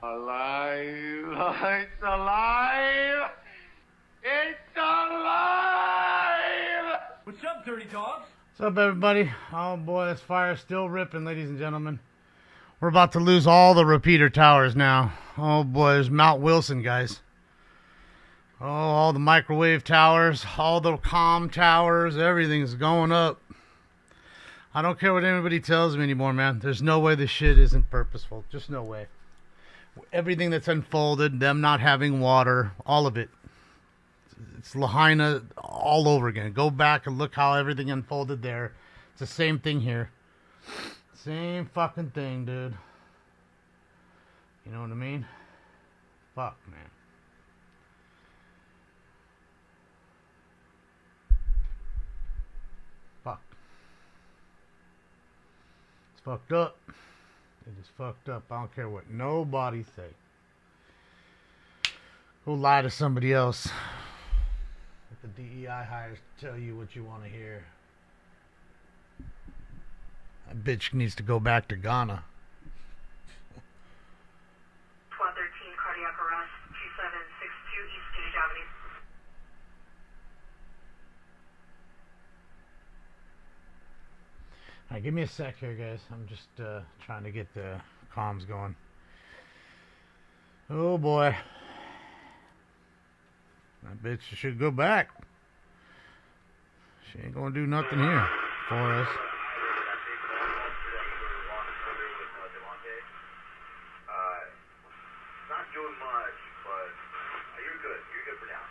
Alive! It's alive! It's alive! What's up, dirty dogs? What's up, everybody? Oh boy, this fire's still ripping, ladies and gentlemen. We're about to lose all the repeater towers now. Oh boy, there's Mount Wilson, guys. Oh, all the microwave towers, all the comm towers, everything's going up. I don't care what anybody tells me anymore, man. There's no way this shit isn't purposeful. Just no way. Everything that's unfolded, them not having water, all of it. It's Lahaina all over again. Go back and look how everything unfolded there. It's the same thing here. Same fucking thing, dude. You know what I mean? Fuck, man. Fuck. It's fucked up. It is fucked up. I don't care what nobody say. Go lie to somebody else. Let the DEI hires tell you what you want to hear. That bitch needs to go back to Ghana. 1213 cardiac arrest, 2762 East Gage Avenue. Alright, give me a sec here, guys. I'm just trying to get the comms going. Oh boy. That bitch should go back. She ain't gonna do nothing here for us. Not doing much, but you're good. You're good for now.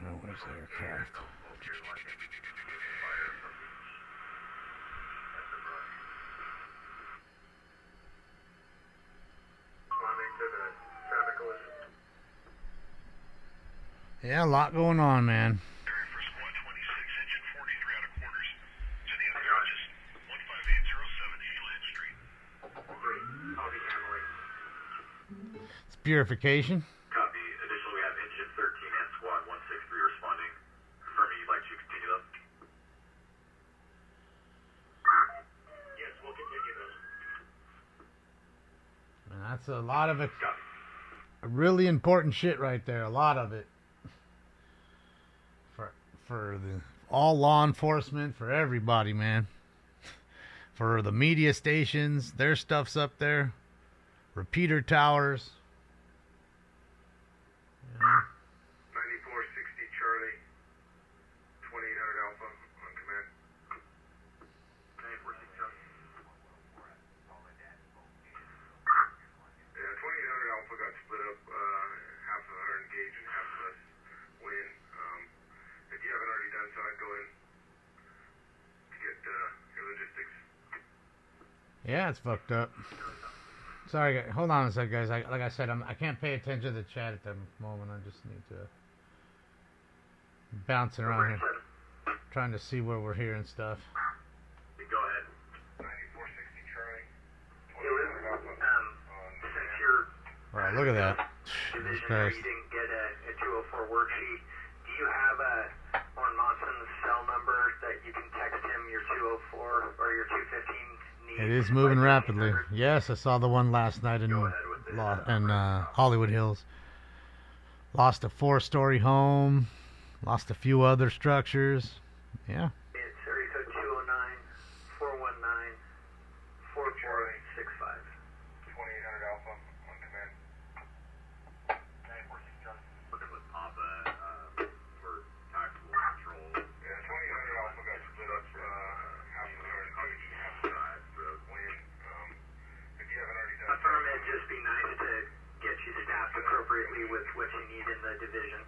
Oh, where's the aircraft? Yeah, a lot going on, man. It's purification. Copy. Additionally, we have Engine 13 and Squad 163 responding. Confirming you'd like to continue them. Yes, we'll continue this. And that's a lot of it. Really important shit right there. A lot of it. For the all law enforcement, for everybody, man. For the media stations, their stuff's up there. Repeater towers. Yeah. 9460 Charlie, 2800 Alpha on command. 9460 Charlie. Yeah, 2800 Alpha got split up. Half of her engaged and half of us win. If you haven't already done so, I'd go in to get your logistics. Yeah, it's fucked up. Sorry, hold on a sec, guys. Like I said, I can't pay attention to the chat at the moment. I just need to bounce around here, trying to see where we're hearing stuff. Go ahead. 9460 Charlie. Since you're Wow, look at that. Jesus Christ. You didn't get a 204 worksheet. Do you have Warren Monson's cell number that you can text him your 204 or your 215 needs? It is moving rapidly. Yes, I saw the one last night in Hollywood Hills. Lost a 4-story home. Lost a few other structures. Yeah. It's area code 209-419-4465. 2800 Alpha on command. 9460 Charlie. Working with Papa for tactical control. Yeah, 2800 Alpha got split up half of her engaged and half of us win. If you haven't already done so, Affirm, it'd just be nice to get you staffed appropriately with what you need in the division.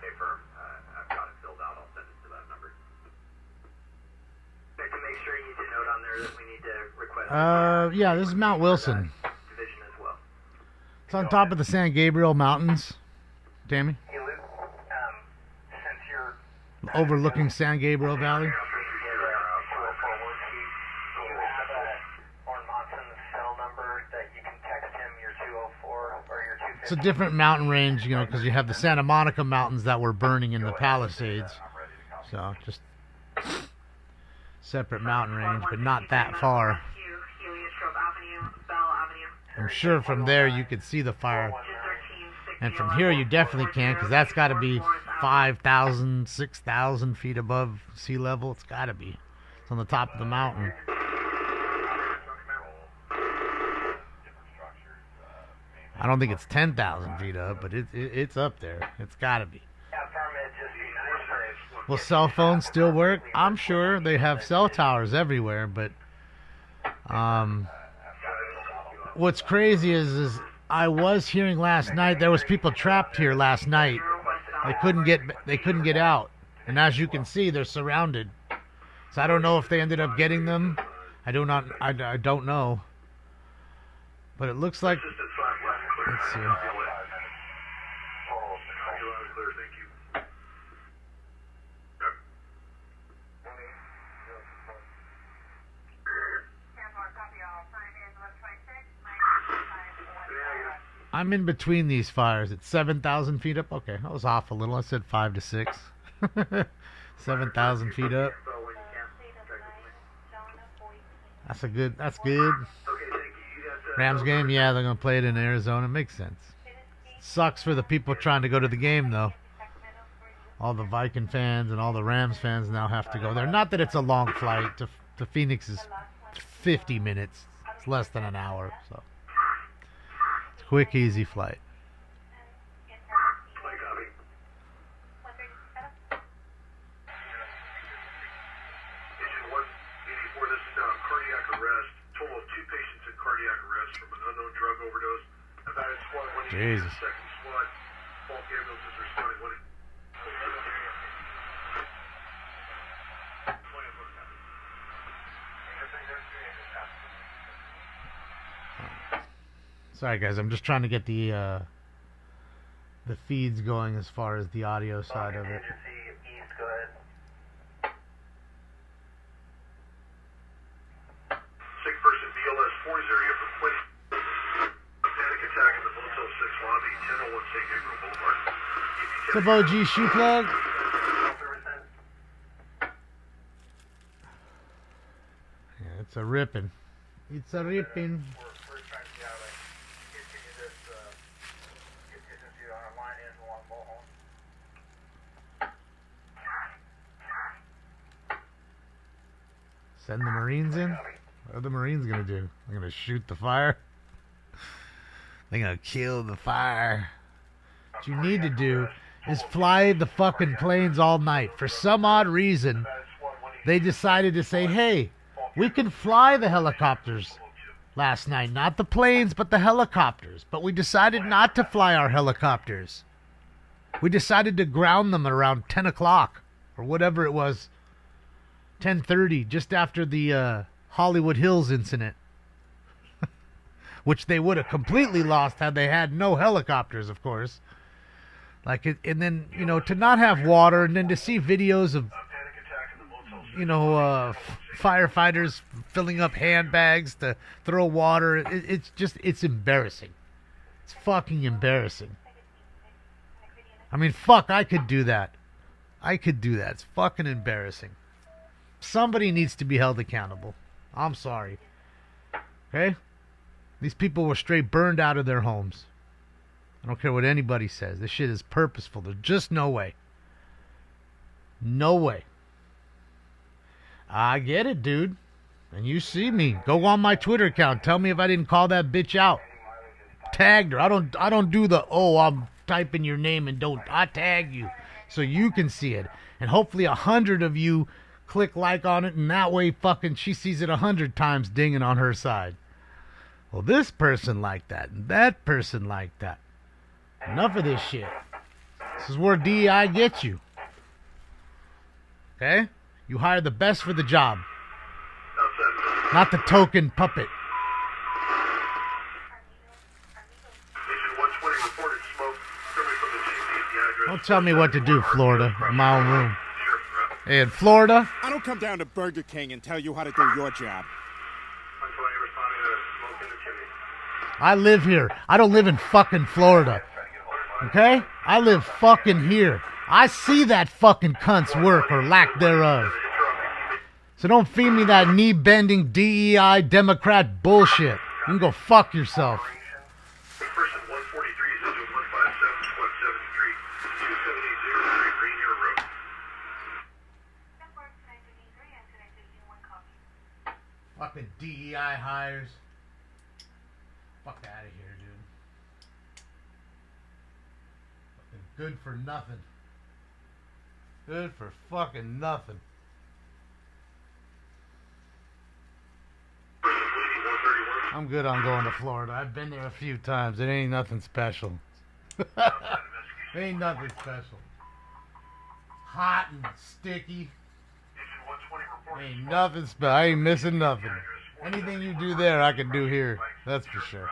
hey, firm, I've got it filled out. I'll send it to that number. To make sure you need to note on there that we need to request Yeah, this is Mount Wilson. division as well. It's on top of the San Gabriel Mountains. Tammy? Hey, Luke, since you're Overlooking San Gabriel Valley. It's a different mountain range, you know, because you have the Santa Monica Mountains that were burning in the Palisades. So, just separate mountain range, but not that far. I'm sure from there you could see the fire. And from here you definitely can, because that's got to be 5,000, 6,000 feet above sea level. It's got to be. It's on the top of the mountain. I don't think it's 10,000 feet up, but it's up there. It's got to be. Will cell phones still work? I'm sure they have cell towers everywhere, but what's crazy is I was hearing last night there was people trapped here last night. They couldn't get out, and as you can see, they're surrounded. So I don't know if they ended up getting them. I don't know. But it looks like. Let's see. I'm in between these fires. It's 7,000 feet up. Okay, I was off a little. I said 5 to 6. 7,000 feet up. That's good. Rams game, yeah, they're going to play it in Arizona. Makes sense. Sucks for the people trying to go to the game, though. All the Viking fans and all the Rams fans now have to go there. Not that it's a long flight. To Phoenix is 50 minutes. It's less than an hour, so. It's a quick, easy flight. Jesus. Sorry guys, I'm just trying to get the feeds going as far as the audio side of it. Sick person BLS 40 area for quick panic attack in the Motel 6 lobby, 1001 St. Gabriel Boulevard. What's up, OG Shoe Plug? Yeah, it's a ripping. It's a ripping. We're trying to see how to continue this contingency on our line is along Mulholland. Send the Marines in? What are the Marines going to do? They're going to shoot the fire? They're going to kill the fire. What you need to do is fly the fucking planes all night. For some odd reason, they decided to say, hey, we can fly the helicopters last night. Not the planes, but the helicopters. But we decided not to fly our helicopters. We decided to ground them at around 10 o'clock or whatever it was. 10:30, just after the Hollywood Hills incident. Which they would have completely lost had they had no helicopters, of course. And then, to not have water, and then to see videos of, firefighters filling up handbags to throw water. It's embarrassing. It's fucking embarrassing. I mean, fuck, I could do that. It's fucking embarrassing. Somebody needs to be held accountable. I'm sorry. Okay? These people were straight burned out of their homes. I don't care what anybody says. This shit is purposeful. There's just no way. No way. I get it, dude. And you see me. Go on my Twitter account. Tell me if I didn't call that bitch out. Tagged her. I don't do the, I'm typing your name and I tag you. So you can see it. And hopefully 100 of you click like on it, and that way fucking she sees it 100 times dinging on her side. Well, this person liked that, and that person liked that. Enough of this shit. This is where DEI gets you. Okay? You hire the best for the job. Not the token puppet. Don't tell me what to do, Florida, in my own room. Hey, in Florida, I don't come down to Burger King and tell you how to do your job. I live here. I don't live in fucking Florida. Okay? I live fucking here. I see that fucking cunt's work or lack thereof. So don't feed me that knee-bending DEI Democrat bullshit. You can go fuck yourself. The person 143 is into 157 Squad 7th Street, 27803 Rainier Road. Fucking DEI hires. Fuck out of here, dude. Fucking good for nothing. Good for fucking nothing. I'm good on going to Florida. I've been there a few times. It ain't nothing special. It ain't nothing special. Hot and sticky. Ain't nothing special. I ain't missing nothing. Anything you do there, I can do here. That's for sure.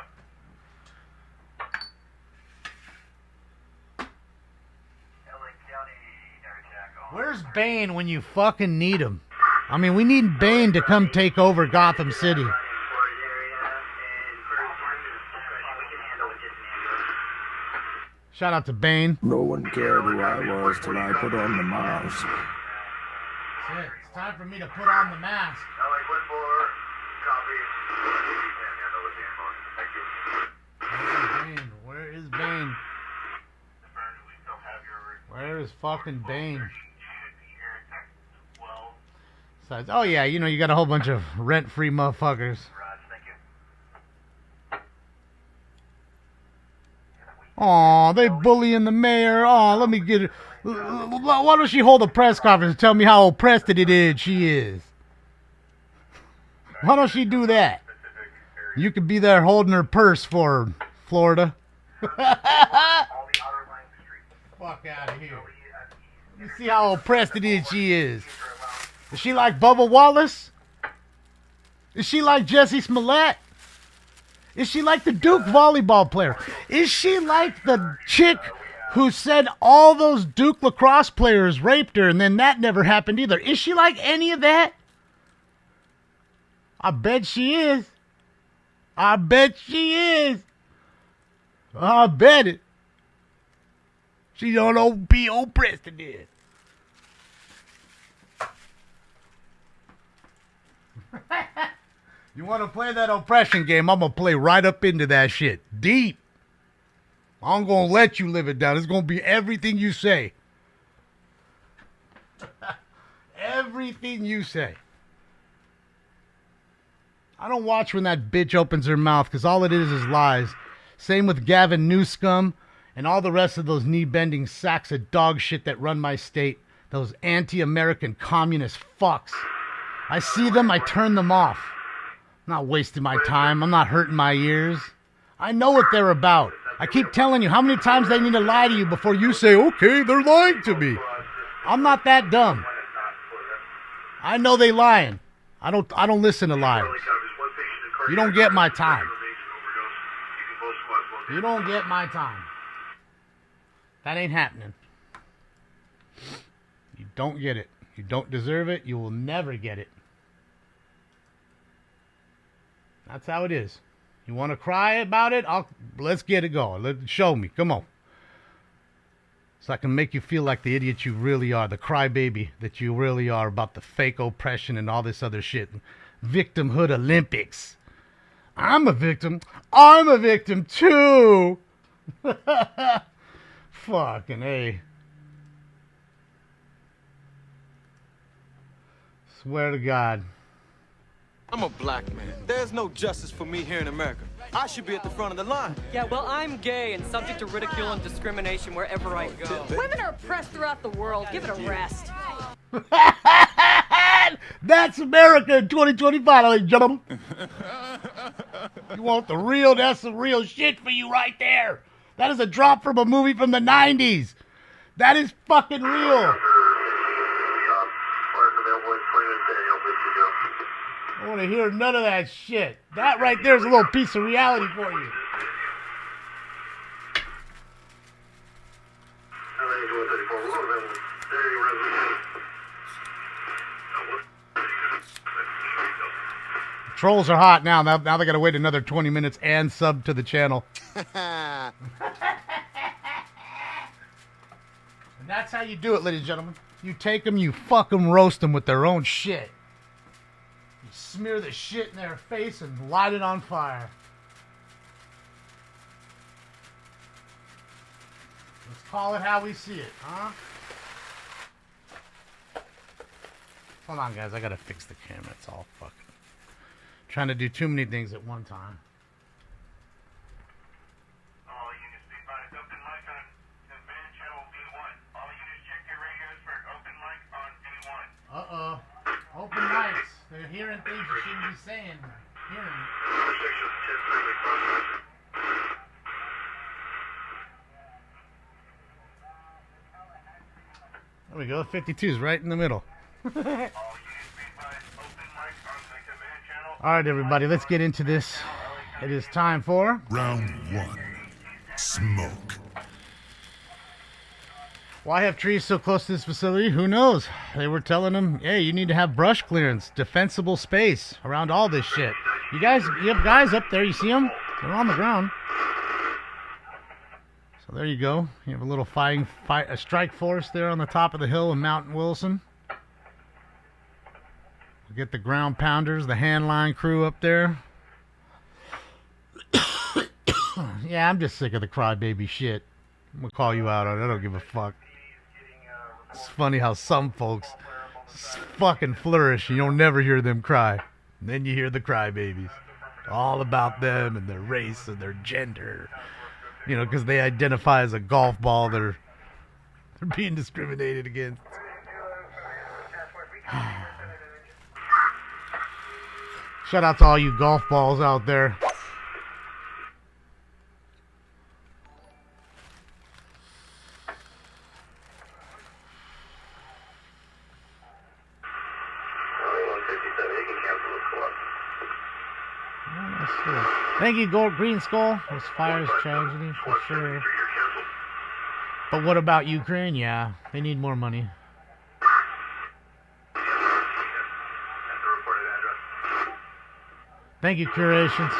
Where's Bane when you fucking need him? I mean, we need Bane to come take over Gotham City. Shout out to Bane. No one cared who I was till I put on the mask. That's it. It's time for me to put on the mask. Where is Bane? Where is fucking Bane? Besides, oh yeah, you know, you got a whole bunch of rent-free motherfuckers. Aw, they bullying the mayor. Aw, let me get it. Why don't she hold a press conference and tell me how oppressed it is she is? Why don't she do that? You could be there holding her purse for her, Florida. Fuck out of here. You see how oppressed it is she is. Is she like Bubba Wallace? Is she like Jesse Smollett? Is she like the Duke volleyball player? Is she like the chick who said all those Duke lacrosse players raped her and then that never happened either? Is she like any of that? I bet she is. I bet she is. I bet it. She don't be oppressed in this. You want to play that oppression game? I'm going to play right up into that shit. Deep. I'm going to let you live it down. It's going to be everything you say. Everything you say. I don't watch when that bitch opens her mouth because all it is lies. Same with Gavin Newscomb and all the rest of those knee-bending sacks of dog shit that run my state. Those anti-American communist fucks. I see them, I turn them off. I'm not wasting my time. I'm not hurting my ears. I know what they're about. I keep telling you how many times they need to lie to you before you say, okay, they're lying to me. I'm not that dumb. I know they lying. I don't listen to liars. You don't get my time. You don't get my time. That ain't happening. You don't get it. You don't deserve it. You will never get it. That's how it is. You want to cry about it? Let's get it going. Show me. Come on. So I can make you feel like the idiot you really are, the crybaby that you really are about the fake oppression and all this other shit. Victimhood Olympics. I'm a victim. I'm a victim too. Fucking A. Swear to God. I'm a black man. There's no justice for me here in America. I should be at the front of the line. Yeah, well, I'm gay and subject to ridicule and discrimination wherever I go. Women are oppressed throughout the world. Give it a rest. That's America in 2025, ladies and gentlemen. You want the real, that's the real shit for you right there. That is a drop from a movie from the 90s. That is fucking real. I don't want to hear none of that shit. That right there is a little piece of reality for you. Trolls are hot now. Now they got to wait another 20 minutes and sub to the channel. And that's how you do it, ladies and gentlemen. You take them, you fucking roast them with their own shit. Smear the shit in their face and light it on fire. Let's call it how we see it, huh? Hold on, guys. I gotta fix the camera. It's all fucking... Trying to do too many things at one time. All units be advised, open mic on command channel V1. All units check your radios for open mic on V1. Uh-oh. Open mics. They're hearing things you shouldn't be saying. Hearing. There we go. 52's right in the middle. All right, everybody. Let's get into this. It is time for... Round 1. Smoke. Why have trees so close to this facility? Who knows? They were telling them, hey, you need to have brush clearance, defensible space around all this shit. You have guys up there, you see them? They're on the ground. So there you go. You have a little a strike force there on the top of the hill in Mount Wilson. We'll get the ground pounders, the handline crew up there. Yeah, I'm just sick of the crybaby shit. I'm gonna call you out on it. I don't give a fuck. It's funny how some folks fucking flourish and you'll never hear them cry. And then you hear the crybabies. All about them and their race and their gender. You know, because they identify as a golf ball. They're being discriminated against. Shout out to all you golf balls out there. Thank you, Gold Green Skull. This fire's tragedy for sure. But what about Ukraine? Yeah, they need more money. Thank you, Curations. Open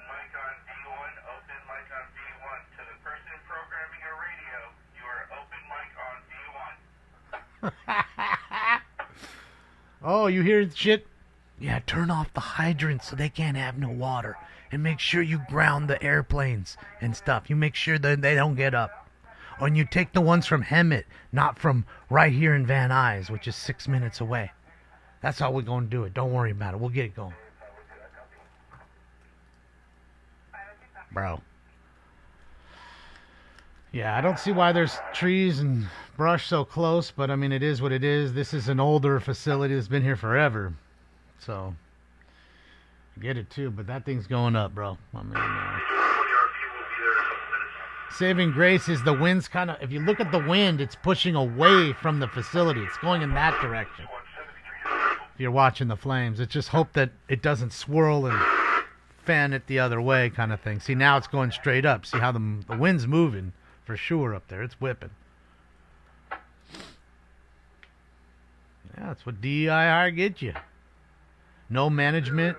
mic on V1, open mic on V1. To the person programming your radio, you are open mic on V1. Oh, you hear shit? Yeah, turn off the hydrants so they can't have no water. And make sure you ground the airplanes and stuff. You make sure that they don't get up. And you take the ones from Hemet, not from right here in Van Nuys, which is 6 minutes away. That's how we're going to do it. Don't worry about it. We'll get it going. Bro. Yeah, I don't see why there's trees and brush so close, but I mean, it is what it is. This is an older facility that's been here forever. So, I get it too, but that thing's going up, bro. I mean, saving grace is the wind's kind of, if you look at the wind, it's pushing away from the facility. It's going in that direction. If you're watching the flames, it's just hope that it doesn't swirl and fan it the other way kind of thing. See, now it's going straight up. See how the wind's moving for sure up there. It's whipping. Yeah, that's what DEIR gets you. No management.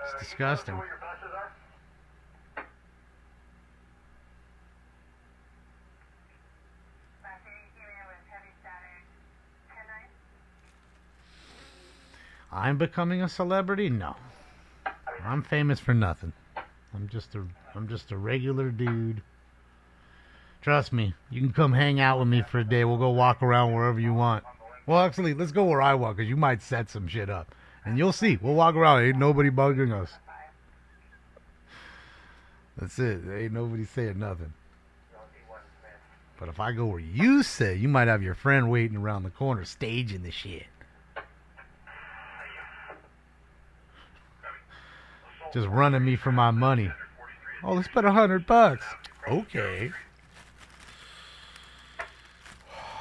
It's disgusting. I'm becoming a celebrity? No. I'm famous for nothing. I'm just a regular dude. Trust me, you can come hang out with me for a day. We'll go walk around wherever you want. Well, actually, let's go where I want, because you might set some shit up. And you'll see. We'll walk around. Ain't nobody bugging us. That's it. There ain't nobody saying nothing. But if I go where you say, you might have your friend waiting around the corner staging the shit. Just running me for my money. Oh, let's put $100. Okay.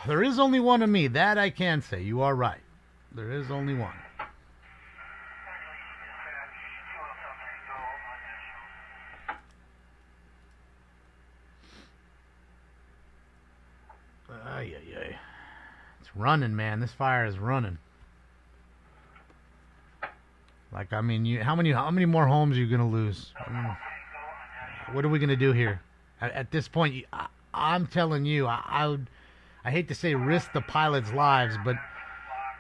There is only one of me. That I can say. You are right. There is only one. Ay, ay, ay. It's running, man. This fire is running. Like, I mean, how many more homes are you gonna lose? I mean, what are we gonna do here? At this point, I'm telling you, I I hate to say risk the pilots' lives, but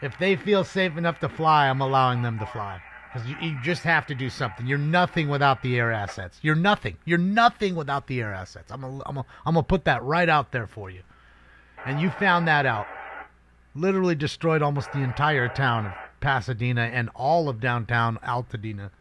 if they feel safe enough to fly, I'm allowing them to fly. Because you just have to do something. You're nothing without the air assets. You're nothing. You're nothing without the air assets. I'm gonna put that right out there for you. And you found that out. Literally destroyed almost the entire town of Pasadena and all of downtown Altadena.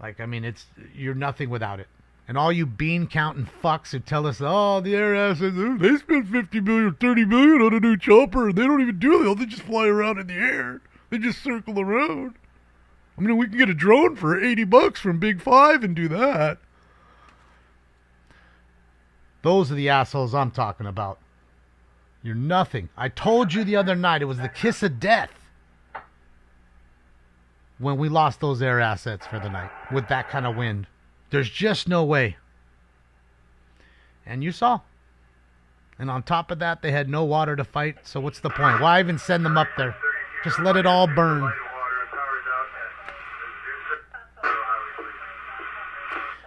Like, I mean, you're nothing without it. And all you bean counting fucks who tell us, oh, the air assets, they spent $50 million, $30 million on a new chopper. They don't even do it. They just fly around in the air. They just circle around. I mean, we can get a drone for $80 from Big Five and do that. Those are the assholes I'm talking about. You're nothing. I told you the other night it was the kiss of death when we lost those air assets for the night with that kind of wind. There's just no way. And you saw. And on top of that, they had no water to fight, so what's the point? Why even send them up there? Just let it all burn.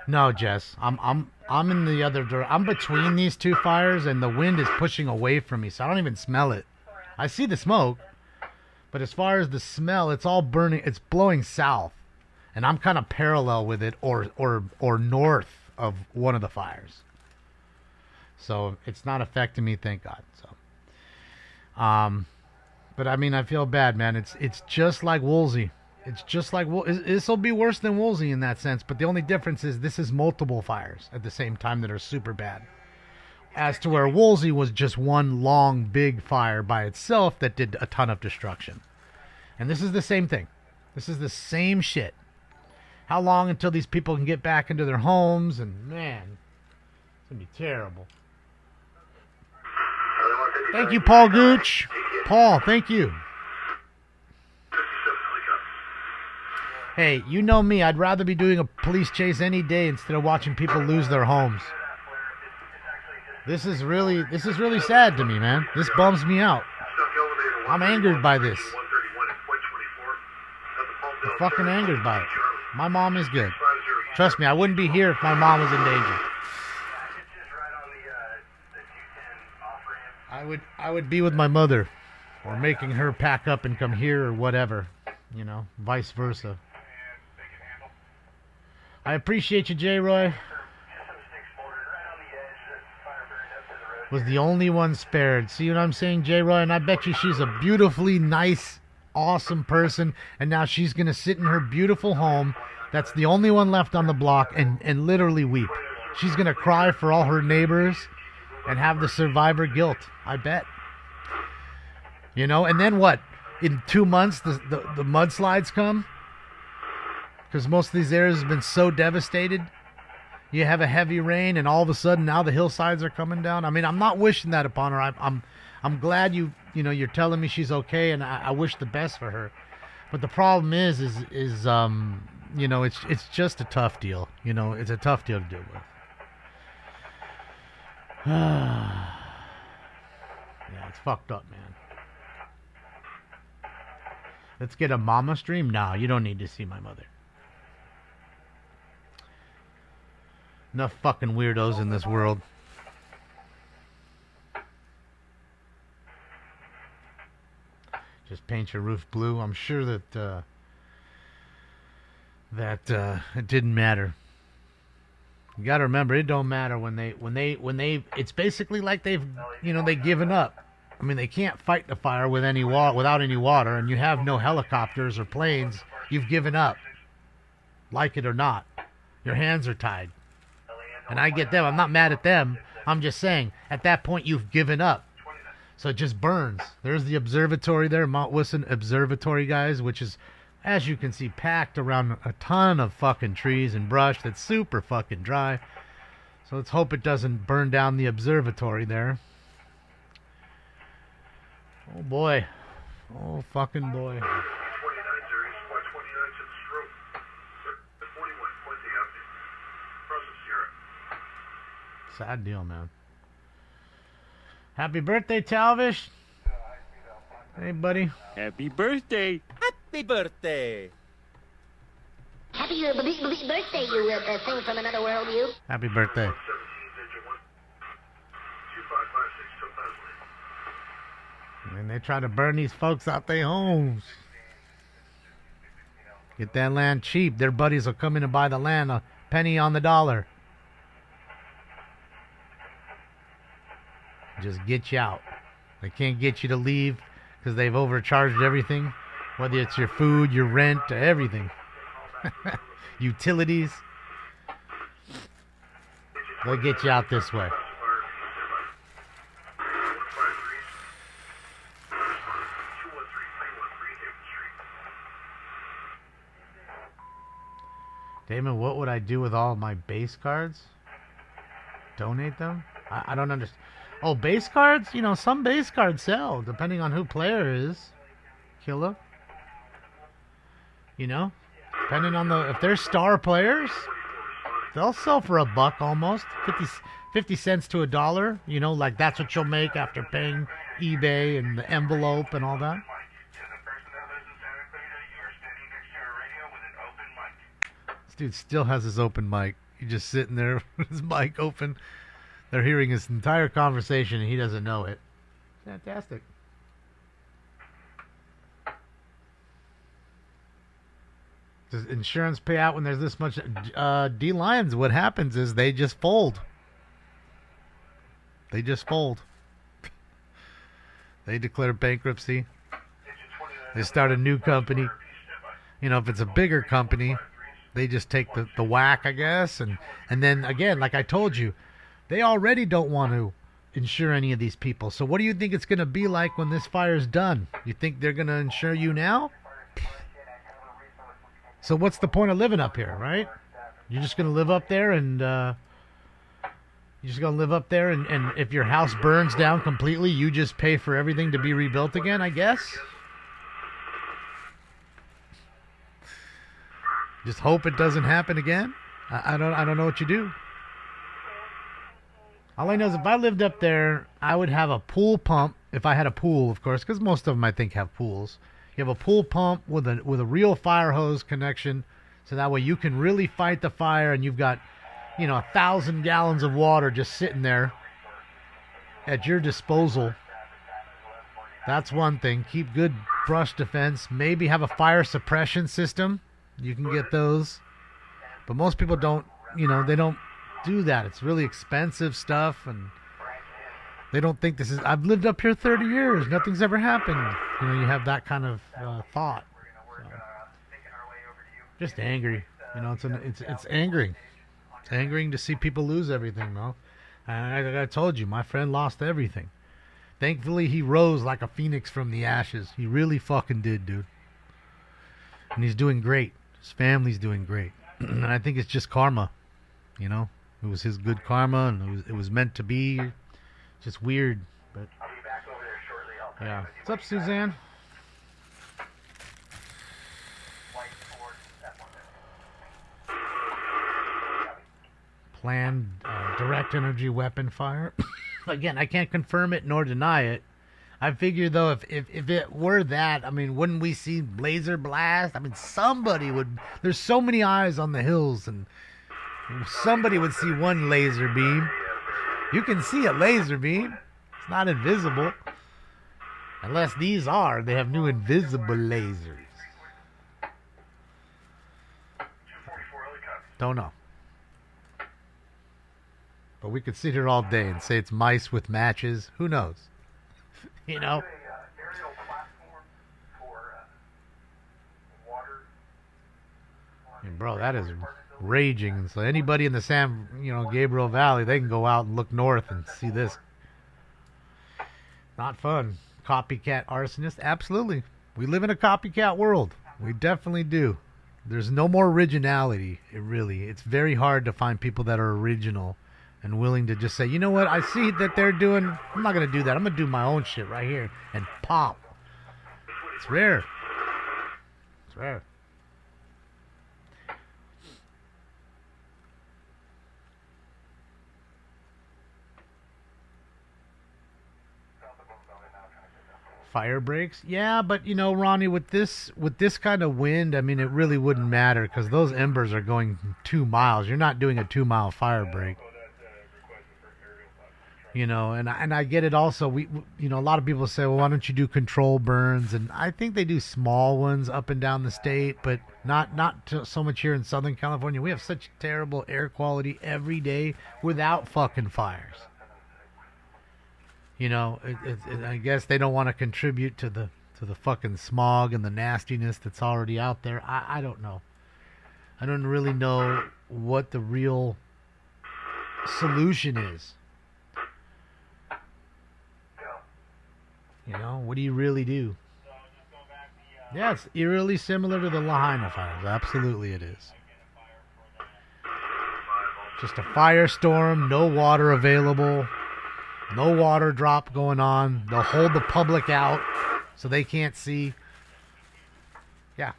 No, Jess. I'm in the other direction. I'm between these two fires, and the wind is pushing away from me, so I don't even smell it. I see the smoke, but as far as the smell, it's all burning. It's blowing south, and I'm kind of parallel with it, or north of one of the fires. So it's not affecting me, thank God. So, but I mean, I feel bad, man. It's just like Woolsey. It's just like, this will be worse than Woolsey in that sense, but the only difference is this is multiple fires at the same time that are super bad. As to where Woolsey was just one long, big fire by itself that did a ton of destruction. And this is the same thing. This is the same shit. How long until these people can get back into their homes? And man, it's going to be terrible. Thank you, Paul Gooch. Paul, thank you. Hey, you know me. I'd rather be doing a police chase any day instead of watching people lose their homes. This is really sad to me, man. This bums me out. I'm angered by this. I'm fucking angered by it. My mom is good. Trust me, I wouldn't be here if my mom was in danger. I would be with my mother, or making her pack up and come here, or whatever. You know, vice versa. I appreciate you, J-Roy. Was the only one spared. See what I'm saying, J-Roy? And I bet you she's a beautifully nice, awesome person. And now she's going to sit in her beautiful home. That's the only one left on the block and literally weep. She's going to cry for all her neighbors and have the survivor guilt. I bet. You know, and then what? In 2 months, the mudslides come? Because most of these areas have been so devastated. You have a heavy rain, and all of a sudden now the hillsides are coming down. I mean, I'm not wishing that upon her. I'm glad you're telling me she's okay, and I wish the best for her. But the problem is you know, it's just a tough deal. You know, it's a tough deal to deal with. Yeah, it's fucked up, man. Let's get a mama stream. No, you don't need to see my mother. Enough fucking weirdos in this world. Just paint your roof blue. I'm sure that it didn't matter. You got to remember, it don't matter when they. It's basically like they've given up. I mean, they can't fight the fire with without any water, and you have no helicopters or planes. You've given up, like it or not. Your hands are tied. And I get them. I'm not mad at them. I'm just saying, at that point, you've given up. So it just burns. There's the observatory there, Mount Wilson Observatory, guys, which is, as you can see, packed around a ton of fucking trees and brush that's super fucking dry. So let's hope it doesn't burn down the observatory there. Oh, boy. Oh, fucking boy. Sad deal, man. Happy birthday, Talvish. Hey, buddy. Happy birthday. Happy birthday. Happy birthday, you thing from another world, you. Happy birthday. And they try to burn these folks out their homes. Get that land cheap. Their buddies will come in and buy the land a penny on the dollar. Just get you out. They can't get you to leave because they've overcharged everything. Whether it's your food, your rent, everything. Utilities. They'll get you out this way. Damon, what would I do with all my base cards? Donate them? I don't understand. Oh, base cards? You know, some base cards sell, depending on who player is. Killer. You know? Depending on if they're star players, they'll sell for $1 almost. 50 cents to $1. You know, like that's what you'll make after paying eBay and the envelope and all that. This dude still has his open mic. He's just sitting there with his mic open. They're hearing his entire conversation and he doesn't know it. Fantastic. Does insurance pay out when there's this much? D-Lions, what happens is they just fold. They just fold. They declare bankruptcy. They start a new company. You know, if it's a bigger company, they just take the whack, I guess. And then, again, like I told you, they already don't want to insure any of these people. So what do you think it's going to be like when this fire's done? You think they're going to insure you now? So what's the point of living up here, right? You're just going to live up there and and if your house burns down completely, you just pay for everything to be rebuilt again, I guess? Just hope it doesn't happen again? I don't know what you do. All I know is if I lived up there, I would have a pool pump. If I had a pool, of course, because most of them I think have pools. You have a pool pump with a real fire hose connection, so that way you can really fight the fire, and you've got, 1,000 gallons of water just sitting there at your disposal. That's one thing. Keep good brush defense. Maybe have a fire suppression system. You can get those, but most people don't. They don't do that. It's really expensive stuff, and they don't think this is. I've lived up here 30 years. Nothing's ever happened. You have that kind of thought. So, just angry. It's angering. It's angering to see people lose everything, though. I told you, my friend lost everything. Thankfully, he rose like a phoenix from the ashes. He really fucking did, dude. And he's doing great. His family's doing great. And I think it's just karma. It was his good karma, and it was meant to be. Just weird, but yeah. What's up, Suzanne? Planned direct energy weapon fire. Again, I can't confirm it nor deny it. I figure, though, if it were that, wouldn't we see laser blast? Somebody would. There's so many eyes on the hills, and somebody would see one laser beam. You can see a laser beam. It's not invisible. Unless these are. They have new invisible lasers. Don't know. But we could sit here all day and say it's mice with matches. Who knows? Bro, that is raging. So anybody in the San Gabriel Valley, they can go out and look north and see this. Not fun. Copycat arsonist? Absolutely. We live in a copycat world. We definitely do. There's no more originality. It's very hard to find people that are original and willing to just say, you know what, I see that they're doing, I'm not going to do that. I'm going to do my own shit right here and pop. It's rare. It's rare. Fire breaks? Yeah, but Ronnie, with this kind of wind, it really wouldn't matter because those embers are going 2 miles. You're not doing a 2-mile fire break. You know, and I get it also. You know, a lot of people say, well, why don't you do control burns? And I think they do small ones up and down the state, but not so much here in Southern California. We have such terrible air quality every day without fucking fires. You know, I guess they don't want to contribute to the fucking smog and the nastiness that's already out there. I don't know. I don't really know what the real solution is. You know, what do you really do? Yeah, it's eerily similar to the Lahaina fires. Absolutely it is. Just a firestorm, no water available, no water drop going on. They'll hold the public out so they can't see. Yeah.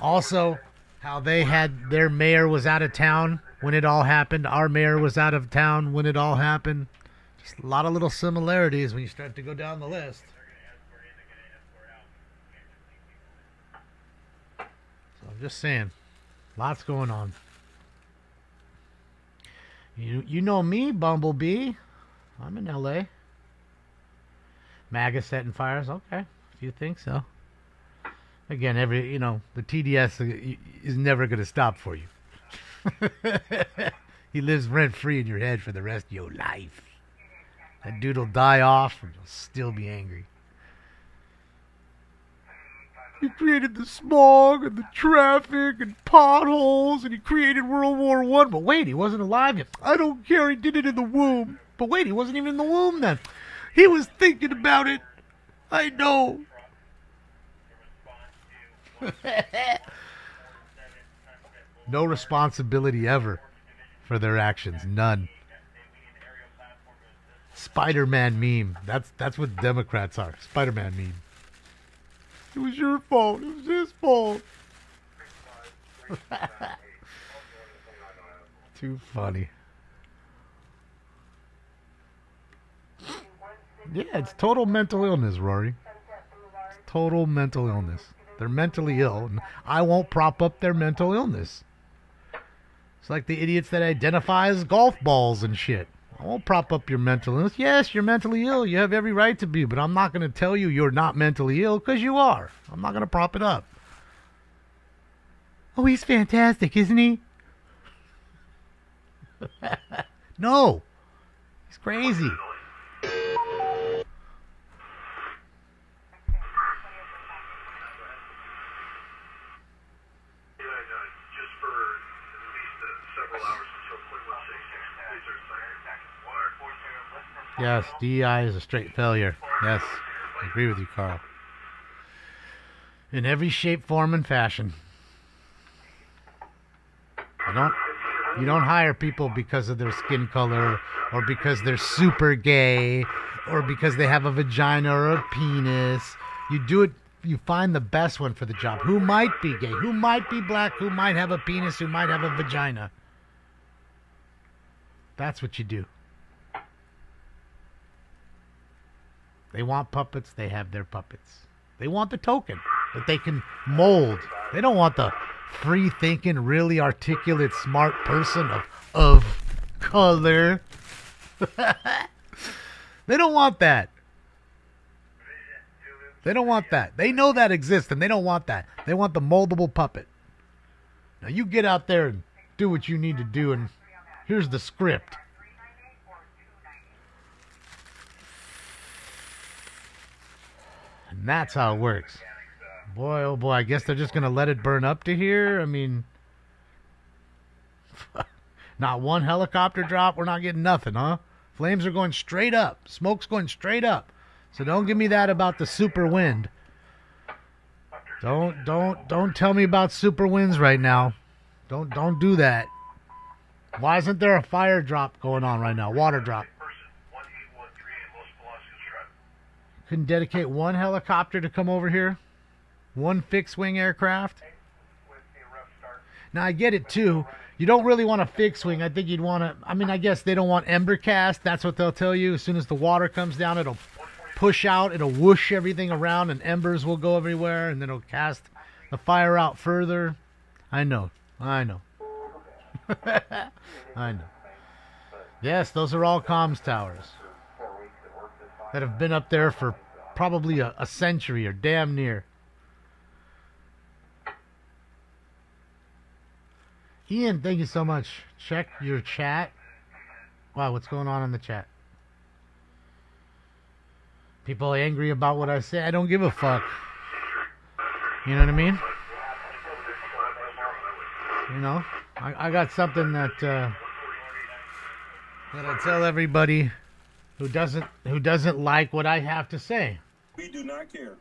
Also, how they had their mayor was out of town when it all happened. Our mayor was out of town when it all happened. Just a lot of little similarities when you start to go down the list. So I'm just saying, lots going on. You know me, Bumblebee. I'm in LA. MAGA setting fires. Okay, if you think so. Again, the TDS is never going to stop for you. He lives rent-free in your head for the rest of your life. That dude will die off and you'll still be angry. He created the smog and the traffic and potholes, and he created World War I. But wait, he wasn't alive yet. I don't care, he did it in the womb. But wait, he wasn't even in the womb then. He was thinking about it. I know. No responsibility ever for their actions. None. Spider-Man meme. That's what Democrats are. Spider-Man meme. It was your fault. It was his fault. Too funny. Yeah, it's total mental illness, Rory. It's total mental illness. They're mentally ill, and I won't prop up their mental illness. It's like the idiots that identify as golf balls and shit. I won't prop up your mental illness. Yes, you're mentally ill. You have every right to be, but I'm not going to tell you you're not mentally ill, because you are. I'm not going to prop it up. Oh, he's fantastic, isn't he? No. He's crazy. Yes, DEI is a straight failure. Yes, I agree with you, Carl. In every shape, form, and fashion. You don't hire people because of their skin color, or because they're super gay, or because they have a vagina or a penis. You do it. You find the best one for the job. Who might be gay? Who might be black? Who might have a penis? Who might have a vagina? That's what you do. They want puppets, they have their puppets. They want the token that they can mold. They don't want the free-thinking, really articulate, smart person of color. They don't want that. They don't want that. They know that exists, and they don't want that. They want the moldable puppet. Now you get out there and do what you need to do, and here's the script. And that's how it works. Boy, oh boy, I guess they're just going to let it burn up to here? I mean, not one helicopter drop? We're not getting nothing, huh? Flames are going straight up. Smoke's going straight up. So don't give me that about the super wind. Don't tell me about super winds right now. Don't do that. Why isn't there a fire drop going on right now? Water drop. Couldn't dedicate one helicopter to come over here? One fixed-wing aircraft? Now, I get it, too. You don't really want a fixed-wing. I think you'd want to... I mean, I guess they don't want ember cast. That's what they'll tell you. As soon as the water comes down, it'll push out. It'll whoosh everything around, and embers will go everywhere, and then it'll cast the fire out further. I know. I know. Yes, those are all comms towers that have been up there for probably a century or damn near. Ian, thank you so much. Check your chat. Wow, what's going on in the chat? People angry about what I say. I don't give a fuck. You know what I mean? You know, I got something that I tell everybody who doesn't like what I have to say. We do not care.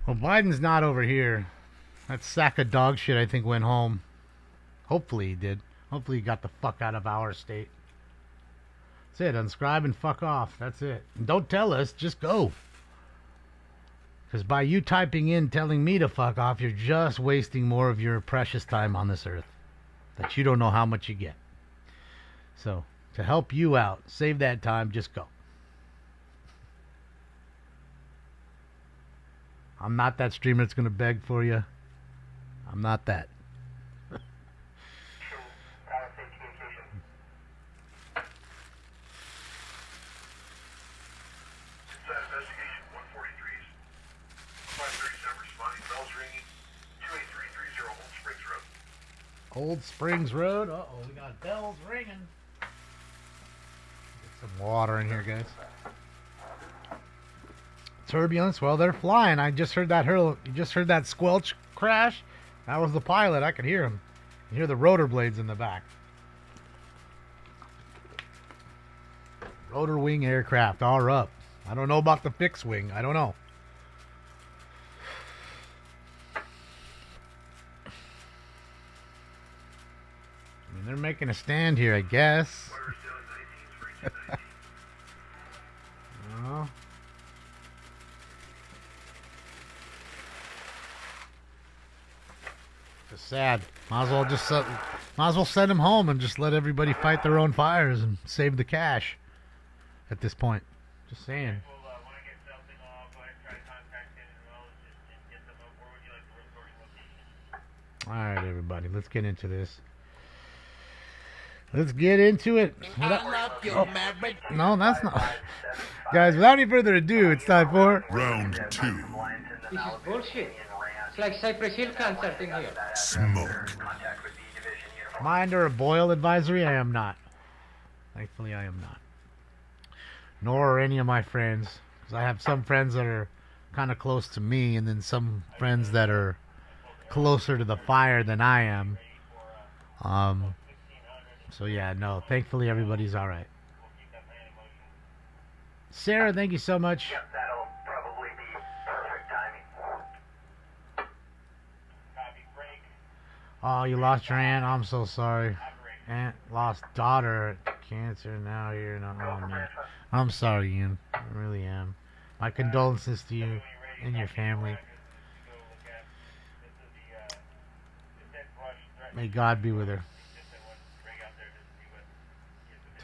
Well, Biden's not over here. That sack of dog shit, I think, went home. Hopefully he did. Hopefully he got the fuck out of our state. That's it. Unscribe and fuck off. That's it. And don't tell us. Just go. Because by you typing in telling me to fuck off, you're just wasting more of your precious time on this earth that you don't know how much you get. So, to help you out, save that time, just go. I'm not that streamer that's going to beg for you. I'm not that. Old Springs Road. Uh-oh, we got bells ringing. Get some water in here, guys. Turbulence. Well, they're flying. I just heard that hurl. You just heard that squelch crash. That was the pilot. I could hear him. You hear the rotor blades in the back. Rotor wing aircraft are up. I don't know about the fixed wing. I don't know. I mean, they're making a stand here, I guess. Oh. It's sad. Might as well send them home and just let everybody fight their own fires and save the cash. At this point, just saying. All right, everybody, let's get into this. Let's get into it. No, that's not. Guys, without any further ado, it's time for round 2. This is bullshit. It's like Cypress Hill concert in here. Smoke. Am I under a boil advisory? I am not. Thankfully, I am not. Nor are any of my friends. Because I have some friends that are kind of close to me, and then some friends that are closer to the fire than I am. So yeah, no. Thankfully, everybody's all right. Sarah, thank you so much. Yep, that'll probably be perfect timing. Oh, you lost your aunt? I'm so sorry. Aunt lost daughter, cancer, now here. No, oh, man. I'm sorry, Ian. I really am. My condolences to you and your family. May God be with her.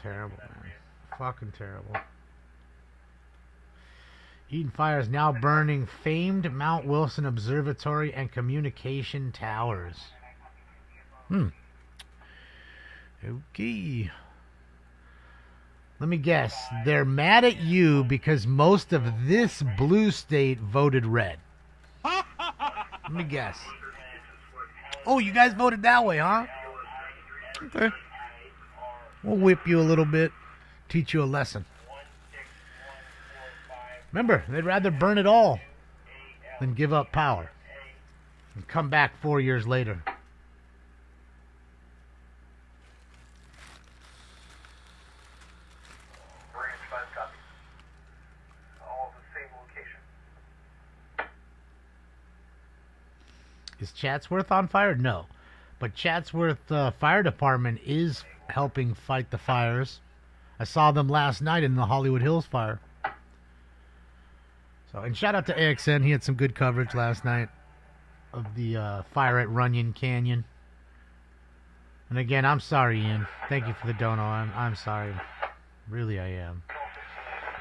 Terrible, man. Fucking terrible. Eden Fire is now burning famed Mount Wilson Observatory and communication towers. Okay. Let me guess. They're mad at you because most of this blue state voted red. Let me guess. Oh, you guys voted that way, huh? Okay. We'll whip you a little bit, teach you a lesson. Remember, they'd rather burn it all than give up power and come back 4 years later. Is Chatsworth on fire? No. But Chatsworth Fire Department is helping fight the fires. I saw them last night in the Hollywood Hills fire. So, and shout out to AXN. He had some good coverage last night of the fire at Runyon Canyon. And again, I'm sorry, Ian. Thank you for the dono. I'm sorry. Really, I am.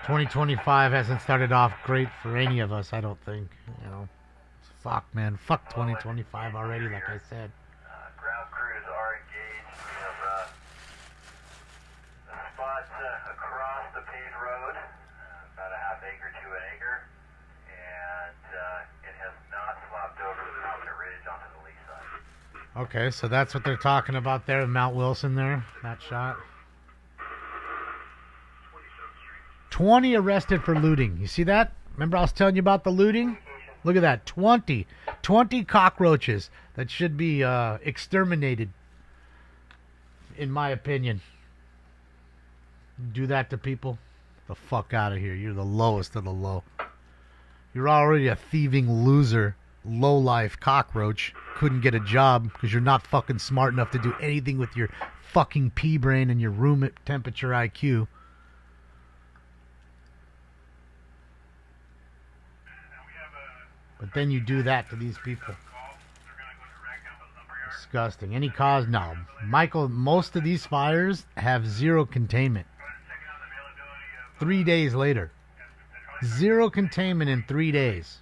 2025 hasn't started off great for any of us, I don't think. You know, fuck, man. Fuck 2025 already, like I said. Ground crews are engaged. We have the spots across the paved road, about a half acre to an acre, and it has not swapped over to the top of the ridge onto the lee side. Okay, so that's what they're talking about there, Mount Wilson there, that shot. 20 arrested for looting. You see that? Remember I was telling you about the looting? Look at that. 20 cockroaches that should be exterminated, in my opinion. Do that to people? The fuck out of here. You're the lowest of the low. You're already a thieving loser, low-life cockroach. Couldn't get a job because you're not fucking smart enough to do anything with your fucking pea brain and your room temperature IQ. But then you do that to these people. Disgusting. Any cause? No. Michael, most of these fires have zero containment. 3 days later. Zero containment in 3 days.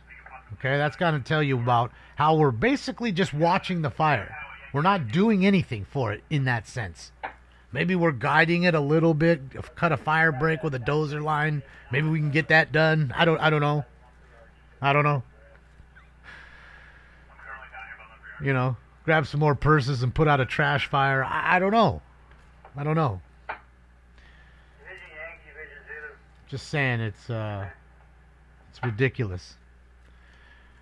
Okay, that's got to tell you about how we're basically just watching the fire. We're not doing anything for it in that sense. Maybe we're guiding it a little bit, cut a fire break with a dozer line. Maybe we can get that done. I don't know. I don't know. You know, grab some more purses and put out a trash fire. I don't know. I don't know. Just saying, it's ridiculous.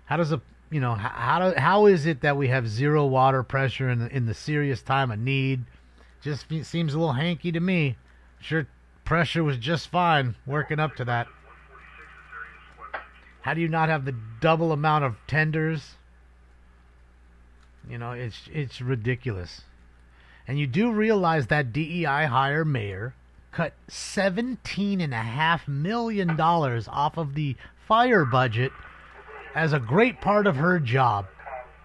How does how is it that we have zero water pressure in the serious time of need? Just seems a little hanky to me. Sure, pressure was just fine working up to that. How do you not have the double amount of tenders? You know, it's ridiculous. And you do realize that DEI hire mayor cut $17.5 million off of the fire budget as a great part of her job.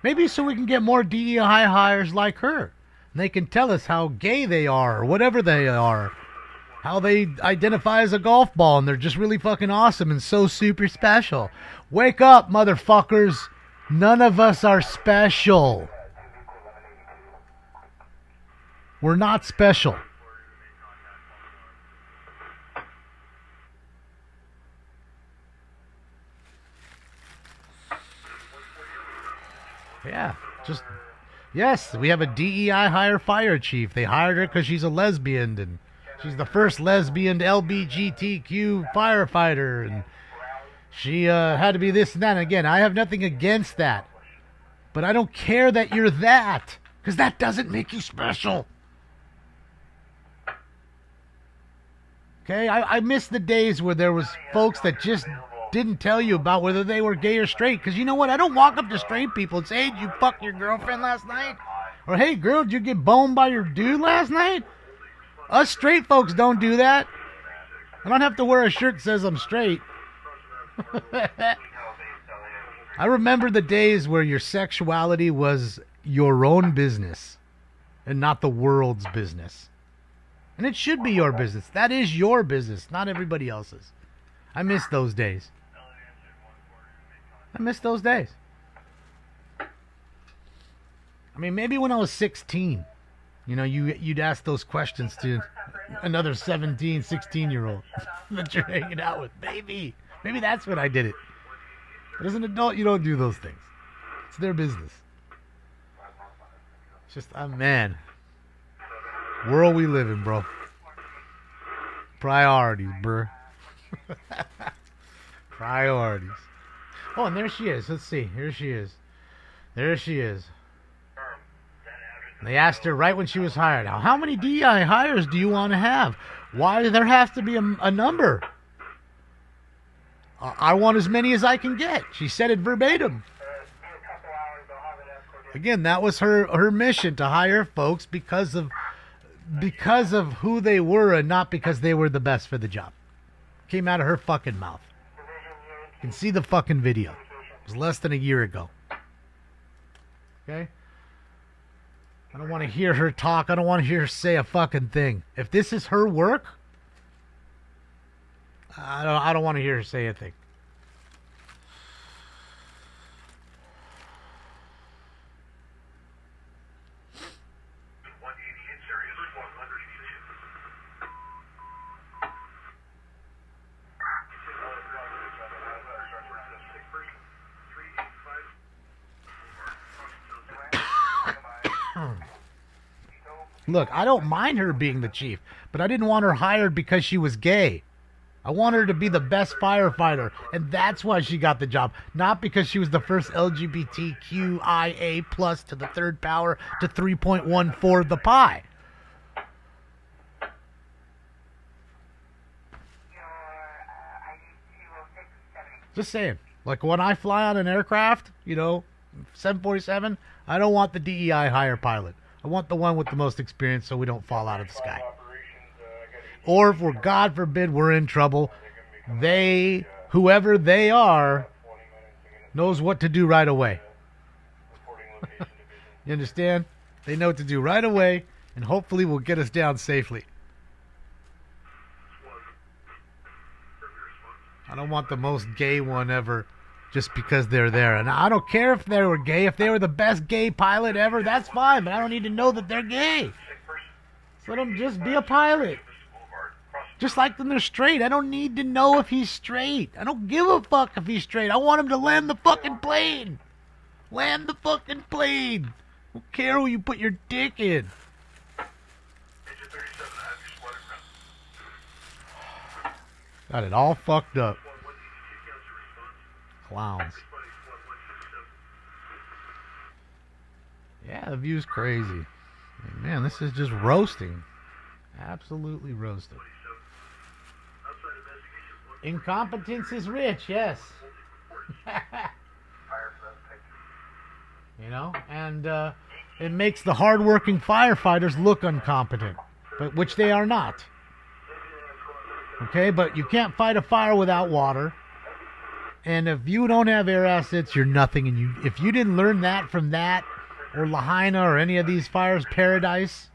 Maybe so we can get more DEI hires like her. And they can tell us how gay they are or whatever they are. How they identify as a golf ball and they're just really fucking awesome and so super special. Wake up, motherfuckers. None of us are special. We're not special. Yeah, just... Yes, we have a DEI hire fire chief. They hired her because she's a lesbian, and she's the first lesbian LGBTQ firefighter, and she had to be this and that. And again, I have nothing against that. But I don't care that you're that, because that doesn't make you special. Okay, I miss the days where there was folks that just didn't tell you about whether they were gay or straight. Because you know what? I don't walk up to straight people and say, hey, did you fuck your girlfriend last night? Or, hey, girl, did you get boned by your dude last night? Us straight folks don't do that. I don't have to wear a shirt that says I'm straight. I remember the days where your sexuality was your own business and not the world's business. And it should be your business. That is your business, not everybody else's. I miss those days. I miss those days. I mean, maybe when I was 16, you know, you'd ask those questions to another 17, 16-year-old that you're hanging out with. Maybe that's when I did it. But as an adult, you don't do those things. It's their business. It's just, man. World we live in, bro. Priorities, bro. Priorities. Oh, and there she is. Let's see. Here she is. There she is. They asked her right when she was hired, how many DI hires do you want to have? Why there has to be a number? I want as many as I can get. She said it verbatim. Again, that was her mission, to hire folks because of who they were and not because they were the best for the job. Came out of her fucking mouth. You can see the fucking video. It was less than a year ago. Okay? I don't want to hear her talk. I don't want to hear her say a fucking thing. If this is her work, I don't want to hear her say a thing. Look, I don't mind her being the chief, but I didn't want her hired because she was gay. I want her to be the best firefighter, and that's why she got the job. Not because she was the first LGBTQIA plus to the third power to 3.14 the pi. Just saying. Like when I fly on an aircraft, 747, I don't want the DEI hire pilot. I want the one with the most experience so we don't fall out of the sky. Or if we're, God forbid, we're in trouble, whoever they are, knows what to do right away. You understand? They know what to do right away, and hopefully will get us down safely. I don't want the most gay one ever just because they're there. And I don't care if they were gay. If they were the best gay pilot ever, that's fine. But I don't need to know that they're gay. Let them just be a pilot. Just like when they're straight. I don't need to know if he's straight. I don't give a fuck if he's straight. I want him to land the fucking plane. Land the fucking plane. I don't care who you put your dick in. Got it all fucked up. Clowns. Yeah, the view's crazy. Man, this is just roasting. Absolutely roasting. Incompetence is rich, yes. And it makes the hardworking firefighters look incompetent, but which they are not. Okay, but you can't fight a fire without water. And if you don't have air assets, you're nothing. And if you didn't learn that from that, or Lahaina, or any of these fires, Paradise,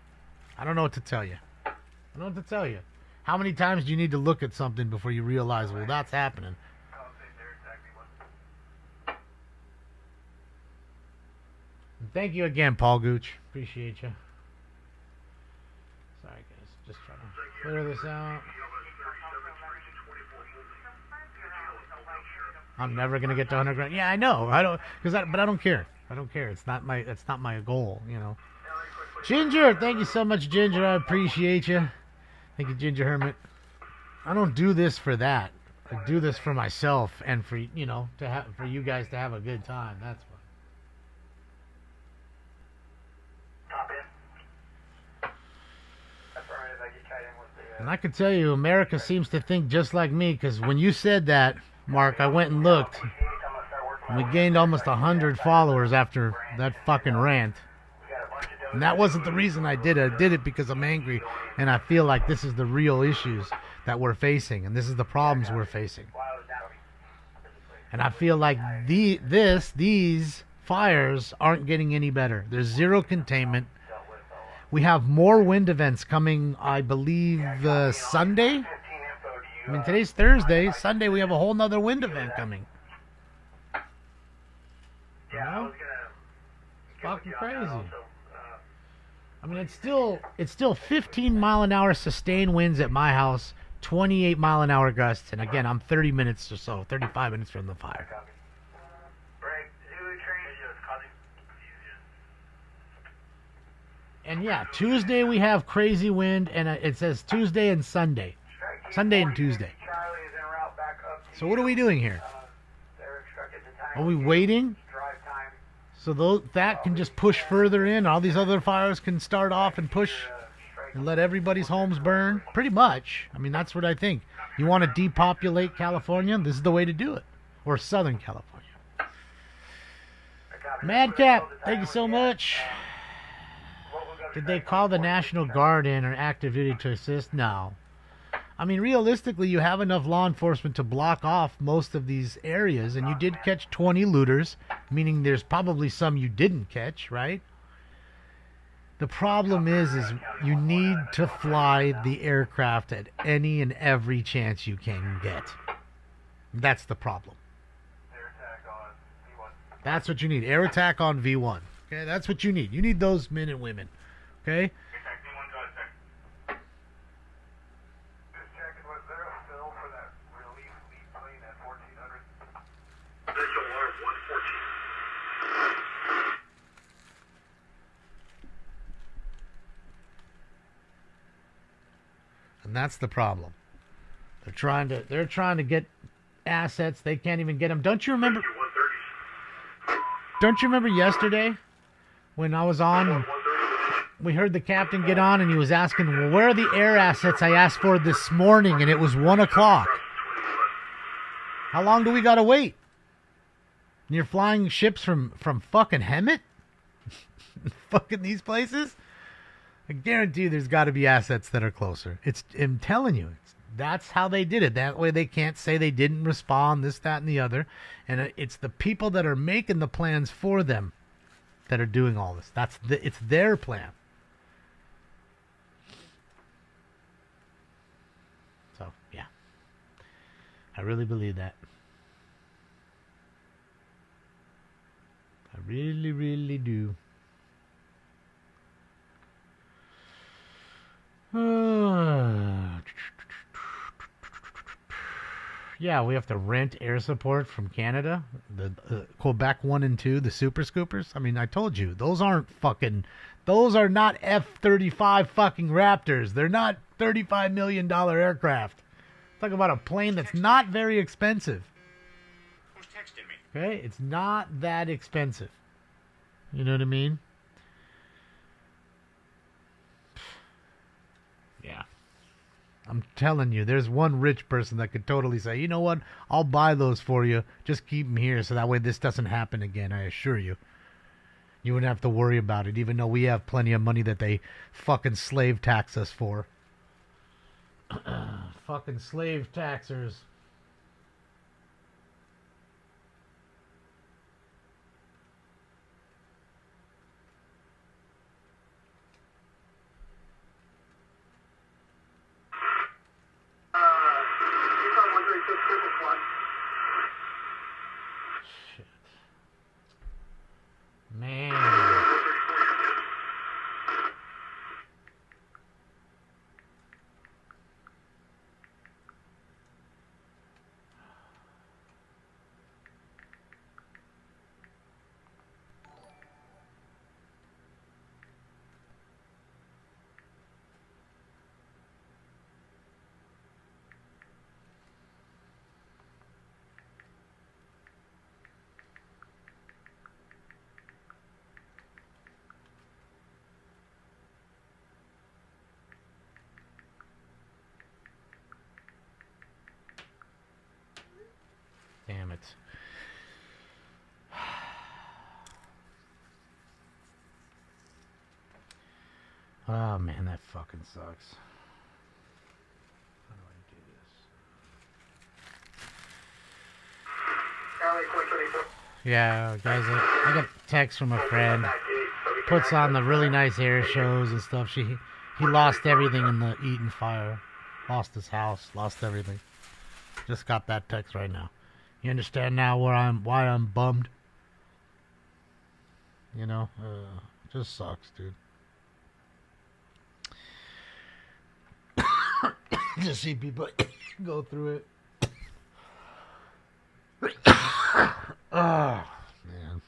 I don't know what to tell you. I don't know what to tell you. How many times do you need to look at something before you realize, well, that's happening? And thank you again, Paul Gooch. Appreciate you. Sorry, guys. Just trying to clear this out. I'm never gonna get to 100 grand. Yeah, I know. But I don't care. I don't care. It's not my goal. Ginger, thank you so much, Ginger. I appreciate you. Thank you, Ginger Hermit. I don't do this for that. I do this for myself and for for you guys to have a good time. That's what. And I can tell you, America seems to think just like me, because when you said that, Mark, I went and looked. And we gained almost 100 followers after that fucking rant. And that wasn't the reason I did it. I did it because I'm angry, and I feel like this is the real issues that we're facing, and this is the problems we're facing. And I feel like these fires aren't getting any better. There's zero containment. We have more wind events coming, I believe, Sunday. I mean, today's Thursday. Sunday, we have a whole nother wind event coming. It's fucking crazy. I mean, it's still 15 mile an hour sustained winds at my house, 28 mile an hour gusts, and again, I'm 30 minutes or so, 35 minutes from the fire. And yeah, Tuesday we have crazy wind, and it says Tuesday and Sunday. Sunday and Tuesday. So what are we doing here? Are we waiting? So that can just push further in. All these other fires can start off and push and let everybody's homes burn. Pretty much. I mean, that's what I think. You want to depopulate California? This is the way to do it. Or Southern California. Madcap, thank you so much. Did they call the National Guard in or active duty to assist? No. I mean, realistically, you have enough law enforcement to block off most of these areas, and you did catch 20 looters, meaning there's probably some you didn't catch, right? The problem is you need to fly the aircraft at any and every chance you can get. That's the problem. That's what you need. Air attack on V1. Okay, that's what you need. You need those men and women. Okay? And that's the problem. They're trying to get assets. They can't even get them. Don't you remember yesterday when I was on and we heard the captain get on and he was asking, well, where are the air assets I asked for this morning? And it was 1 o'clock. How long do we got to wait? And you're flying ships from fucking Hemet? Fucking these places? I guarantee you there's got to be assets that are closer. I'm telling you. That's how they did it. That way they can't say they didn't respond, this, that, and the other. And it's the people that are making the plans for them that are doing all this. It's their plan. So, yeah. I really believe that. I really, really do. Yeah, we have to rent air support from Canada. The Quebec 1 and 2, the Super Scoopers. I mean, I told you, those are not F-35 fucking Raptors. They're not $35 million aircraft. Talk about a plane that's not very expensive. Who's texting me? Okay, it's not that expensive. You know what I mean? Yeah. I'm telling you, there's one rich person that could totally say, you know what, I'll buy those for you. Just keep them here so that way this doesn't happen again, I assure you. You wouldn't have to worry about it, even though we have plenty of money that they fucking slave tax us for. Fucking slave taxers. Shit. Man. Damn it. Oh man, that fucking sucks. How do I do this? Yeah, guys, I got a text from a friend. Puts on the really nice air shows and stuff. He lost everything in the Eaton fire. Lost his house, lost everything. Just got that text right now. You understand now why I'm bummed? You know, just sucks, dude. Just see people go through it. Oh, man.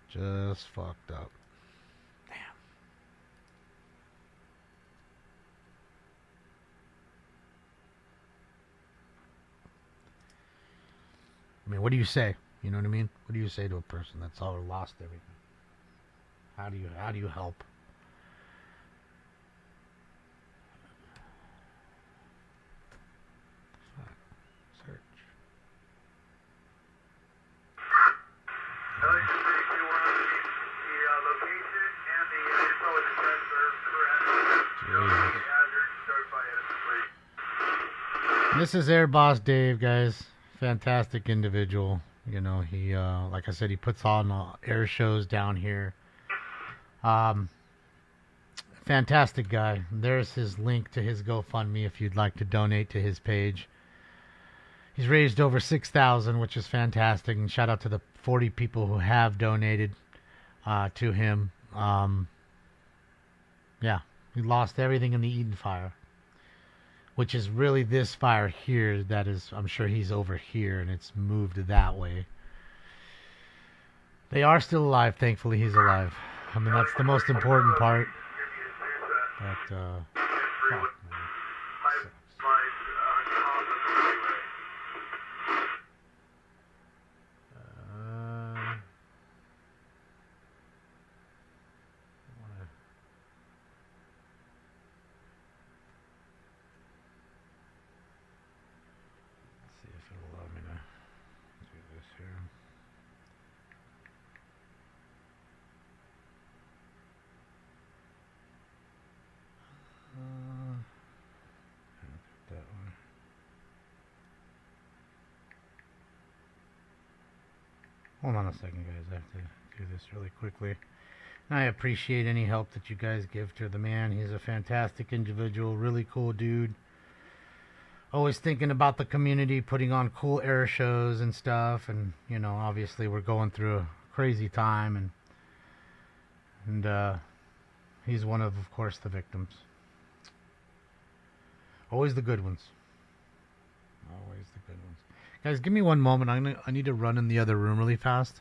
Just fucked up. Damn. I mean, what do you say? You know what I mean? What do you say to a person that's all lost everything? How do you help? Search. This is Air Boss Dave, guys. Fantastic individual. You know, he, like I said, he puts on air shows down here. Fantastic guy. There's his link to his GoFundMe if you'd like to donate to his page. He's raised over $6,000, which is fantastic. And shout out to the 40 people who have donated to him. Yeah, he lost everything in the Eden fire, which is really this fire here. That is, I'm sure he's over here, and it's moved that way. They are still alive. Thankfully, he's alive. I mean, that's the most important part. But, fuck, man. Hold on a second, guys. I have to do this really quickly. I appreciate any help that you guys give to the man. He's a fantastic individual, really cool dude. Always thinking about the community, putting on cool air shows and stuff. And, you know, obviously we're going through a crazy time. And he's one of course, the victims. Always the good ones. Always the good ones. Guys, give me one moment. I need to run in the other room really fast.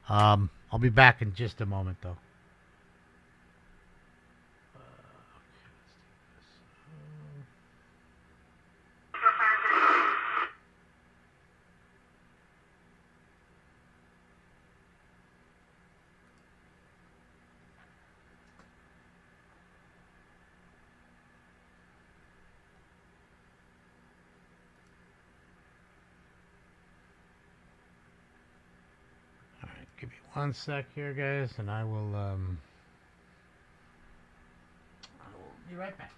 I'll be back in just a moment, though. Give me one sec here, guys, and I will be right back.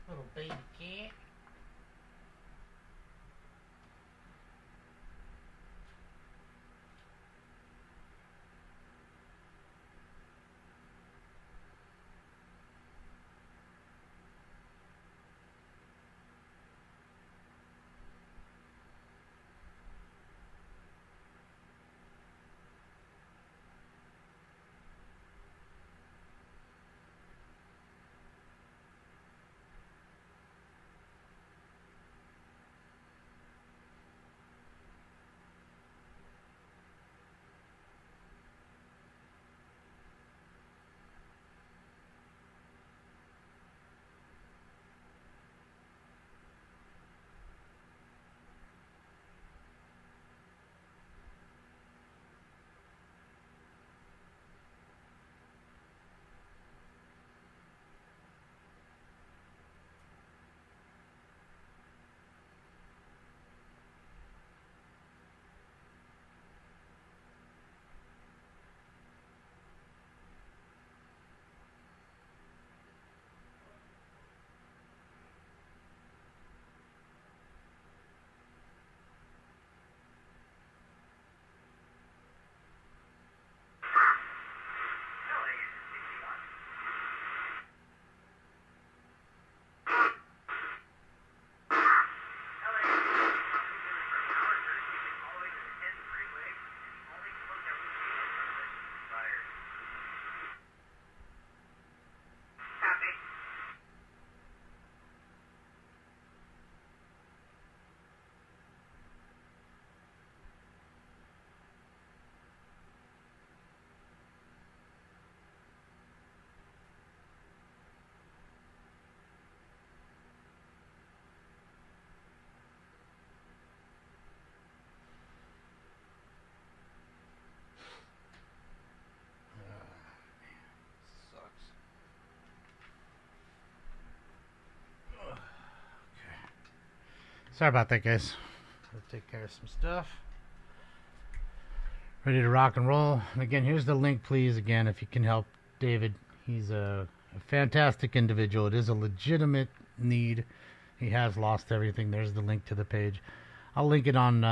Little baby cat. Sorry about that, guys. Gotta take care of some stuff. Ready to rock and roll. And again, here's the link, please. Again, if you can help David. He's a fantastic individual. It is a legitimate need. He has lost everything. There's the link to the page. I'll link it on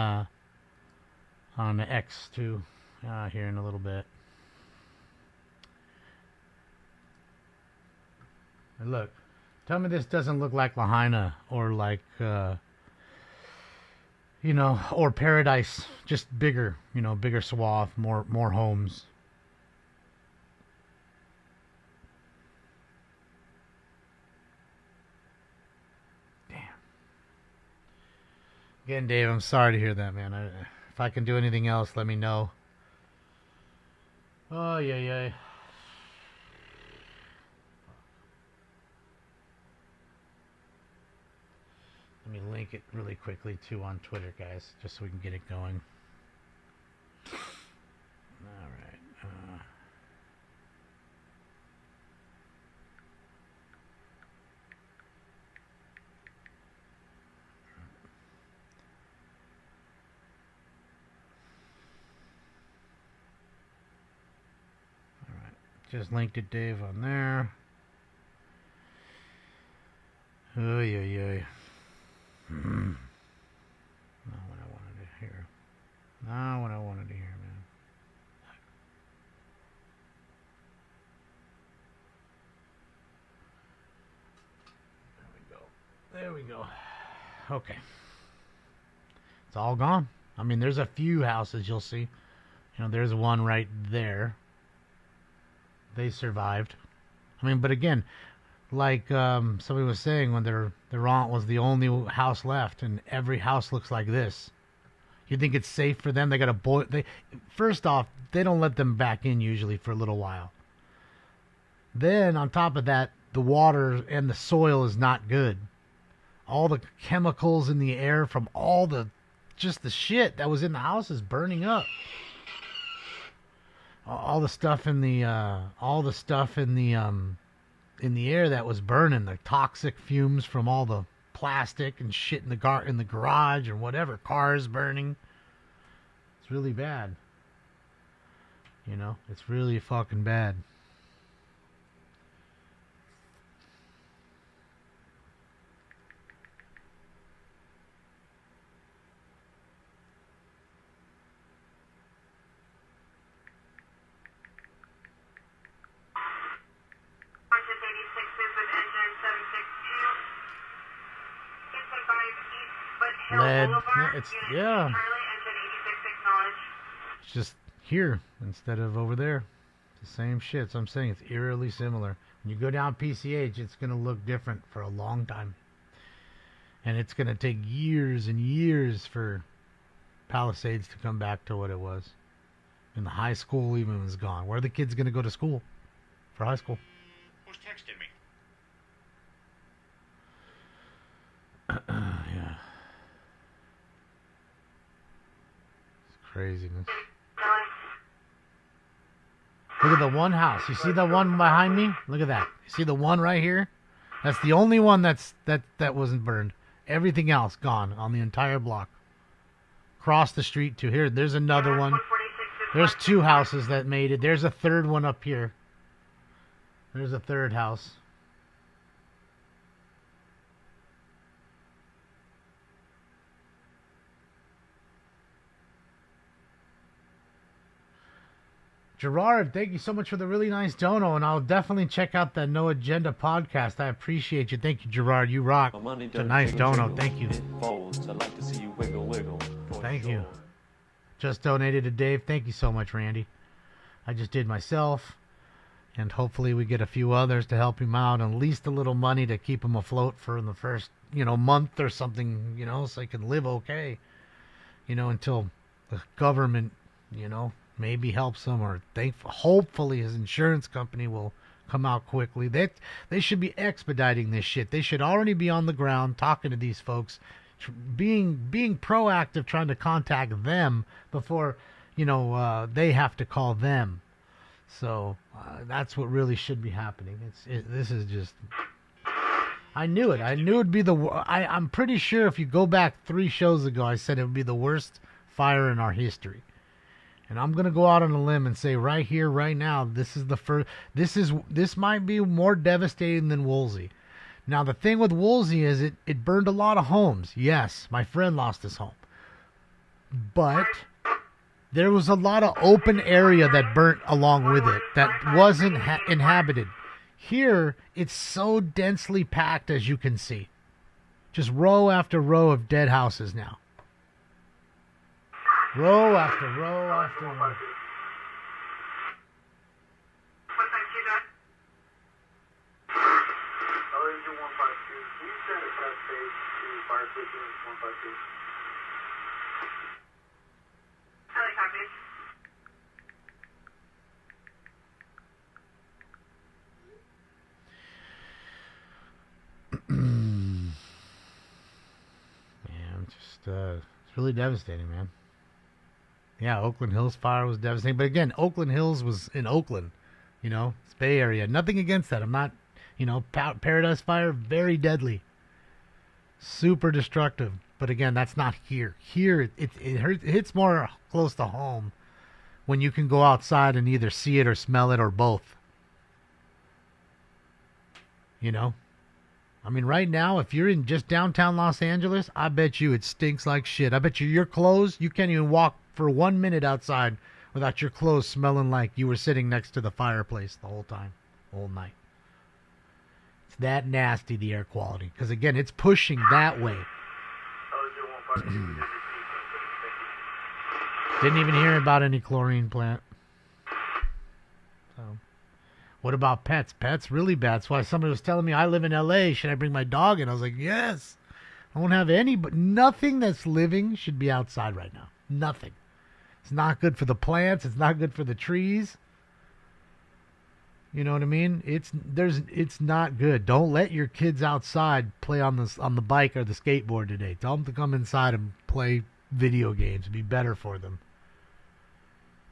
X too here in a little bit. And look, tell me this doesn't look like Lahaina or like you know, or Paradise, just bigger, you know, bigger swath, more homes. Again, Dave, I'm sorry to hear that, man. If I can do anything else, let me know. Oh, yeah. Let me link it really quickly, too, on Twitter, guys, just so we can get it going. All right. Just linked it, Dave, on there. Oh, yeah. Not what I wanted to hear. Not what I wanted to hear, man. There we go. Okay. It's all gone. I mean, there's a few houses you'll see. You know, there's one right there. They survived. I mean, but again, like somebody was saying, when their aunt was the only house left, and every house looks like this. You think it's safe for them? They got a boy. First off, they don't let them back in usually for a little while. Then on top of that, the water and the soil is not good. All the chemicals in the air from all the shit that was in the house is burning up. All the stuff in the air that was burning, the toxic fumes from all the plastic and shit in the garage or whatever, cars burning. It's really bad. You know, it's really fucking bad. Lead. Yeah. It's just here instead of over there. It's the same shit. So I'm saying it's eerily similar. When you go down PCH, it's going to look different for a long time. And it's going to take years and years for Palisades to come back to what it was. And the high school even was gone. Where are the kids going to go to school for high school? Who's texting me? Yeah. Craziness. Look at the one house. You see the one behind me? Look at that. You see the one right here? That's the only one that wasn't burned. Everything else gone on the entire block. Across the street to here. There's another one. There's two houses that made it. There's a third one up here. There's a third house. Gerard, thank you so much for the really nice dono, and I'll definitely check out the No Agenda podcast. I appreciate you. Thank you, Gerard. You rock. It's a nice dono. Thank you. Thank you. Just donated to Dave. Thank you so much, Randy. I just did myself, and hopefully we get a few others to help him out, and at least a little money to keep him afloat for the first, month or something, so he can live okay, until the government, maybe helps him, or hopefully his insurance company will come out quickly. They should be expediting this shit. They should already be on the ground talking to these folks, being proactive, trying to contact them before they have to call them. So that's what really should be happening. This is just. I knew it. I knew it'd be I'm pretty sure if you go back 3 shows ago, I said it would be the worst fire in our history. And I'm gonna go out on a limb and say right here, right now, this is the first. This might be more devastating than Woolsey. Now the thing with Woolsey is it burned a lot of homes. Yes, my friend lost his home. but there was a lot of open area that burnt along with it that wasn't inhabited. Here, it's so densely packed, as you can see. Just row after row of dead houses now. Row after row after row. It's really devastating, man. Yeah, Oakland Hills fire was devastating. But again, Oakland Hills was in Oakland, it's Bay Area. Nothing against that. I'm not, Paradise Fire, very deadly. Super destructive. But again, that's not here. Here, it hits more close to home when you can go outside and either see it or smell it or both. I mean, right now, if you're in just downtown Los Angeles, I bet you it stinks like shit. I bet you your clothes, you can't even walk for 1 minute outside without your clothes smelling like you were sitting next to the fireplace the whole time, the whole night. It's that nasty, the air quality. Because, again, it's pushing that way. Didn't even hear about any chlorine plant. So, what about pets? Pets, really bad. That's why somebody was telling me, I live in L.A., should I bring my dog in? I was like, yes. I won't have any, but nothing that's living should be outside right now. Nothing. It's not good for the plants. It's not good for the trees. You know what I mean? It's not good. Don't let your kids outside play on the bike or the skateboard today. Tell them to come inside and play video games. It'd be better for them.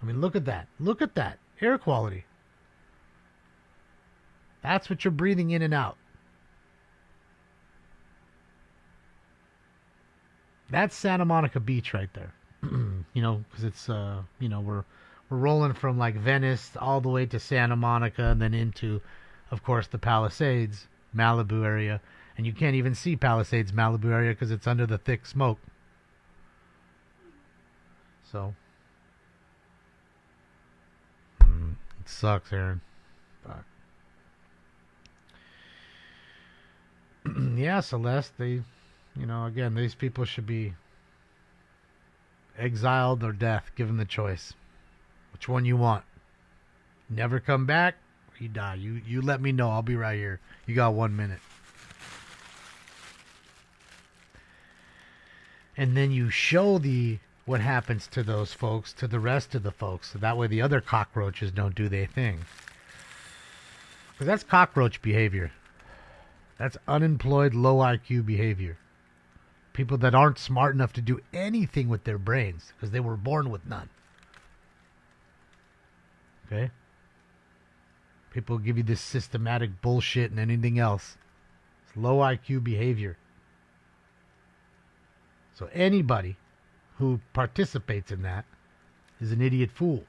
I mean, look at that. Look at that. Air quality. That's what you're breathing in and out. That's Santa Monica Beach right there. Because it's, we're rolling from like Venice all the way to Santa Monica and then into, of course, the Palisades, Malibu area. And you can't even see Palisades, Malibu area because it's under the thick smoke. So, it sucks, Aaron. Fuck. Yeah, Celeste, again, these people should be exiled or death, given the choice. Which one you want? Never come back or you die. You let me know. I'll be right here. You got 1 minute. And then you show what happens to those folks to the rest of the folks. So that way the other cockroaches don't do their thing. Because that's cockroach behavior. That's unemployed, low IQ behavior. People that aren't smart enough to do anything with their brains because they were born with none. Okay? People give you this systematic bullshit and anything else. It's low IQ behavior. So anybody who participates in that is an idiot fool.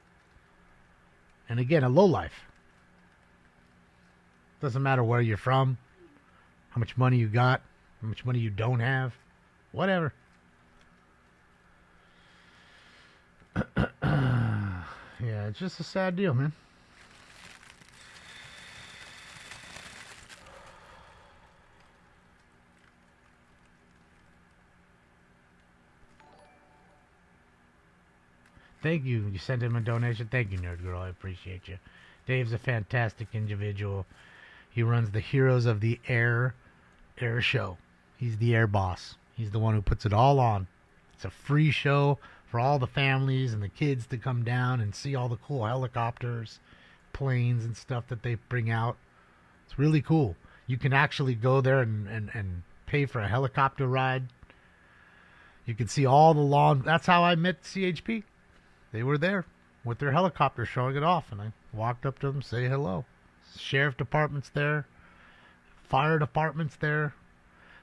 And again, a lowlife. Doesn't matter where you're from, how much money you got, how much money you don't have, whatever. Yeah, it's just a sad deal, man. Thank you. You sent him a donation. Thank you, Nerd Girl. I appreciate you. Dave's a fantastic individual. He runs the Heroes of the Air show. He's the air boss. He's the one who puts it all on. It's a free show for all the families and the kids to come down and see all the cool helicopters, planes, and stuff that they bring out. It's really cool. You can actually go there and pay for a helicopter ride. You can see all the lawn. That's how I met CHP. They were there with their helicopter showing it off, and I walked up to them, say hello. Sheriff department's there. Fire department's there.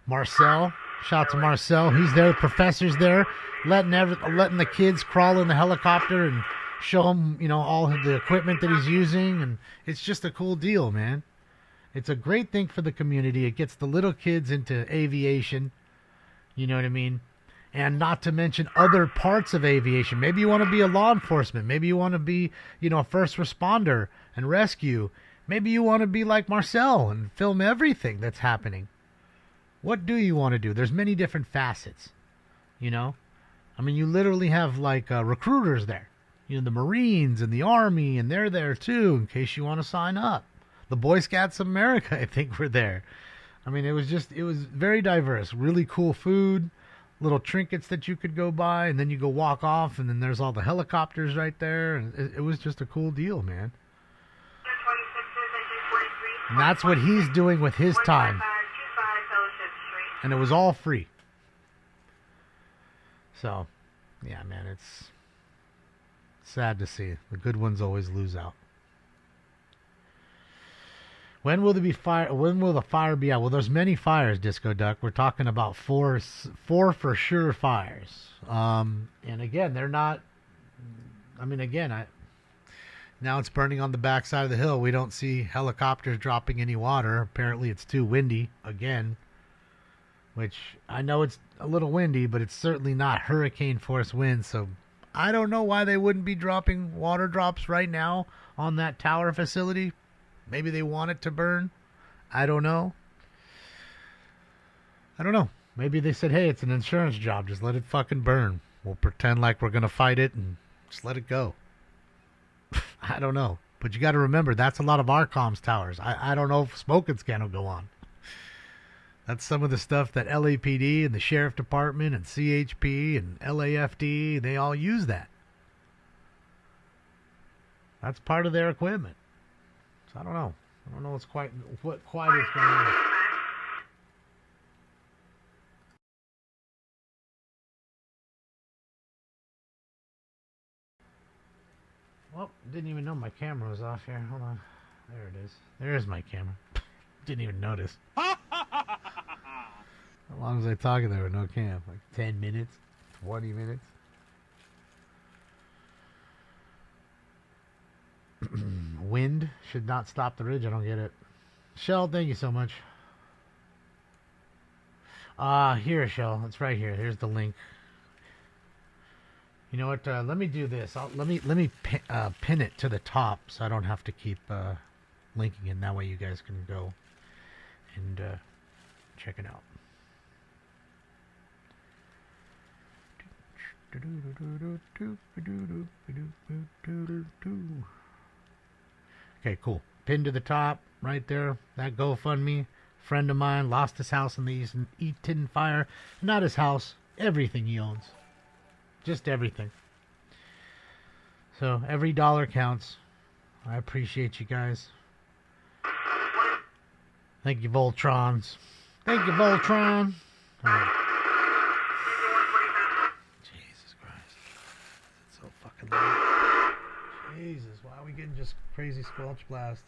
Marcel, shout out to Marcel. He's there. Professor's there, letting the kids crawl in the helicopter and show them, all of the equipment that he's using, and it's just a cool deal, man. It's a great thing for the community. It gets the little kids into aviation. You know what I mean? And not to mention other parts of aviation. Maybe you want to be a law enforcement. Maybe you want to be, a first responder and rescue. Maybe you want to be like Marcel and film everything that's happening. What do you want to do? There's many different facets, I mean, you literally have like recruiters there. The Marines and the Army, and they're there too in case you want to sign up. The Boy Scouts of America, I think, were there. I mean, it was very diverse. Really cool food, little trinkets that you could go buy, and then you go walk off, and then there's all the helicopters right there, and it was just a cool deal, man. And that's what he's doing with his time. And it was all free. So, yeah, man, it's sad to see. The good ones always lose out. When will the fire be out? Well, there's many fires, Disco Duck. We're talking about four for sure fires. And again, they're not. I mean, now it's burning on the backside of the hill. We don't see helicopters dropping any water. Apparently, it's too windy again. Which I know it's a little windy, but it's certainly not hurricane force winds. So I don't know why they wouldn't be dropping water drops right now on that tower facility. Maybe they want it to burn. I don't know. Maybe they said, hey, it's an insurance job. Just let it fucking burn. We'll pretend like we're going to fight it and just let it go. I don't know. But you got to remember, that's a lot of our comms towers. I don't know if smoking scan will go on. That's some of the stuff that LAPD and the Sheriff Department and CHP and LAFD, they all use that. That's part of their equipment. So I don't know. I don't know what quite is going on. Well, didn't even know my camera was off here. Hold on. There it is. There's my camera. Didn't even notice. How long was I talking there with no cam? Like 10 minutes? 20 minutes? Wind should not stop the ridge. I don't get it. Shell, thank you so much. Here, Shell. It's right here. Here's the link. You know what? Let me do this. Let me pin it to the top so I don't have to keep linking it. That way you guys can go and check it out. Okay, cool. Pinned to the top, right there. That GoFundMe. Friend of mine lost his house in the Eaton fire. Not his house. Everything he owns. Just everything. So every dollar counts. I appreciate you guys. Thank you, Voltrons. Thank you, Voltron. All right. Jesus, why are we getting just crazy squelch blasts?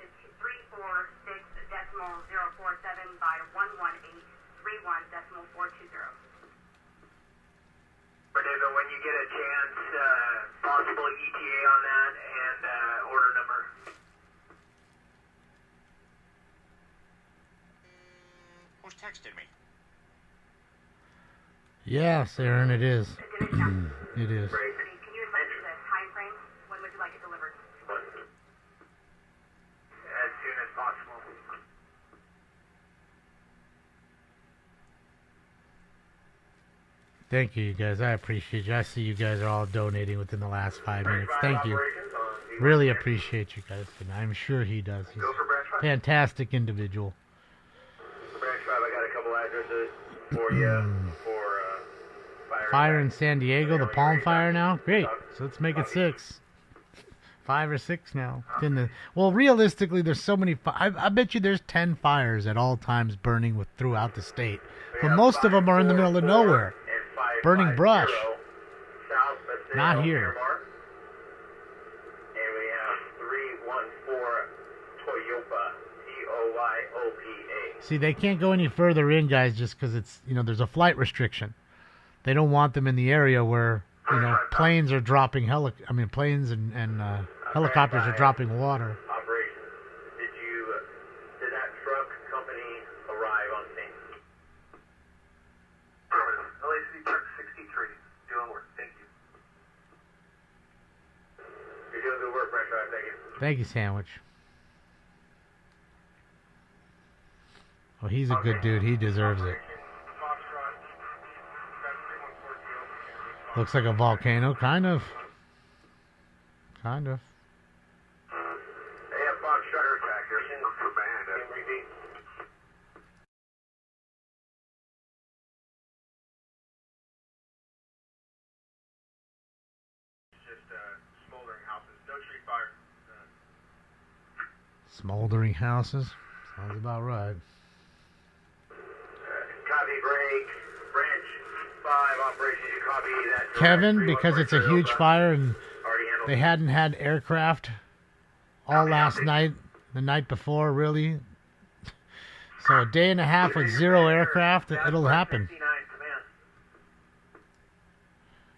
It's 346.047 by 11831.420. David, when you get a chance, possible ETA on that and order number. Who's texted me? Yes, Aaron, it is. It is. Can you advise the time frame? When would you like it delivered? As soon as possible. Thank you, guys. I appreciate you. I see you guys are all donating within the last 5 minutes. Thank you. Really appreciate you guys. And I'm sure he does. He's a fantastic individual. Branch 5, I got a couple addresses for you for fire in San Diego, the Palm Fire now. Great. So let's make it 6. 5 or 6 now. Well, realistically, there's so many. I bet you there's 10 fires at all times burning throughout the state. But most of them are in the middle of nowhere. Burning brush. Not here. And we have 314 Toyopa, Toyopa. See, they can't go any further in, guys, just because it's, there's a flight restriction. They don't want them in the area where, planes are dropping planes and helicopters are dropping water. Operations. Did that truck company arrive on scene? Thank you, Sandwich. Oh, he's a good dude. He deserves it. Looks like a volcano. Kind of. Kind of. AF Fox shutter attack. They're single for band. Repeat. Just smoldering houses. No street fire. Smoldering houses. Sounds about right. Copy break. Branch 5 operations. You copy that. Kevin, because it's a huge fire and they hadn't had aircraft all last night, the night before, really. So a day and a half with zero aircraft, it'll happen.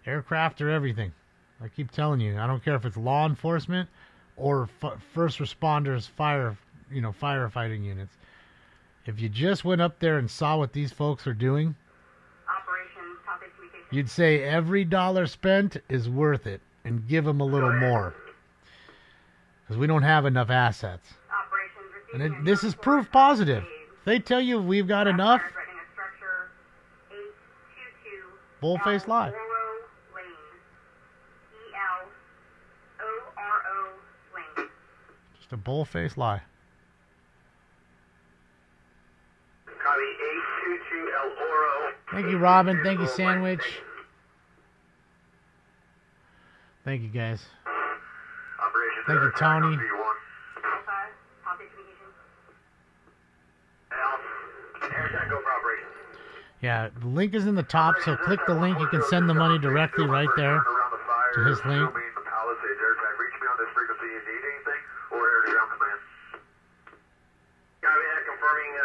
Aircraft are everything. I keep telling you, I don't care if it's law enforcement or first responders, firefighting units. If you just went up there and saw what these folks are doing, you'd say every dollar spent is worth it, and give them a little more. Because we don't have enough assets. And this is proof positive. If they tell you we've got enough, bull-faced lie. Just a bull-faced lie. Copy 822 El Oro. Thank you, Robin. Thank you, Sandwich. Thank you, guys. Thank you, Tony. Yeah, the link is in the top, so click the link. You can send the money directly right there to his link.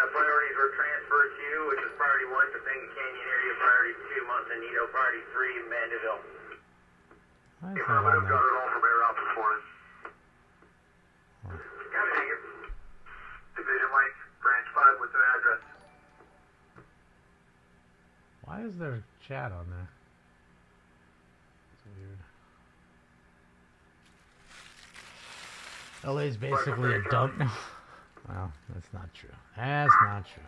Priorities were transferred to you, which is priority 1, Topanga Canyon area, priority 2, Montanito, priority 3, Mandeville. Why is that on there? Got it all from Air Ops this morning. Copy, thank you. Division Link, branch 5 with an address. Why is there chat on there? It's weird. LA's basically a dump now. Well, that's not true. That's not true.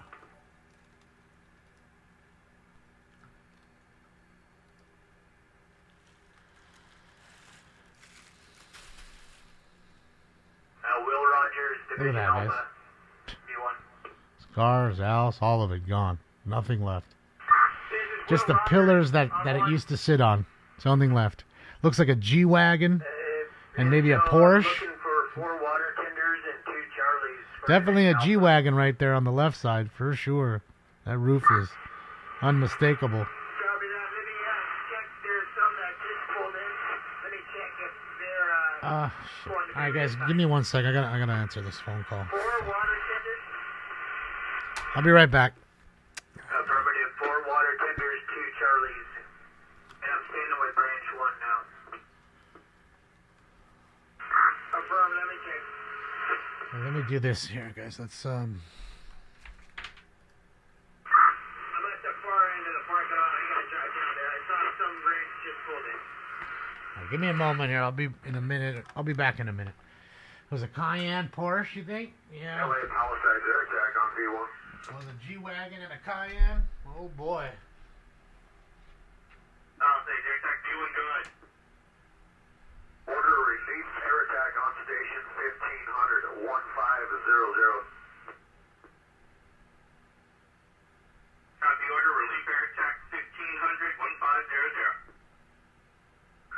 Will Rogers, Division Look at that, Alpha, guys. B1. Scars, Alice, all of it gone. Nothing left. Just the pillars that it used to sit on. There's nothing left. Looks like a G-Wagon and maybe a Porsche. Looking for 4 water tenders and 2 Charlies. Definitely a G-Wagon right there on the left side, for sure. That roof is unmistakable. Copy that. Let me check. There's some that just pulled in. Let me check if they're Shit. All right, guys, give me 1 sec. I gotta answer this phone call. 4 water tenders. I'll be right back. Affirmative. 4 water tenders, 2 Charlies. And I'm standing with branch 1 now. Affirm. Let me check. Well, let me do this here, guys. Let's I'm at the far end of the parking lot. I gotta drive down there. I saw some rigs just pulled in. give me a moment here. I'll be in a minute. I'll be back in a minute. It was a Cayenne Porsche, you think? Yeah. LA Palisades air attack on V1. It was a G-Wagon and a Cayenne. Oh boy. Palisades air attack doing good. Order received. Air attack on station 1500 1500. Copy order. Relief air attack 1500 1500.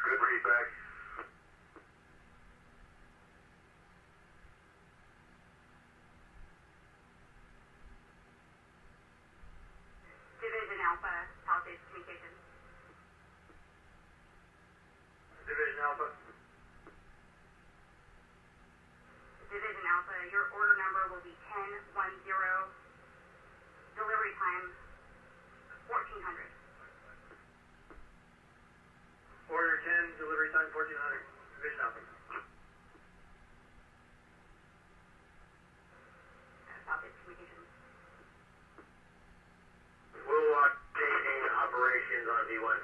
Good feedback. Division Alpha, Palisades Communications. Division Alpha. Division Alpha, your order number will be 1010. Delivery time 1400. Order 10, delivery time 1400. Division Alpha. Palisades Communications. We'll update operations on V1.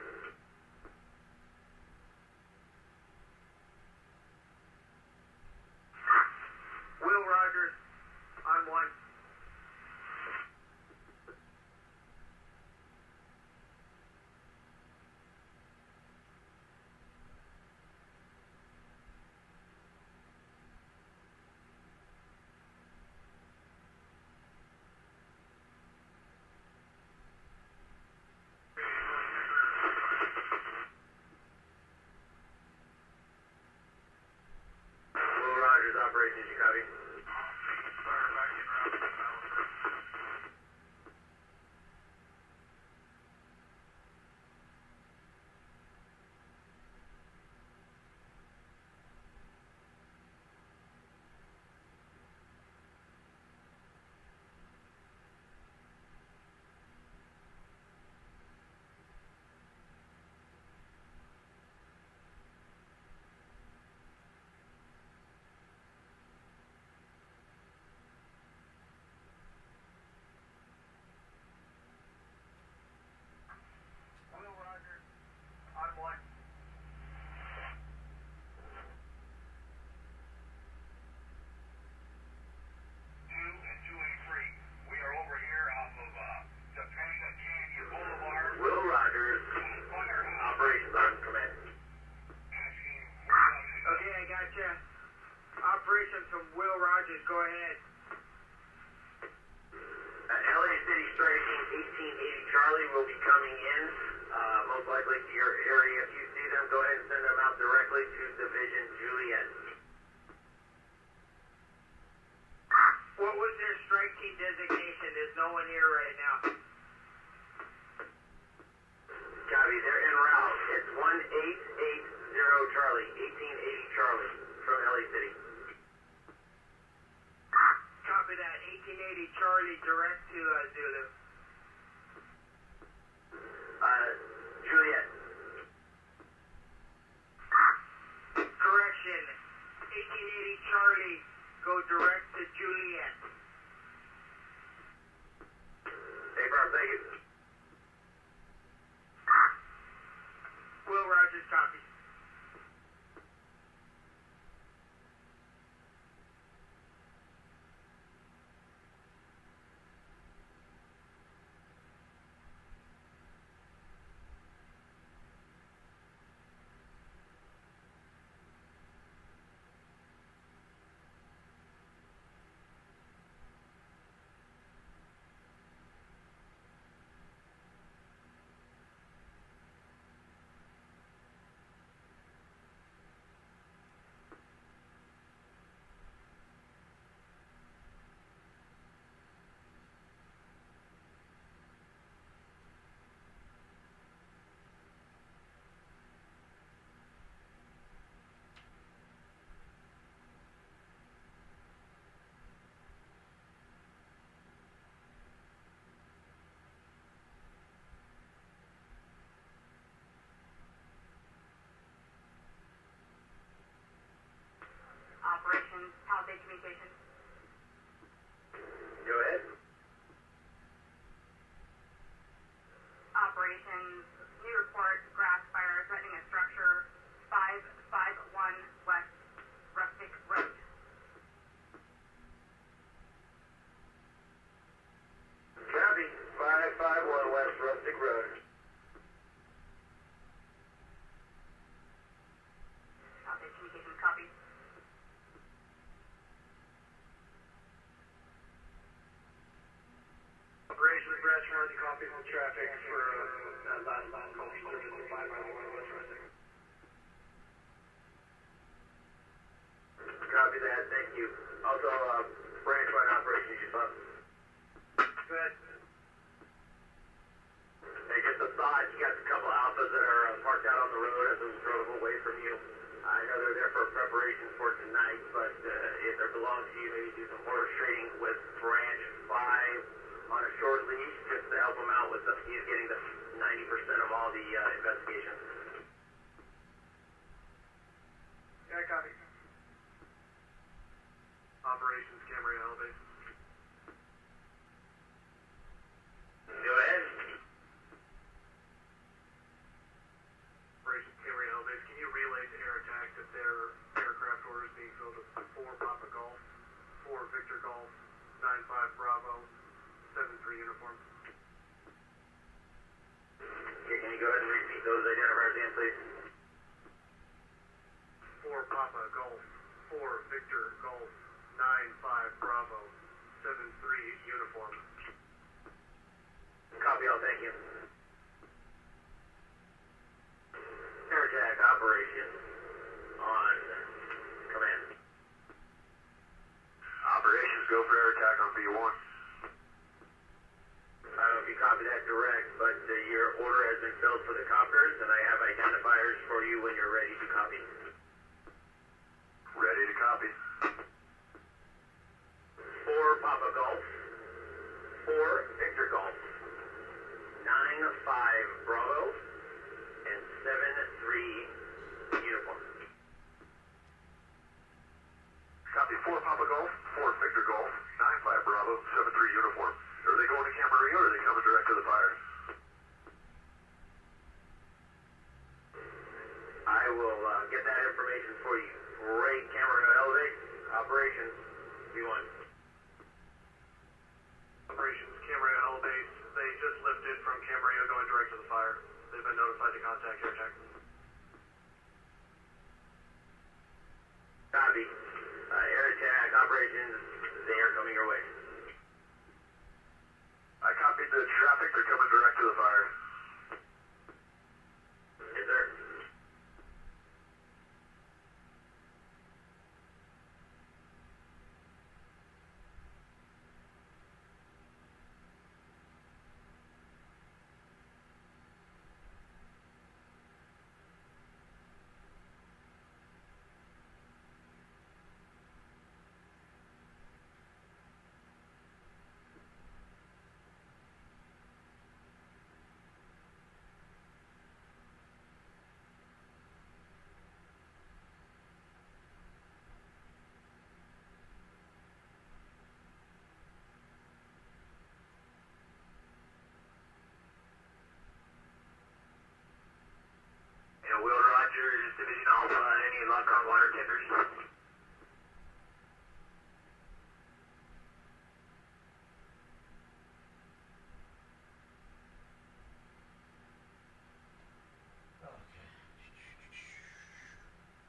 operations from Will Rogers. Go ahead. LA City Strike Team 1880 Charlie will be coming in, most likely to your area. If you see them, go ahead and send them out directly to Division Juliet. What was their strike team designation? There's no one here right now. Copy, they're en route. It's 1880 Charlie, 1880 Charlie from LA City. Copy that. 1880 Charlie, direct to Zulu. Juliet. Correction. 1880 Charlie, go direct to Juliet. Hey, Bob, thank you. Will Rogers, copy. Operations, Palisade Communications. Go ahead. Operations, new report, grass fire threatening a structure, 551 West Rustic Road. Copy, 551 West Rustic Road. Palisade Communications, copy. Operations, Brass County, copy on traffic for last call service at 551 West Rustic. Copy that, thank you. Also, branch line operations, you thought? Good. Hey, just a thought, you got a couple alphas that are parked out on the road as we drove away from you. I know they're there for preparations for tonight, but if they belong to you, maybe do some horse trading with branch 5 on a short leash just to help him out with he's getting the 90% of all the investigations. Yeah, copy. Operations, Camarillo Elevate. Go ahead. Operations, Camarillo Elevate. Can you relay to Air Attack that their aircraft orders being filled with 4 Papa Golf, 4 Victor Golf, 95 Bravo, 73 uniform? Okay, can you go ahead and repeat those identifiers again, please? 4 Papa Golf, 4 Victor Golf, 95 Bravo, 73 uniform. Copy all, thank you. Air Attack operations on command. Operations, go for Air Attack on B1. I don't know if you copy that direct, but your order has been filled for the copters, and I have identifiers for you when you're ready to copy. Ready to copy. 4 Papa Golf, 4 Victor Golf, 9-5 Bravo, and 7-3 uniform. Copy 4 Papa Golf, 4 Victor Golf, 9-5 Bravo, 7-3 uniform. Are they going to Camarillo or are they coming direct to the fire? I will get that information for you. Great, Camarillo Elevate. Operations, B1. Operations, Camarillo Elevate. They just lifted from Camarillo going direct to the fire. They've been notified to contact Air Attack. Copy. Air lock on water tenders.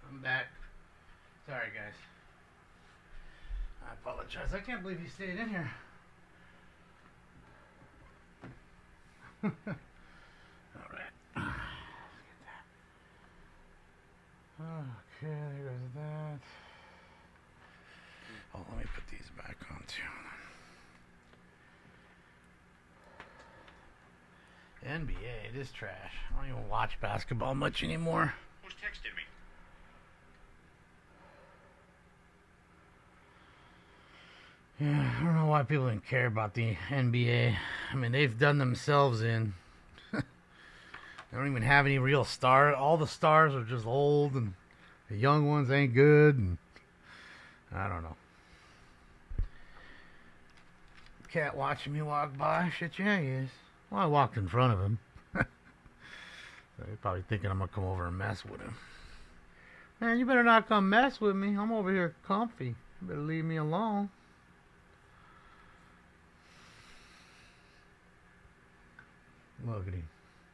I'm back. Sorry, guys. I apologize. I can't believe you stayed in here. Alright. Okay, there goes that. Oh, let me put these back on too. NBA, it is trash. I don't even watch basketball much anymore. Who's texted me? Yeah, I don't know why people didn't care about the NBA. I mean, they've done themselves in. They don't even have any real stars. All the stars are just old, and the young ones ain't good. And I don't know. Cat watching me walk by. Shit, yeah, he is. Well, I walked in front of him. So he's probably thinking I'm going to come over and mess with him. Man, you better not come mess with me. I'm over here comfy. You better leave me alone. Look at him.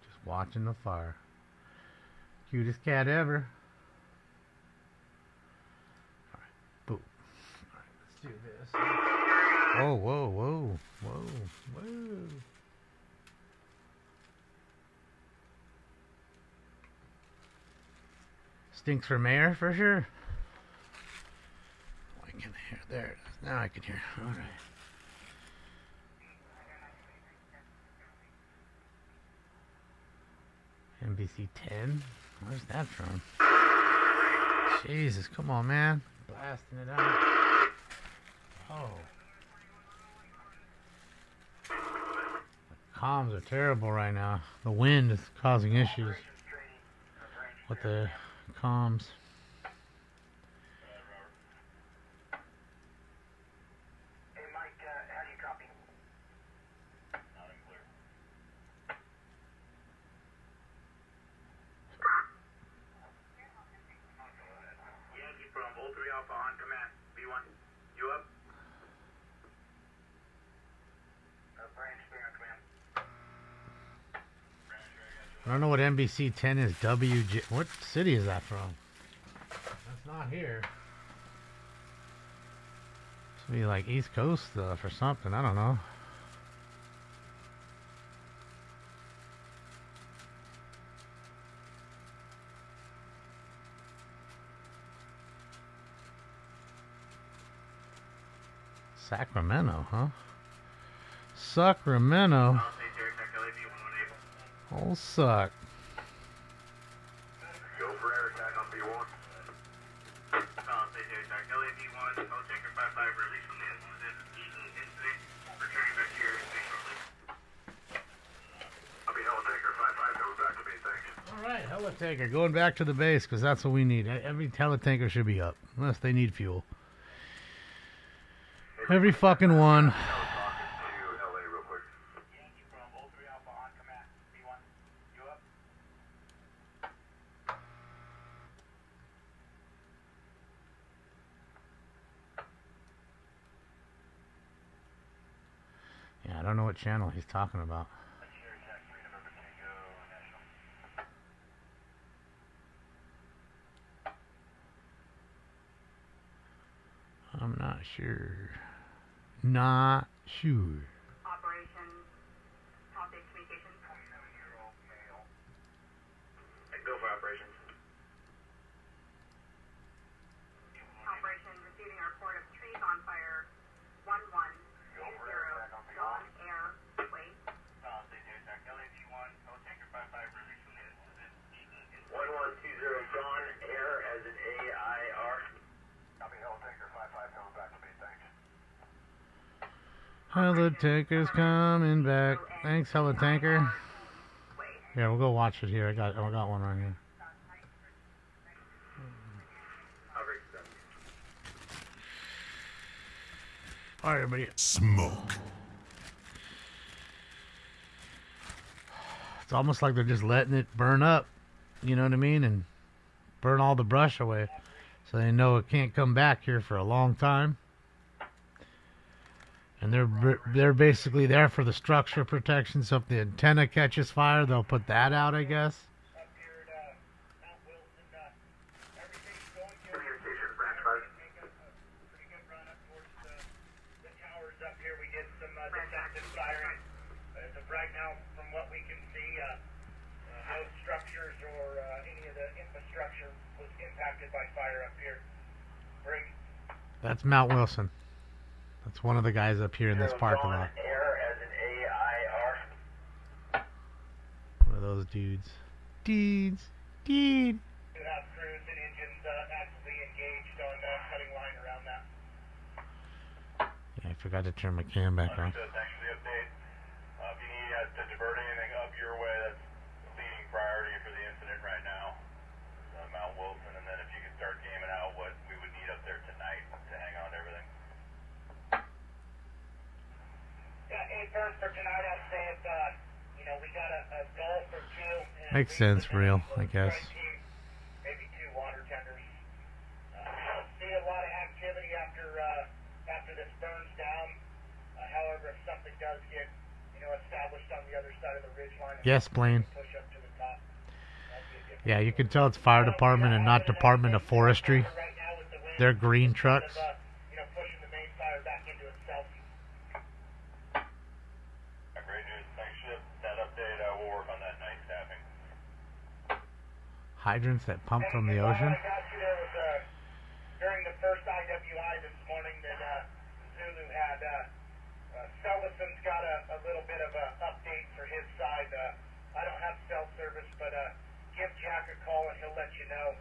Just watching the fire. Cutest cat ever. Alright, boom. Alright, let's do this. Whoa, whoa, whoa, whoa, whoa. Stinks for mayor for sure. I can hear. There it is. Now I can hear. Alright. NBC 10? Where's that from? Jesus, come on, man. Blasting it out. Oh. The comms are terrible right now. The wind is causing issues with the comms. I don't know what NBC 10 is. WJ. What city is that from? That's not here. It's be like East Coast stuff or something. I don't know. Sacramento, huh? Sacramento. Oh, suck. Go for air attack on B1. LAV1, I'll take your 5-5, release from the incident, returning back to your station shortly. I'll be Helitanker 5-5, coming back to me, thanks. Alright, Helitanker, going back to the base, because that's what we need. Every Helitanker should be up, unless they need fuel. Every fucking one. Yeah, I don't know what channel he's talking about. I'm not sure. Not sure. Operations, topic communications. Go for operations. Operations receiving a report of trees on fire. 1120 Dawn Air Way. LAV1, I'll take your 5-5, release from the incident. 1120 Dawn Air as in AIR. Copy Helitanker 5-5, coming back to me, thanks. Helitanker's coming back. Thanks, Helitanker. Yeah, we'll go watch it here. I got one right here. All right, everybody. Smoke. It's almost like they're just letting it burn up. You know what I mean? And burn all the brush away, so they know it can't come back here for a long time. And they're basically there for the structure protection. So if the antenna catches fire, they'll put that out, I guess. Right now, from what we can see, no structures or any of the infrastructure was impacted by fire up here. That's Mount Wilson. That's one of the guys up here in this parking lot. Air as in AIR. One of those dudes. Dudes. Dude. You have crews and engines actively engaged on cutting line around that. Yeah, I forgot to turn my cam back on. Understood. Thanks for the update. If you need us to divert anything up your way, that's the leading priority for the incident right now. Mount Wilson, and then if you can start gaming out what we would need up there tonight to hang on to everything. Yeah, 8 burns for tonight. I'd say if, we got a golf or two. Makes sense for real, I guess. Maybe 2 water tenders. We don't see a lot of activity after this burns down. However, if something does get, established on the other side of the ridge line. Yes, Blaine. Push up to the top. Yeah, you can tell it's fire department and not Department of Forestry. They're green trucks. Pushing the main fire back into itself. Great news. Thanks, Ship. That update, we'll work on that night staffing. Hydrants that pump from the ocean. I got you, there was during the first IWI this morning that Zulu had, Sellison's got a little bit of an update for his side. I don't have cell service, but give Jack a call and he'll let you know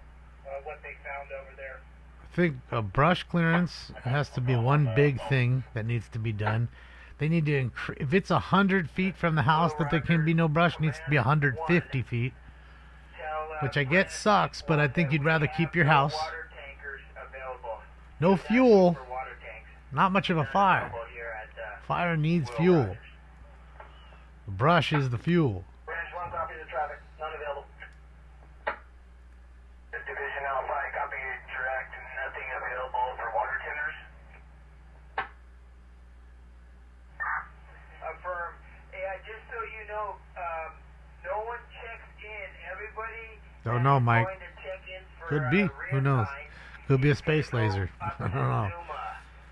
what they found over there. I think a brush clearance has to be one big thing that needs to be done. They need to increase. If it's 100 feet from the house that there can be no brush, it needs to be 150 feet. Which I get sucks, but I think you'd rather keep your house. No fuel. Not much of a fire. Fire needs fuel. The brush is the fuel. Branch 1, copy the traffic. None available. Division Alpha, copy direct. Nothing available for water tenders. Affirm. Hey, just so you know, no one checks in. Everybody Don't know, Mike. going to check in for Could be. Who knows? Could be a space laser. I don't know.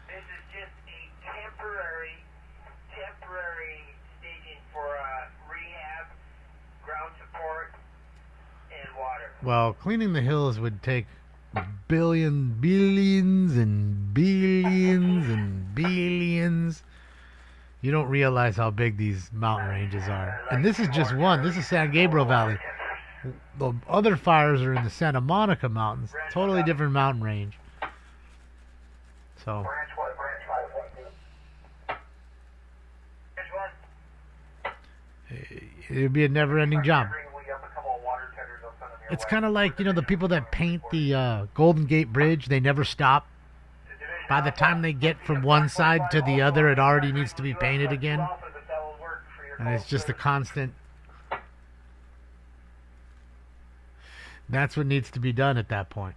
This is just a temporary staging for rehab, ground support, and water. Well, cleaning the hills would take billions and billions. You don't realize how big these mountain ranges are. And this is just one. This is San Gabriel Valley. The other fires are in the Santa Monica Mountains. Totally different mountain range. So it'd be a never-ending job. It's kind of like, the people that paint the Golden Gate Bridge, they never stop. By the time they get from one side to the other, it already needs to be painted again. And it's just a constant. That's what needs to be done at that point.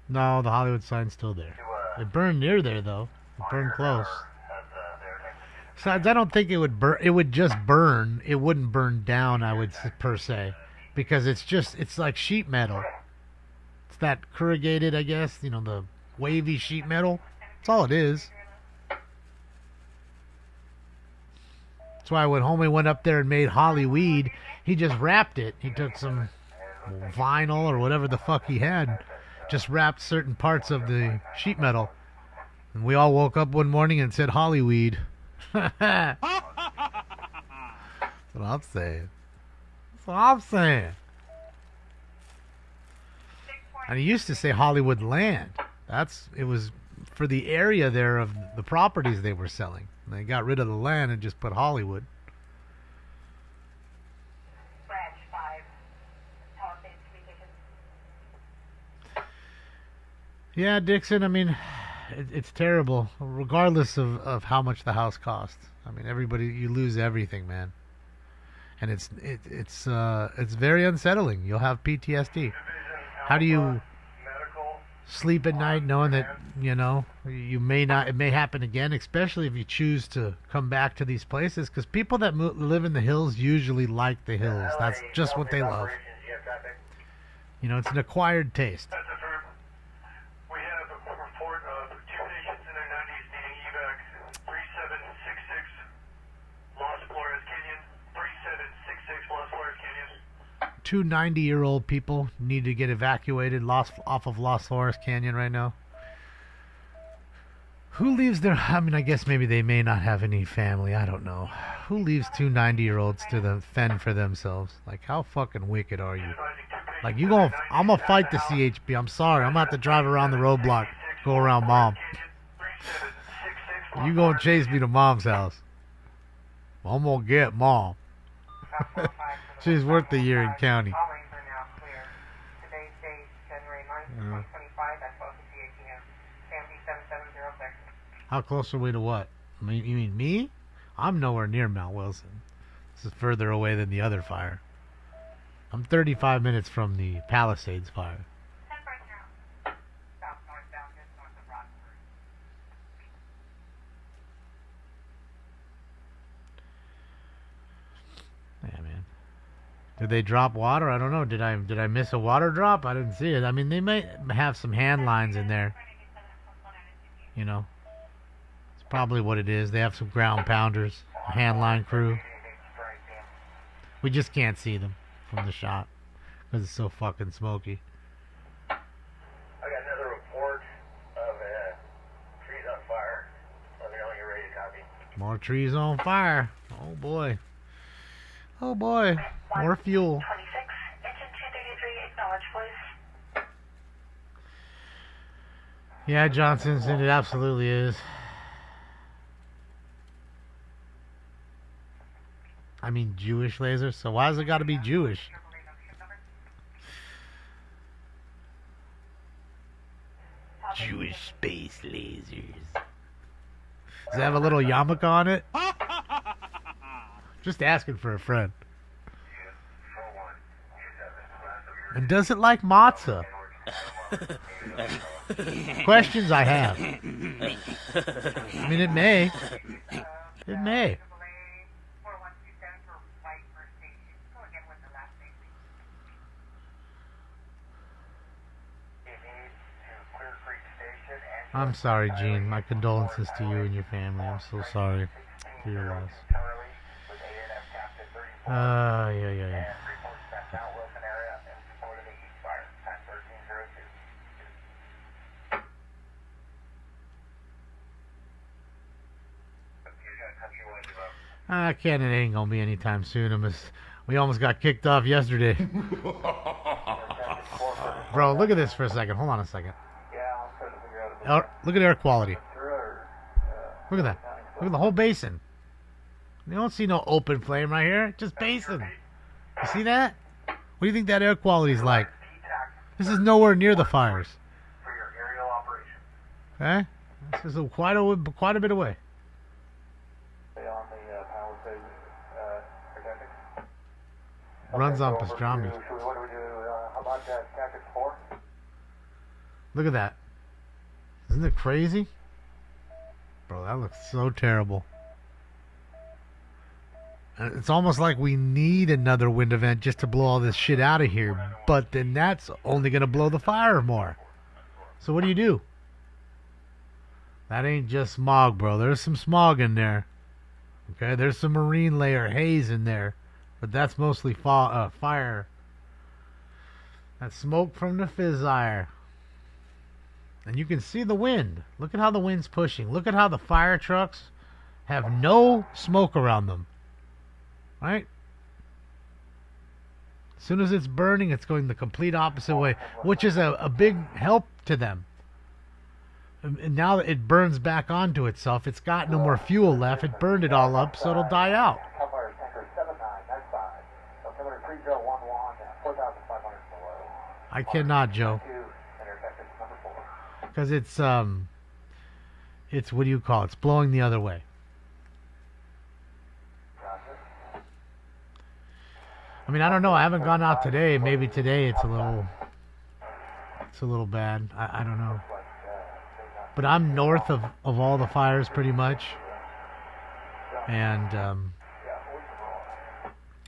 No, the Hollywood sign's still there. It burned near there, though. It burned close. Besides, I don't think it would burn. It would just burn. It wouldn't burn down, I would per se, because it's like sheet metal. It's that corrugated, I guess. The wavy sheet metal. That's all it is. That's why when Homie went up there and made Hollyweed, he just wrapped it. He took some vinyl or whatever the fuck he had, just wrapped certain parts of the sheet metal. And we all woke up one morning and said Hollyweed. That's what I'm saying. That's what I'm saying. And he used to say Hollywood Land. It was for the area there of the properties they were selling. And they got rid of the land and just put Hollywood. Branch 5, Tower Base Communications. Yeah, Dixon, I mean, it's terrible, regardless of how much the house costs. I mean, you lose everything, man. And it's very unsettling. You'll have PTSD. How do you sleep at night knowing that, you may not, it may happen again, especially if you choose to come back to these places, because people that live in the hills usually like the hills. That's just what they love. It's an acquired taste. That's affirmed. We have a report of 2 patients in their 90s needing evac. 3766 Los Flores Canyon. 3766 Los Flores Canyon. Two 90-year-old people need to get evacuated off of Los Flores Canyon right now. Who leaves their... I mean, I guess maybe they may not have any family. I don't know. Who leaves two 90-year-olds to fend for themselves? Like, how fucking wicked are you? Like, I'm gonna fight the CHP. I'm sorry. I'm gonna have to drive around the roadblock, go around Mom. You gonna chase me to Mom's house. I'm gonna get Mom. She's worth the year in county. How close are we to what? You mean me? I'm nowhere near Mount Wilson. This is further away than the other fire. I'm 35 minutes from the Palisades fire. Yeah, man. Did they drop water? I don't know. Did I miss a water drop? I didn't see it. I mean, they may have some hand lines in there. It's probably what it is. They have some ground pounders, a hand line crew. We just can't see them from the shot because it's so fucking smoky. I got another report of trees on fire. Let me know when you're ready to copy. More trees on fire. Oh boy. Oh boy. More fuel. 26, engine 233, acknowledge, please. Yeah, Johnson, it absolutely is. I mean, Jewish lasers. So why has it got to be Jewish? Jewish space lasers. Does it have a little yarmulke on it? Just asking for a friend. And does it like matzah? Questions I have. I mean, it may. It may. I'm sorry, Gene. My condolences to you and your family. I'm so sorry for your loss. Yeah. Cannon ain't gonna be anytime soon. We almost got kicked off yesterday. Bro, look at this for a second. Hold on a second. Look at air quality. Look at that. Look at the whole basin. You don't see no open flame right here. Just basin. You see that? What do you think that air quality is like? This is nowhere near the fires. Okay? This is quite a bit away. Runs on pastrami. Look at that. Isn't it crazy? Bro, that looks so terrible. And it's almost like we need another wind event just to blow all this shit out of here. But then that's only going to blow the fire more. So what do? That ain't just smog, bro. There's some smog in there. Okay, there's some marine layer haze in there. But that's mostly fire. That's smoke from the fissile. And you can see the wind. Look at how the wind's pushing. Look at how the fire trucks have no smoke around them. Right? As soon as it's burning, it's going the complete opposite way, which is a big help to them. And now that it burns back onto itself, it's got no more fuel left. It burned it all up, so it'll die out. I cannot, Joe. Because it's It's, what do you call it? It's blowing the other way. I mean, I don't know. I haven't gone out today. Maybe today it's a little bad. I don't know. But I'm north of all the fires pretty much. And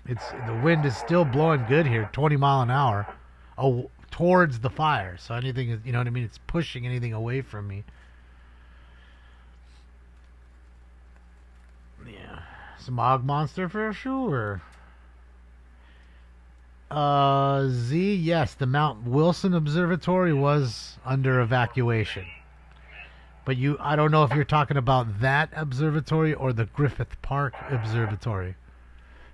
the wind is still blowing good here, 20 mile an hour, towards the fire. So anything is, you know what I mean? It's pushing anything away from me. Yeah. Smog monster for sure. Z, yes, the Mount Wilson Observatory was under evacuation. But I don't know if you're talking about that observatory or the Griffith Park Observatory.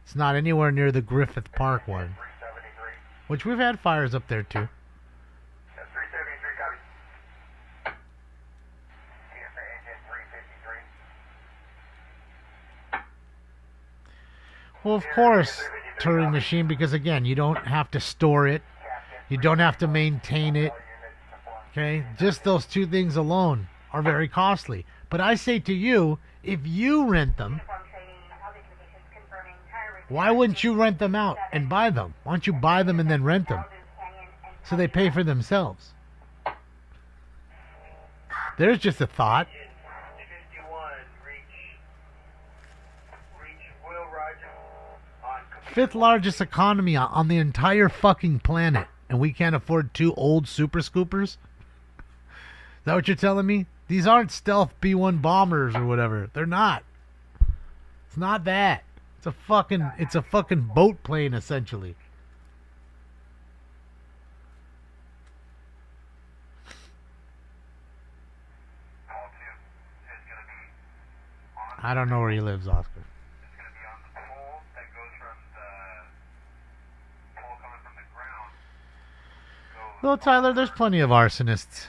It's not anywhere near the Griffith Park one. Which we've had fires up there too. Well, of course, Turing machine, because again, you don't have to store it. You don't have to maintain it. Okay? Just those two things alone are very costly. But I say to you, if you rent them, why wouldn't you rent them out and buy them? Why don't you buy them and then rent them? So they pay for themselves. There's just a thought. Fifth largest economy on the entire fucking planet, and we can't afford 2 old super scoopers? Is that what you're telling me? These aren't stealth B-1 bombers or whatever. They're not. It's not that. It's a fucking boat plane, essentially. I don't know where he lives, Oscar. Well, Tyler, there's plenty of arsonists.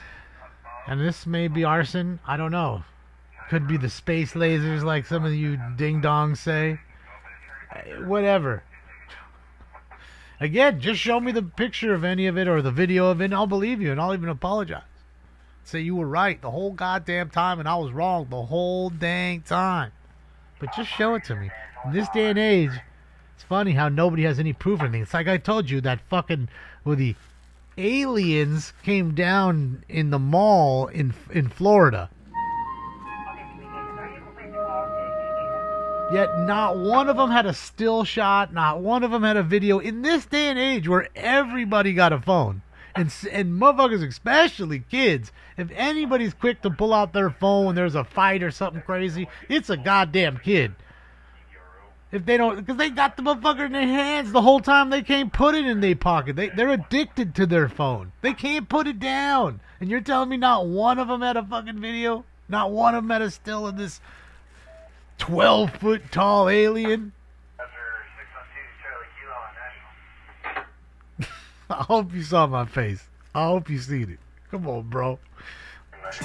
And this may be arson. I don't know. Could be the space lasers like some of you ding-dongs say. Whatever. Again, just show me the picture of any of it or the video of it, and I'll believe you, and I'll even apologize. Say you were right the whole goddamn time, and I was wrong the whole dang time. But just show it to me. In this day and age, it's funny how nobody has any proof or anything. It's like I told you, that fucking... Well, the aliens came down in the mall in Florida. Yet not one of them had a still shot, not one of them had a video. In this day and age where everybody got a phone, and motherfuckers, especially kids, if anybody's quick to pull out their phone when there's a fight or something crazy, it's a goddamn kid. If they don't, because they got the motherfucker in their hands the whole time, they can't put it in their pocket. They're addicted to their phone. They can't put it down. And you're telling me not one of them had a fucking video? Not one of them had a still of this 12-foot tall alien? I hope you saw my face. I hope you seen it. Come on, bro.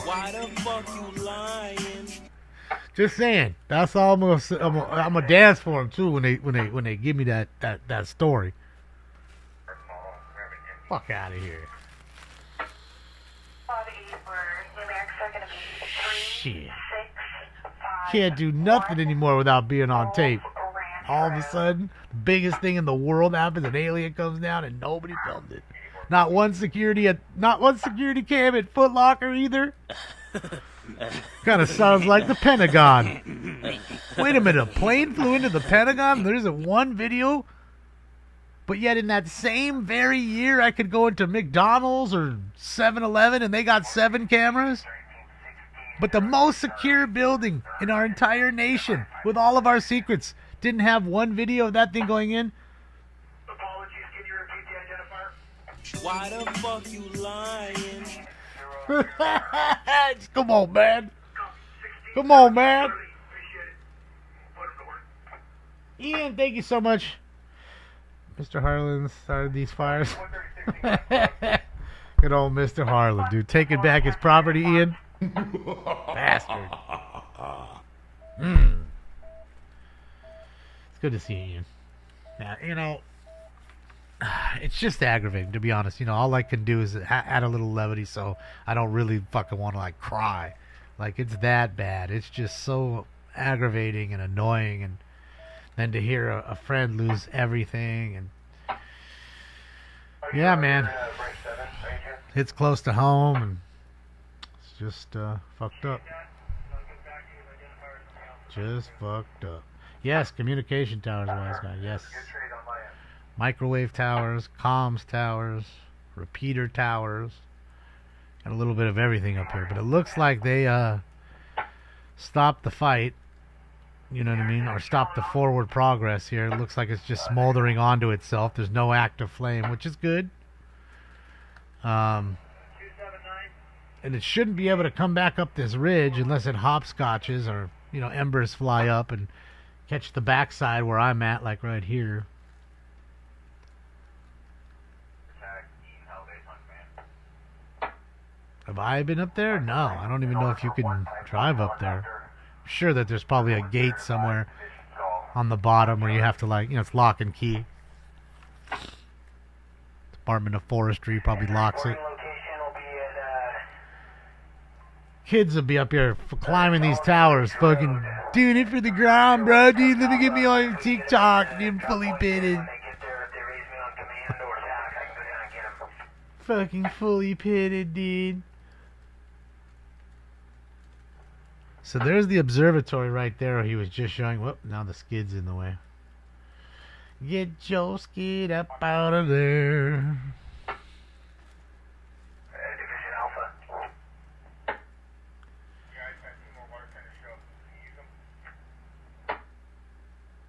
Why the fuck you lying? Just saying. That's all I'm gonna dance for them too when they give me that story. Fuck out of here. Shit. Can't do nothing anymore without being on tape. All of a sudden, the biggest thing in the world happens, an alien comes down and nobody filmed it. Not one security cam at Foot Locker either. Kind of sounds like the Pentagon. Wait a minute, a plane flew into the Pentagon? There isn't one video? But yet in that same very year, I could go into McDonald's or 7-Eleven and they got 7 cameras? But the most secure building in our entire nation, with all of our secrets, didn't have one video of that thing going in? Why the fuck you lying? Come on, man. Come on, man. Ian, thank you so much. Mr. Harlan started these fires. Good old Mr. Harlan, dude. Taking back his property, Ian. Bastard. It's good to see you, Ian. Now, you know, it's just aggravating, to be honest. You know, all I can do is add a little levity so I don't really fucking want to, like, cry. Like, it's that bad. It's just so aggravating and annoying. And then to hear a friend lose everything. And yeah, man. It's close to home, and it's just fucked up. Just fucked up. Yes, communication towers, wise guy. Yes. Microwave towers, comms towers, repeater towers, and a little bit of everything up here. But it looks like they stopped the fight, you know what I mean, or stopped the forward progress here. It looks like it's just smoldering onto itself. There's no active flame, which is good. And it shouldn't be able to come back up this ridge unless it hopscotches or, you know, embers fly up and catch the backside where I'm at, like right here. Have I been up there? No, I don't even know if you can drive up there. I'm sure that there's probably a gate somewhere on the bottom where you have to, like, you know, it's lock and key. Department of Forestry probably locks it. Kids will be up here climbing these towers, fucking doing it for the ground, bro. Dude, let me get me on TikTok. Dude, I'm fully pitted. Fucking fully pitted, dude. So there's the observatory right there he was just showing. Whoop, now the skid's in the way. Get your skid up out of there. Division Alpha.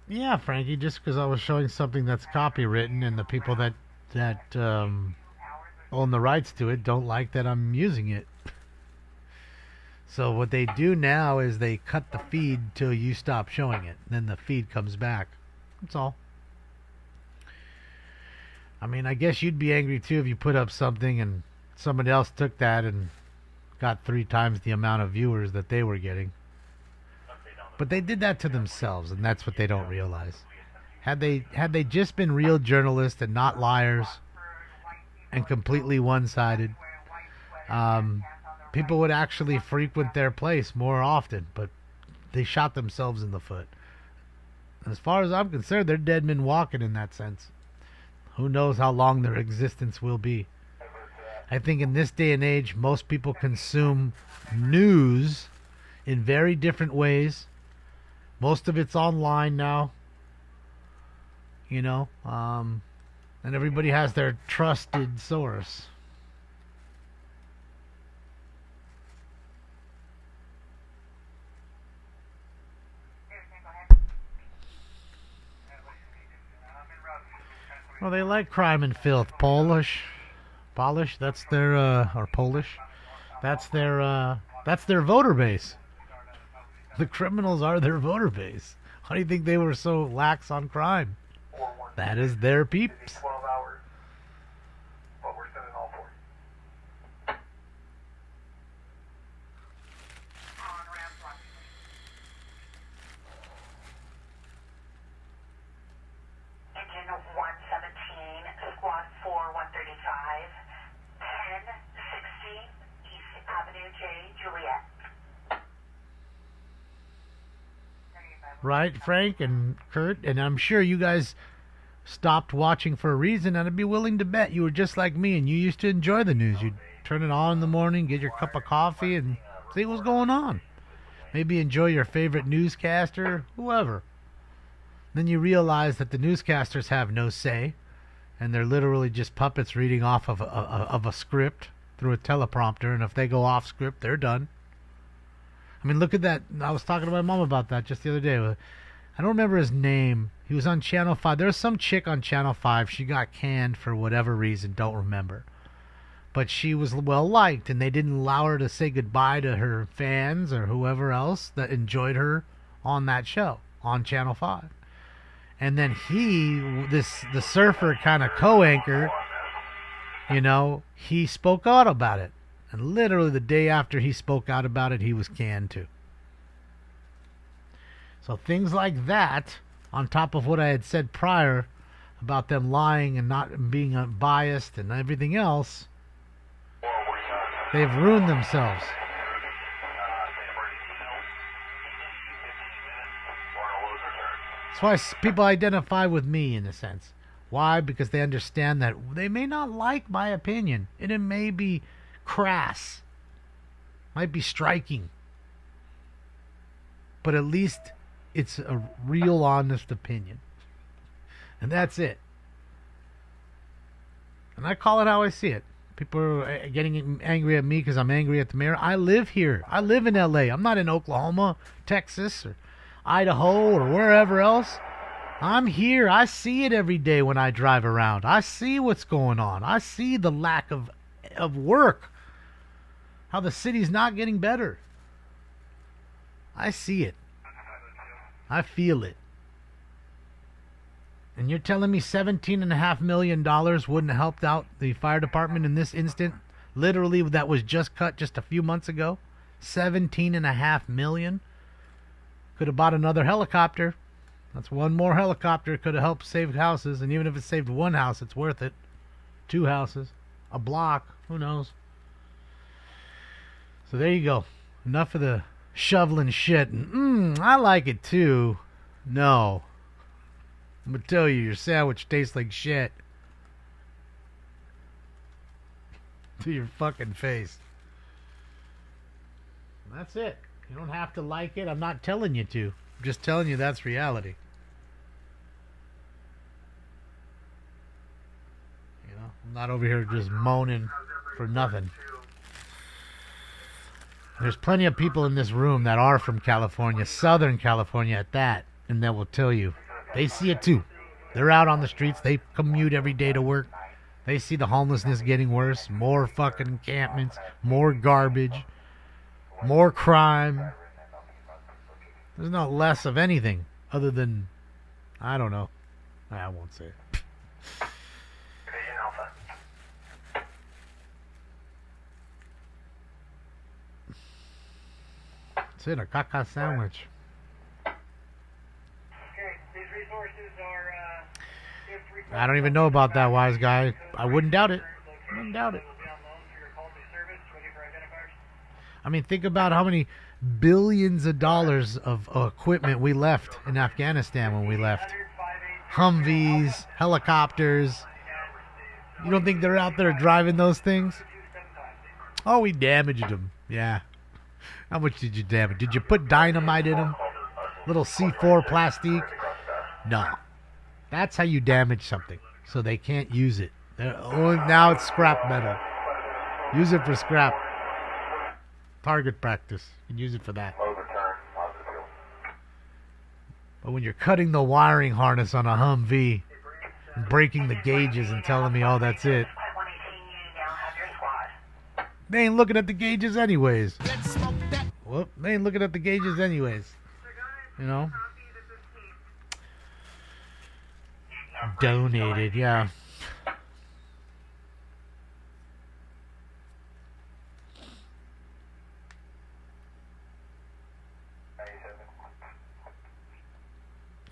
Yeah, Frankie, just because I was showing something that's copywritten and the people that own the rights to it don't like that I'm using it. So what they do now is they cut the feed till you stop showing it. Then the feed comes back. That's all. I mean, I guess you'd be angry too if you put up something and somebody else took that and got 3 times the amount of viewers that they were getting. But they did that to themselves, and that's what they don't realize. Had they just been real journalists and not liars and completely one-sided, people would actually frequent their place more often, but they shot themselves in the foot. As far as I'm concerned, they're dead men walking in that sense. Who knows how long their existence will be. I think in this day and age, most people consume news in very different ways. Most of it's online now, you know, and everybody has their trusted source. Well, they like crime and filth. Polish, that's their, or Polish, that's their voter base. The criminals are their voter base. How do you think they were so lax on crime? That is their peeps. 12 hours. What we're sending all for. Engine 117, Squad 4, 135, 1016 East Avenue J, Juliet. Right, Frank and Kurt, and I'm sure you guys stopped watching for a reason, and I'd be willing to bet you were just like me and you used to enjoy the news. You'd turn it on in the morning, get your cup of coffee, and see what's going on. Maybe enjoy your favorite newscaster, whoever. Then you realize that the newscasters have no say, and they're literally just puppets reading off of a script through a teleprompter, and if they go off script, they're done. I mean, look at that. I was talking to my mom about that just the other day. I don't remember his name. He was on Channel 5. There was some chick on Channel 5. She got canned for whatever reason. Don't remember. But she was well-liked, and they didn't allow her to say goodbye to her fans or whoever else that enjoyed her on that show on Channel 5. And then the surfer kind of co-anchor, you know, he spoke out about it. And literally the day after he spoke out about it, he was canned too. So things like that, on top of what I had said prior about them lying and not being biased and everything else, they've ruined themselves. That's why people identify with me in a sense. Why? Because they understand that they may not like my opinion, and it may be crass, might be striking, but at least it's a real, honest opinion. And that's it. And I call it how I see it. People are getting angry at me because I'm angry at the mayor. I live here. I live in L.A. I'm not in Oklahoma, Texas, or Idaho, or wherever else. I'm here. I see it every day when I drive around. I see what's going on. I see the lack of work. How the city's not getting better. I see it. I feel it. And you're telling me $17.5 million wouldn't have helped out the fire department in this instant? Literally, that was just cut just a few months ago. $17.5 million. Could have bought another helicopter. That's one more helicopter. Could have helped save houses. And even if it saved one house, it's worth it. 2 houses. A block. Who knows? So there you go. Enough of the shoveling shit. And, I like it too. No. I'm going to tell you, your sandwich tastes like shit. To your fucking face. That's it. You don't have to like it. I'm not telling you to. I'm just telling you that's reality. You know, I'm not over here just moaning for nothing. There's plenty of people in this room that are from California, Southern California at that, and that will tell you. They see it too. They're out on the streets. They commute every day to work. They see the homelessness getting worse. More fucking encampments. More garbage. More crime. There's not less of anything other than, I don't know. I won't say it. That's it, a caca sandwich. I don't even know about that, wise guy. I wouldn't doubt it. I wouldn't doubt it. I mean, think about how many billions of dollars of equipment we left in Afghanistan when we left. Humvees, helicopters. You don't think they're out there driving those things? Oh, we damaged them. Yeah. How much did you damage? Did you put dynamite in them? Little C4 plastic? No. That's how you damage something. So they can't use it. Now it's scrap metal. Use it for scrap. Target practice. You can use it for that. But when you're cutting the wiring harness on a Humvee and breaking the gauges and telling me, oh, that's it. They ain't looking at the gauges anyways. Whoop, they ain't looking at the gauges anyways. You know? Donated, yeah.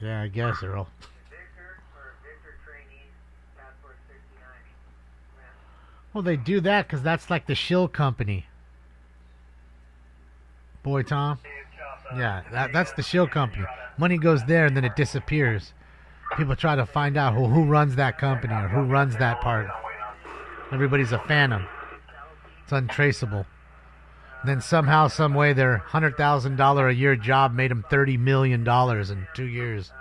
Yeah, I guess, Earl. Well, they do that because that's like the shill company. Boy, Tom. Yeah, that's the shill company. Money goes there and then it disappears. People try to find out who runs that company or who runs that part. Everybody's a phantom. It's untraceable. And then somehow, some way, their $100,000 a year job made them $30 million in 2 years.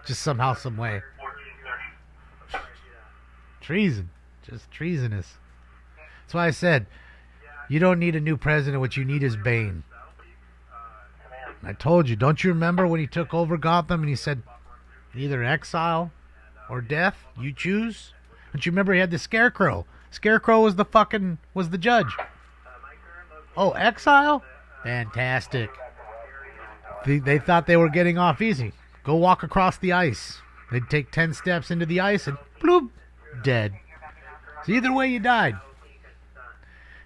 Just somehow, some way. Treason. Just treasonous. That's why I said, you don't need a new president. What you need is Bane. I told you, don't you remember when he took over Gotham and he said, either exile or death, you choose? Don't you remember he had the Scarecrow? Scarecrow was the judge. Oh, exile? Fantastic. They thought they were getting off easy. Go walk across the ice. They'd take 10 steps into the ice and bloop, dead. So either way you died.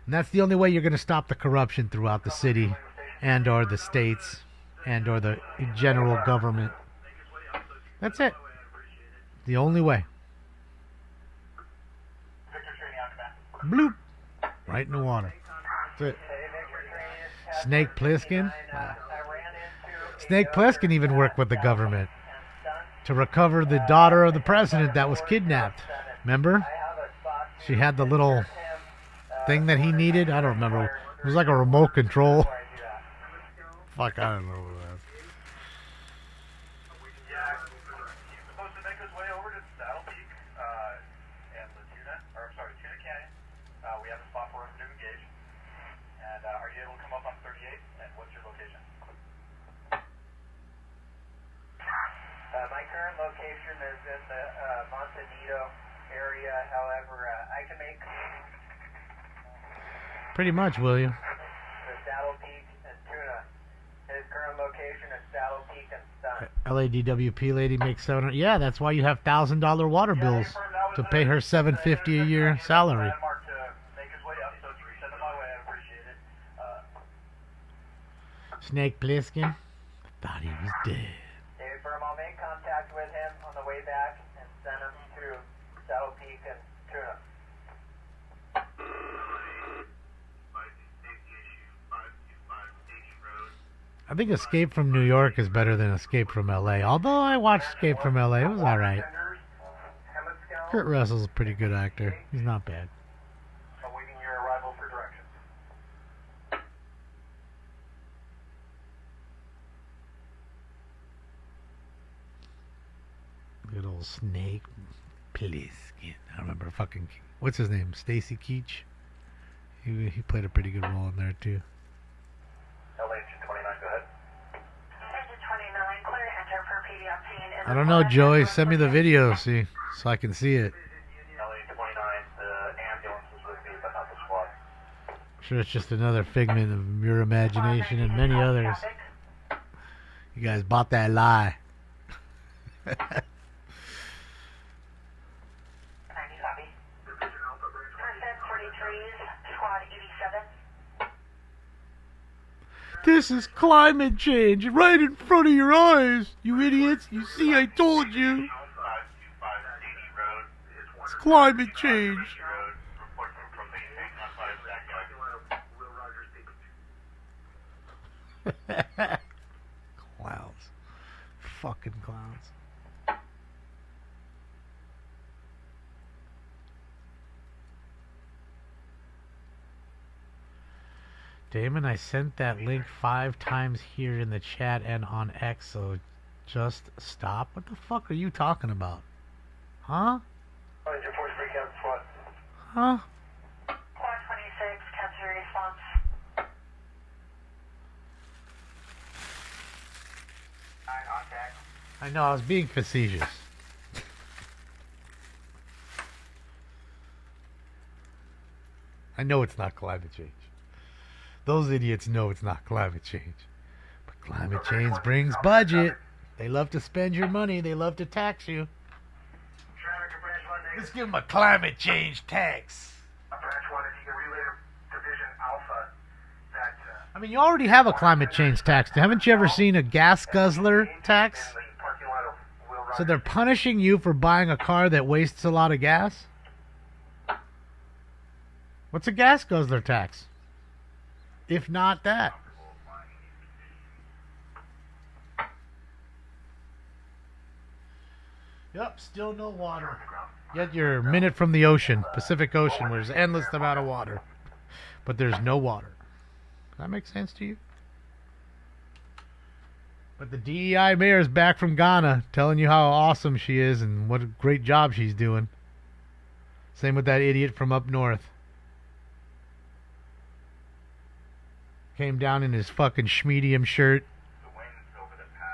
And that's the only way you're going to stop the corruption throughout the city and or the states and or the general government. That's it. The only way. Bloop. Right in the water. That's it. Snake Plissken? Snake Plissken even work with the government. to recover the daughter of the president that was kidnapped. Remember? She had the little thing that he needed. I don't remember. It was like a remote control. Fuck, I don't know what it was. Yeah, he's supposed to make his way over to Saddle Peak and the Tuna Canyon. We have a spot for him to engage. And are you able to come up on 38? And what's your location? My current location is in the Montanito area. However, I can make Pretty much, William. the Saddle Peak and Tuna. His current location is Saddle Peak and Sun. LADWP lady makes $700. Yeah, that's why you have $1,000 water bills to pay her $750 a year salary. Snake Plissken thought he was dead. David Firm, I'll make contact with him on the way back and send him to Saddle Peak and Tuna. I think Escape from New York is better than Escape from LA. Although I watched Escape from LA, it was alright. Kurt Russell's a pretty good actor. He's not bad. Awaiting your arrival for directions. Good old Snake Plissken. I remember fucking... What's his name? Stacy Keach? He played a pretty good role in there, too. LH 29, go ahead. I don't know, Joey. Send me the video, see, so I can see it. LH 29, the ambulance is with me, but not the squad. I'm sure it's just another figment of your imagination and many others. You guys bought that lie. This is climate change right in front of your eyes, you idiots. You see, I told you. It's climate change. Clowns. Fucking clowns. Damon, I sent that link 5 times here in the chat and on X, so just stop. What the fuck are you talking about? Huh? Huh? Quad 26, capture response. I know, I was being facetious. I know it's not climate change. Those idiots know it's not climate change. But climate change brings budget. They love to spend your money. They love to tax you. Let's give them a climate change tax. I mean, you already have a climate change tax. Haven't you ever seen a gas guzzler tax? So they're punishing you for buying a car that wastes a lot of gas? What's a gas guzzler tax? If not that. Yep, still no water. Yet you're a minute from the ocean, Pacific Ocean, where there's an endless amount of water. But there's no water. Does that make sense to you? But the DEI mayor is back from Ghana, telling you how awesome she is and what a great job she's doing. Same with that idiot from up north. Came down in his fucking schmedium shirt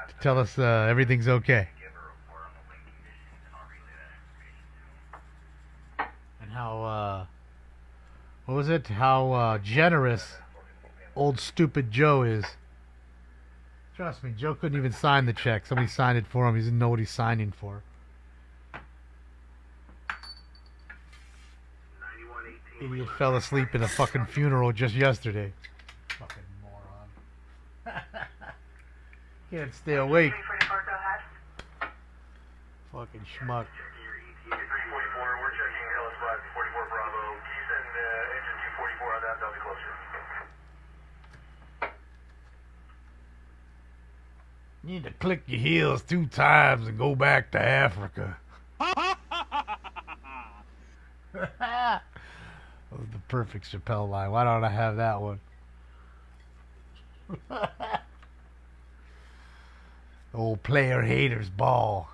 to tell us everything's okay. And how, what was it? How generous old stupid Joe is. Trust me, Joe couldn't even sign the check. Somebody signed it for him. He didn't know what he's signing for. Idiot fell asleep in a fucking funeral just yesterday. Fucking moron. Can't stay awake. Fucking schmuck. 344, we're checking Hillis 44 Bravo. Can you send engine 244 on that? That'll be closer. You need to click your heels 2 times and go back to Africa. That was the perfect Chappelle line. Why don't I have that one? Old player haters ball.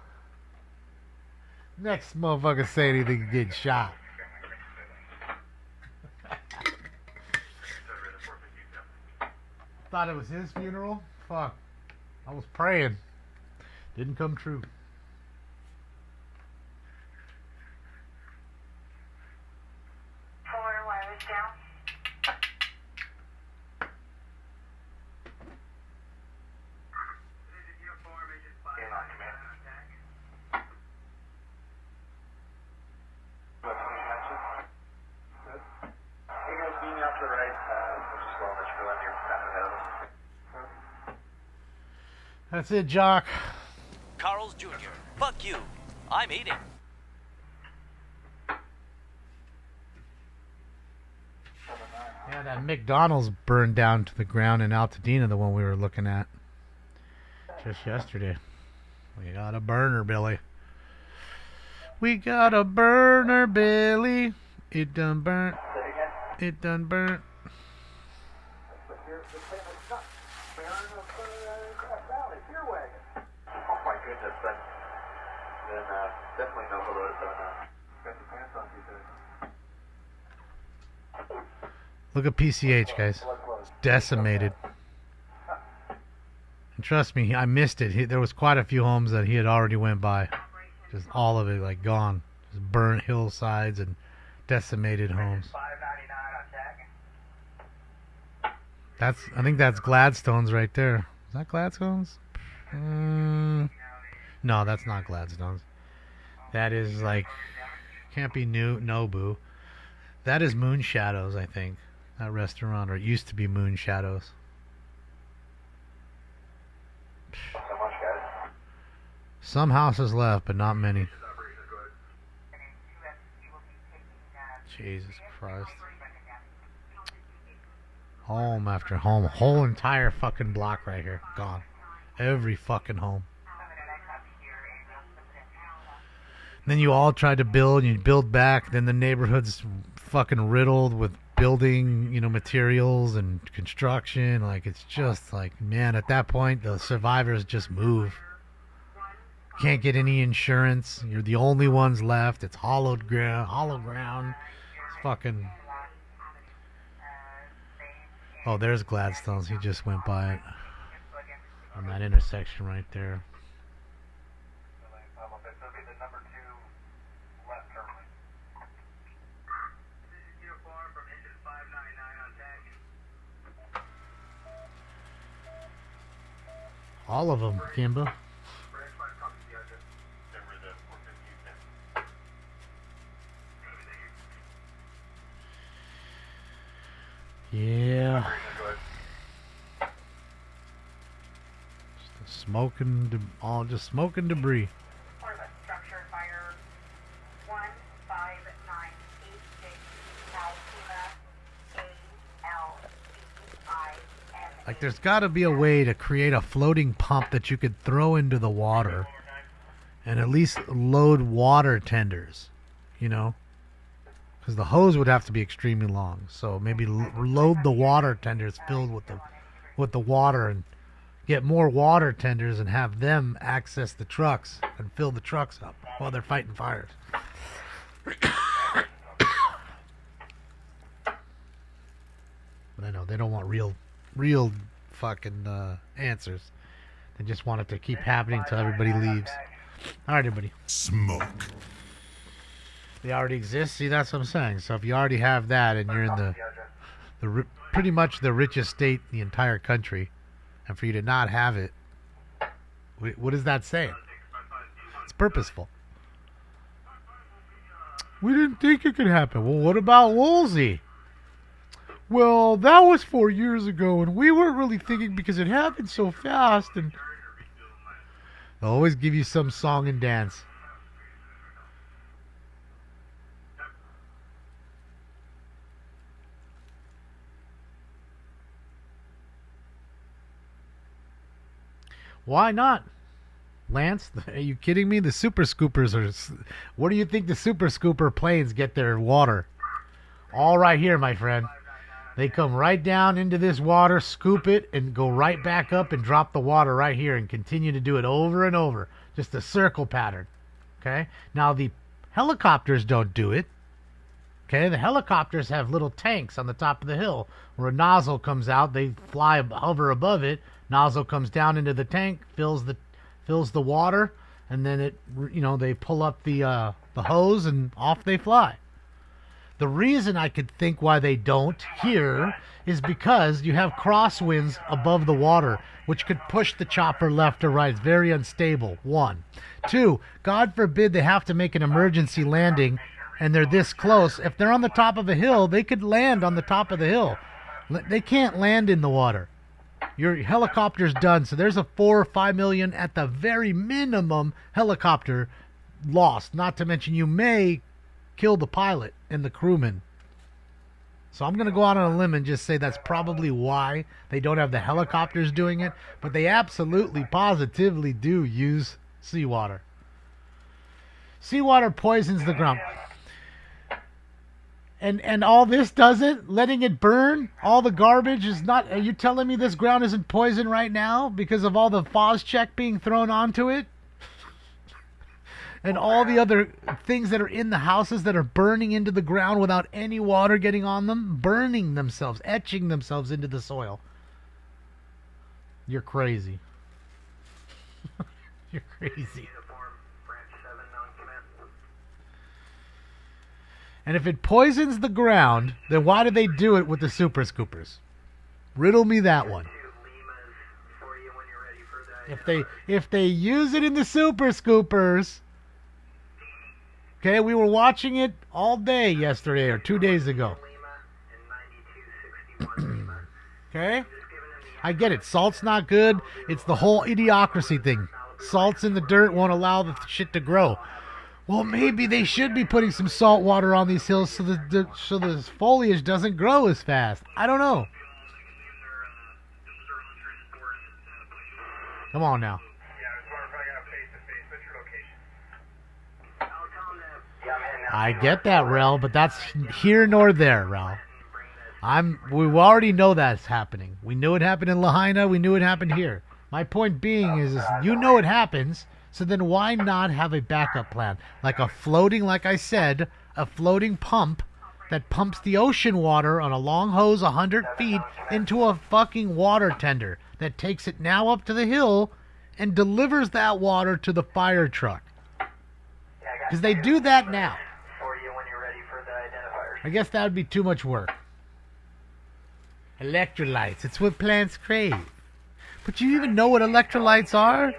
Next motherfucker say anything getting shot. Thought it was his funeral? Fuck. I was praying. Didn't come true. That's it, Jock. Carl's Jr. Fuck you. I'm eating. Yeah, that McDonald's burned down to the ground in Altadena, the one we were looking at just yesterday. We got a burner, Billy. We got a burner, Billy. It done burnt. It done burnt. Definitely know who those Look at PCH, guys. It's decimated. And trust me, I missed it. There was quite a few homes that he had already went by. Just all of it, like, gone. Just burnt hillsides and decimated homes. I think that's Gladstone's right there. Is that Gladstone's? No, that's not Gladstone's. That is like, can't be Nobu. That is Moon Shadows, I think. That restaurant, or it used to be Moon Shadows. Some houses left, but not many. Jesus Christ. Home after home. Whole entire fucking block right here. Gone. Every fucking home. And then you all try to build, and you build back, then the neighborhood's fucking riddled with building, materials and construction. Like, it's just like, man, at that point, the survivors just move. Can't get any insurance. You're the only ones left. It's hollow ground. It's fucking... Oh, there's Gladstone's. He just went by it. On that intersection right there. All of them, Kimba. Yeah. Just smoking debris. Structure fire 15986 Alpina. Like, there's got to be a way to create a floating pump that you could throw into the water and at least load water tenders, Because the hose would have to be extremely long. So maybe load the water tenders filled with the water and get more water tenders and have them access the trucks and fill the trucks up while they're fighting fires. But I know they don't want real fucking answers. They just want it to keep happening until everybody leaves. All right, everybody. Smoke. They already exist. See, that's what I'm saying. So if you already have that and you're in the pretty much the richest state in the entire country, and for you to not have it, what is that saying? It's purposeful. We didn't think it could happen. Well, what about Woolsey? Well, that was 4 years ago, and we weren't really thinking because it happened so fast. And they'll always give you some song and dance. Why not? Lance, are you kidding me? The super scoopers are... Where do you think the super scooper planes get their water? All right here, my friend. They come right down into this water, scoop it, and go right back up and drop the water right here and continue to do it over and over. Just a circle pattern. Okay? Now, the helicopters don't do it. Okay? The helicopters have little tanks on the top of the hill where a nozzle comes out. They hover above it. Nozzle comes down into the tank, fills the water, and then they pull up the hose and off they fly. The reason I could think why they don't here is because you have crosswinds above the water, which could push the chopper left or right. It's very unstable, 1. 2, God forbid they have to make an emergency landing and they're this close. If they're on the top of a hill, they could land on the top of the hill. They can't land in the water. Your helicopter's done, so there's a 4 or 5 million at the very minimum helicopter lost. Not to mention you may kill the pilot and the crewman. So I'm going to go out on a limb and just say that's probably why they don't have the helicopters doing it, but they absolutely, positively do use seawater. Seawater poisons the ground. And all this doesn't, letting it burn, all the garbage is not, are you telling me this ground isn't poisoned right now because of all the Phos-Chek being thrown onto it? And all the other things that are in the houses that are burning into the ground without any water getting on them, burning themselves, etching themselves into the soil. You're crazy. You're crazy. And if it poisons the ground, then why do they do it with the super scoopers? Riddle me that one. If they use it in the super scoopers, okay, we were watching it all day yesterday or 2 days ago. Okay? I get it. Salt's not good. It's the whole idiocracy thing. Salt's in the dirt won't allow the shit to grow. Well, maybe they should be putting some salt water on these hills so the foliage doesn't grow as fast. I don't know. Come on now. I get that, Rel, but that's here nor there, Rel. We already know that's happening. We knew it happened in Lahaina. We knew it happened here. My point being is you know it happens, so then why not have a backup plan? Like I said, a floating pump that pumps the ocean water on a long hose 100 feet into a fucking water tender that takes it now up to the hill and delivers that water to the fire truck. Because they do that now. I guess that would be too much work. Electrolytes. It's what plants crave. But you even know what electrolytes are?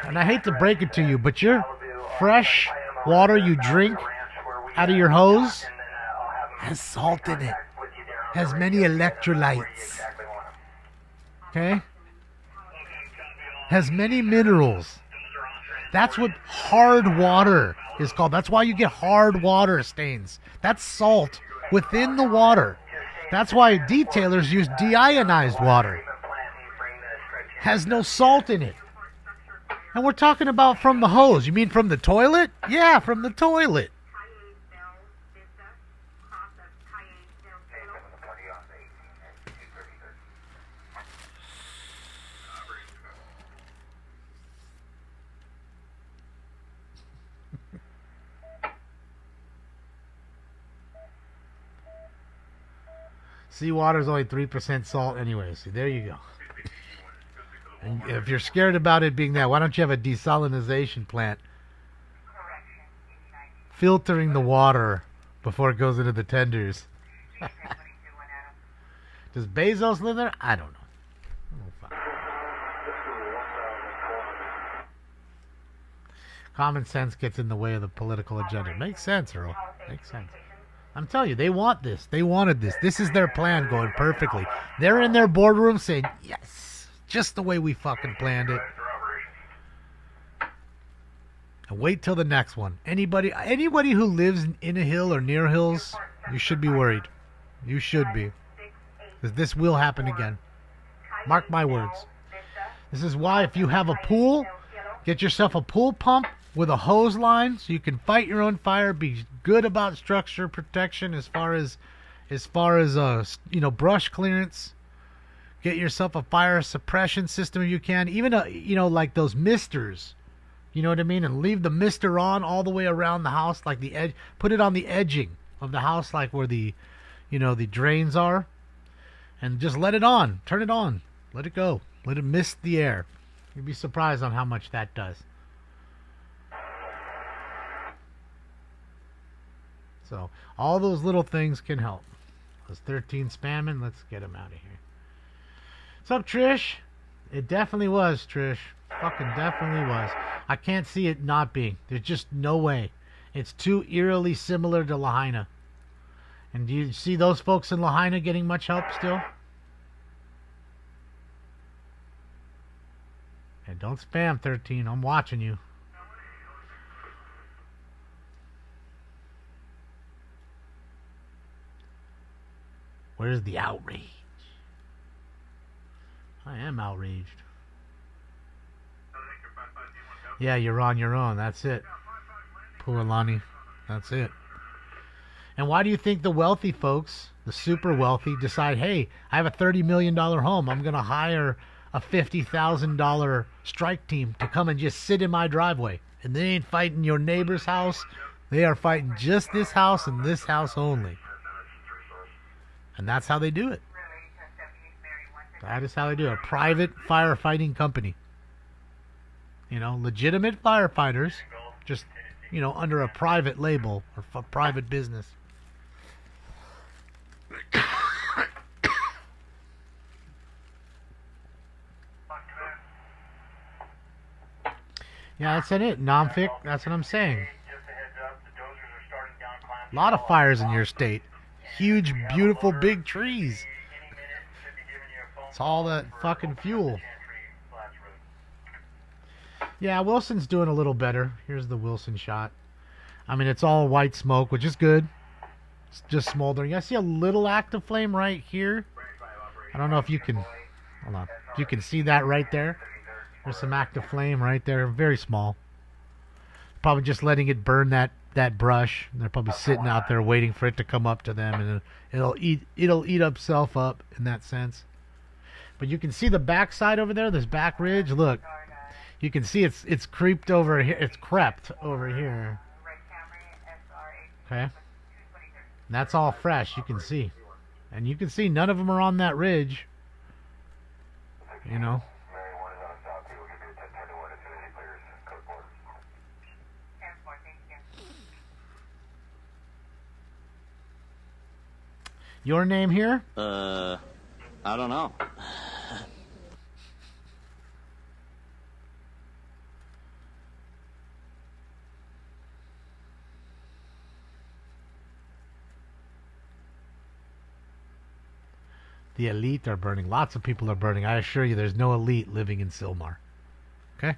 And I hate to break it to you, but your fresh water you drink out of your hose has salt in it. Has many electrolytes. Okay? Has many minerals. That's what hard water is called. That's why you get hard water stains. That's salt within the water. That's why detailers use deionized water. Has no salt in it. And we're talking about from the hose. You mean from the toilet? Yeah, from the toilet. Seawater is only 3% salt anyway. See, there you go. And if you're scared about it being that, why don't you have a desalinization plant filtering the water before it goes into the tenders? Does Bezos live there? I don't know. Common sense gets in the way of the political agenda. Makes sense, Earl. Makes sense. I'm telling you, they want this. They wanted this. This is their plan going perfectly. They're in their boardroom saying, yes, just the way we fucking planned it. And wait till the next one. Anybody who lives in a hill or near hills, you should be worried. You should be. Because this will happen again. Mark my words. This is why if you have a pool, get yourself a pool pump with a hose line so you can fight your own fire. Be good about structure protection as far as brush clearance. Get yourself a fire suppression system if you can. Even like those misters. You know what I mean? And leave the mister on all the way around the house, like the edge. Put it on the edging of the house, like where the drains are, and just let it on. Turn it on. Let it go. Let it mist the air. You'd be surprised on how much that does. So all those little things can help. Those 13 spamming. Let's get them out of here. What's up, Trish? It definitely was, Trish. Fucking definitely was. I can't see it not being. There's just no way. It's too eerily similar to Lahaina. And do you see those folks in Lahaina getting much help still? And don't spam 13. I'm watching you. Where's the outrage? I am outraged. Yeah, you're on your own. That's it. Poor Lonnie. That's it. And why do you think the wealthy folks, the super wealthy, decide, hey, I have a $30 million home. I'm going to hire a $50,000 strike team to come and just sit in my driveway. And they ain't fighting your neighbor's house. They are fighting just this house and this house only. And that's how they do it. That is how they do it. A private firefighting company. Legitimate firefighters, just, under a private label or private business. Yeah, that's it. Non-fic, that's what I'm saying. A lot of fires in your state. Huge, beautiful, big trees. It's all that fucking fuel. Yeah, Wilson's doing a little better. Here's the Wilson shot. I mean, it's all white smoke, which is good. It's just smoldering. I see a little active flame right here. I don't know if you can... Hold on. If you can see that right there. There's some active flame right there. Very small. Probably just letting it burn that brush. They're probably sitting out there waiting for it to come up to them, and it'll eat itself up in that sense. But you can see the backside over there, this back ridge. Look, you can see it's creeped over here. It's crept over here. Okay, and that's all fresh. You can see, and you can see none of them are on that ridge. Your name here? I don't know. The elite are burning. Lots of people are burning. I assure you there's no elite living in Sylmar. Okay?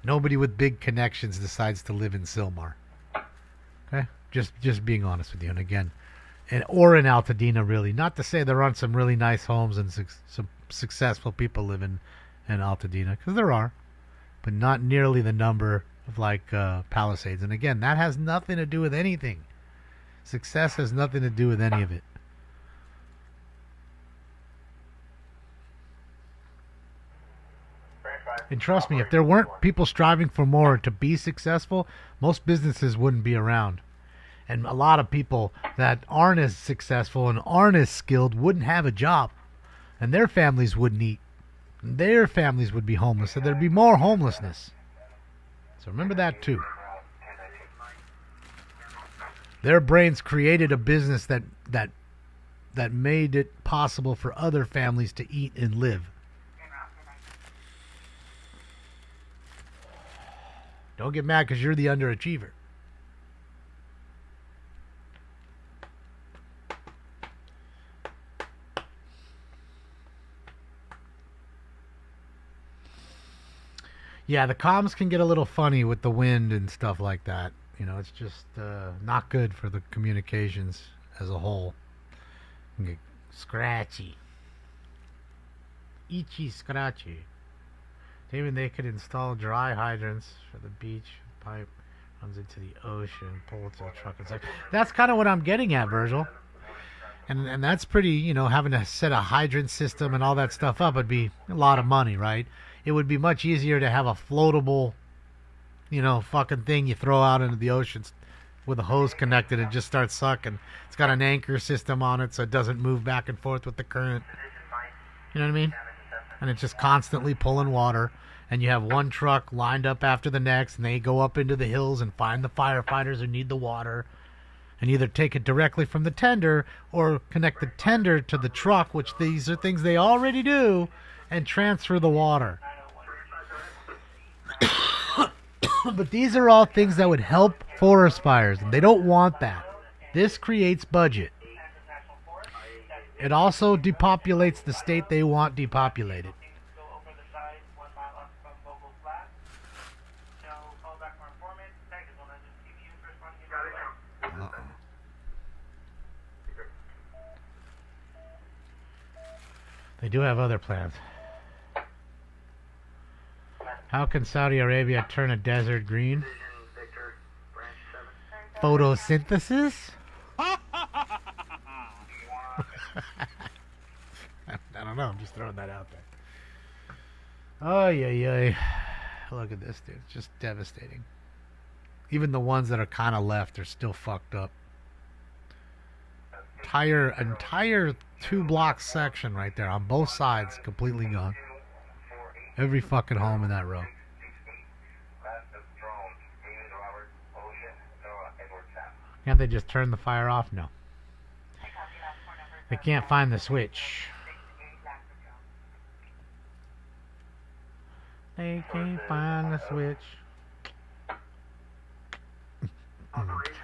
Nobody with big connections decides to live in Sylmar. Okay? Just being honest with you. And again, or in Altadena, really. Not to say there aren't some really nice homes and some successful people living in Altadena, because there are, but not nearly the number of Palisades. And again, that has nothing to do with anything. Success has nothing to do with any of it. And trust me, if there weren't people striving for more to be successful, most businesses wouldn't be around. And a lot of people that aren't as successful and aren't as skilled wouldn't have a job. And their families wouldn't eat. And their families would be homeless. So there'd be more homelessness. So remember that too. Their brains created a business that made it possible for other families to eat and live. Don't get mad because you're the underachiever. Yeah, the comms can get a little funny with the wind and stuff like that. It's just not good for the communications as a whole. It can get scratchy. Ichi Scratchy. Even they could install dry hydrants for the beach. Pipe runs into the ocean, pull it to the truck. It's like, that's kind of what I'm getting at, Virgil. And that's pretty, you know, having to set a hydrant system and all that stuff up would be a lot of money, right? It would be much easier to have a floatable, you know, fucking thing you throw out into the oceans with a hose connected and just starts sucking. It's got an anchor system on it so it doesn't move back and forth with the current. You know what I mean? And it's just constantly pulling water. And you have one truck lined up after the next, and they go up into the hills and find the firefighters who need the water, and either take it directly from the tender or connect the tender to the truck, which these are things they already do, and transfer the water. But these are all things that would help forest fires, and they don't want that. This creates budget. It also depopulates the state they want depopulated. They do have other plans. How can Saudi Arabia turn a desert green? Photosynthesis? I don't know. I'm just throwing that out there. Oh, yeah. Look at this, dude. It's just devastating. Even the ones that are kind of left are still fucked up. Entire 2-block section right there on both sides completely gone. Every fucking home in that row. Can't they just turn the fire off? No. They can't find the switch. They can't find the switch.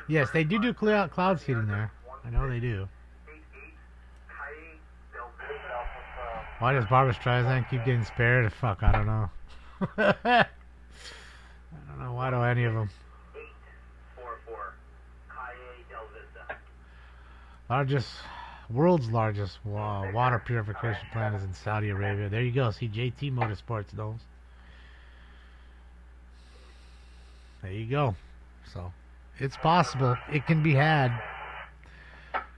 Yes, they do cloud seeding there. I know they do. Why does Barbra Streisand keep getting spared? Fuck, I don't know. I don't know. Why do any of them? World's largest water purification plant is in Saudi Arabia. There you go. See, JT Motorsports knows. There you go. So, it's possible. It can be had.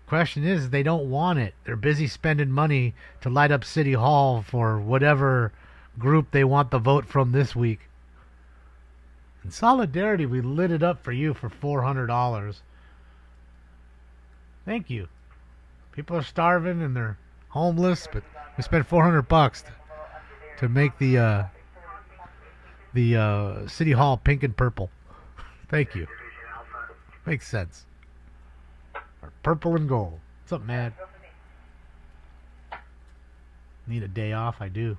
Question is, they don't want it. They're busy spending money to light up City Hall for whatever group they want the vote from this week. In solidarity, we lit it up for you for $400. Thank you. People are starving and they're homeless, but we spent $400 to make the City Hall pink and purple. Thank you. Makes sense. Or purple and gold. What's up, man? Need a day off? I do.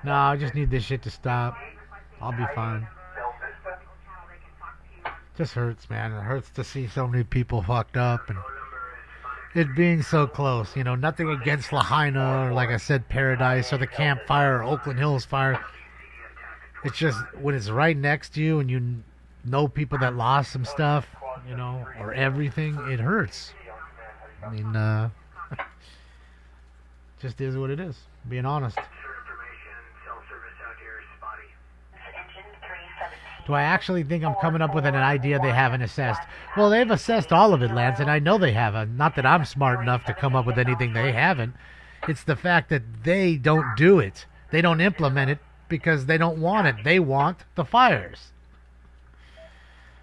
No, I just need this shit to stop. I'll be fine. Just hurts, man. It hurts to see so many people fucked up and it being so close. You know, nothing against Lahaina or, like I said, Paradise or the Camp Fire or Oakland Hills Fire. It's just when it's right next to you and you know people that lost some stuff, you know, or everything, it hurts. I mean, just is what it is, being honest. Do I actually think I'm coming up with an idea they haven't assessed? Well, they've assessed all of it, Lance, and I know they haven't. Not that I'm smart enough to come up with anything they haven't. It's the fact that they don't do it. They don't implement it because they don't want it. They want the fires.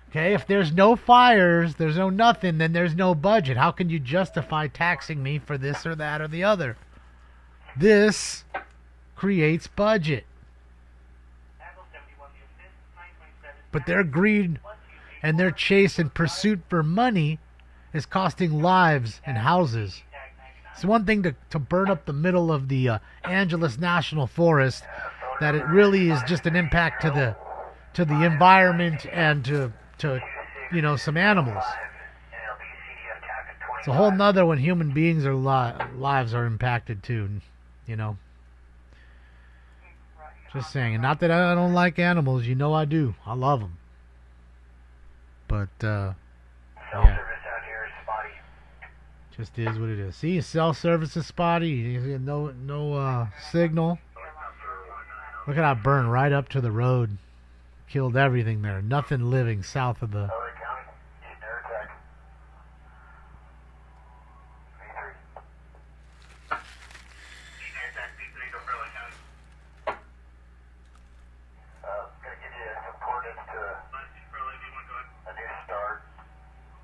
Okay, if there's no fires, there's no nothing, then there's no budget. How can you justify taxing me for this or that or the other? This creates budget. But their greed and their chase and pursuit for money is costing lives and houses. It's one thing to burn up the middle of the Angeles National Forest, that it really is just an impact to the environment and to you know, some animals. It's a whole nother when human beings or lives are impacted too, you know. Just saying. And not that I don't like animals. You know I do. I love them. But, yeah. Just is what it is. See, cell service is spotty. No signal. Look at that burn right up to the road. Killed everything there. Nothing living south of the...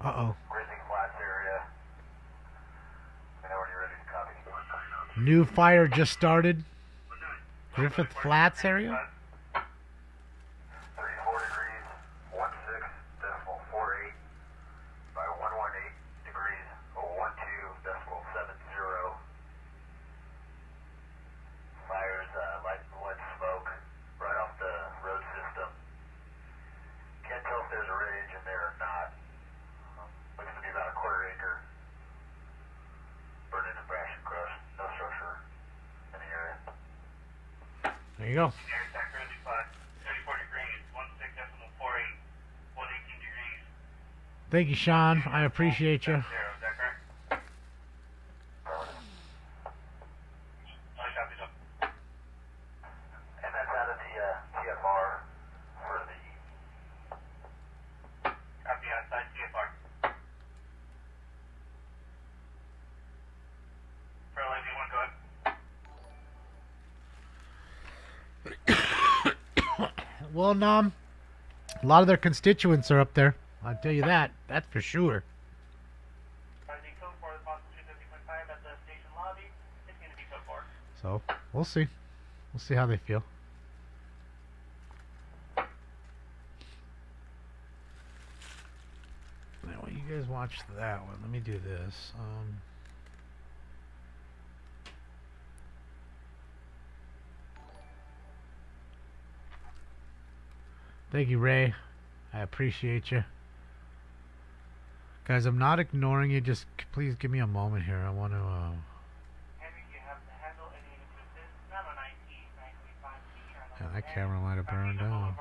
Uh-oh. New fire just started. Griffith Flats area? 34 degrees, 16.48 by 118 degrees, 12.70. Fires, light wood smoke right off the road system. Can't tell if there's a ridge in there or not. Looks to be about a quarter acre. Burning and brash and crush. No structure in the area. There you go. Thank you, Sean. I appreciate you. And that's out of the TFR for the... Copy outside TFR. Fairlight, do you want to go ahead? Well, Nom, a lot of their constituents are up there. I'll tell you that. That's for sure. So, we'll see. We'll see how they feel. Now, you guys watch that one. Let me do this. Thank you, Ray. I appreciate you. Guys, I'm not ignoring you. Just please give me a moment here. I want to... Yeah, that camera might have burned down.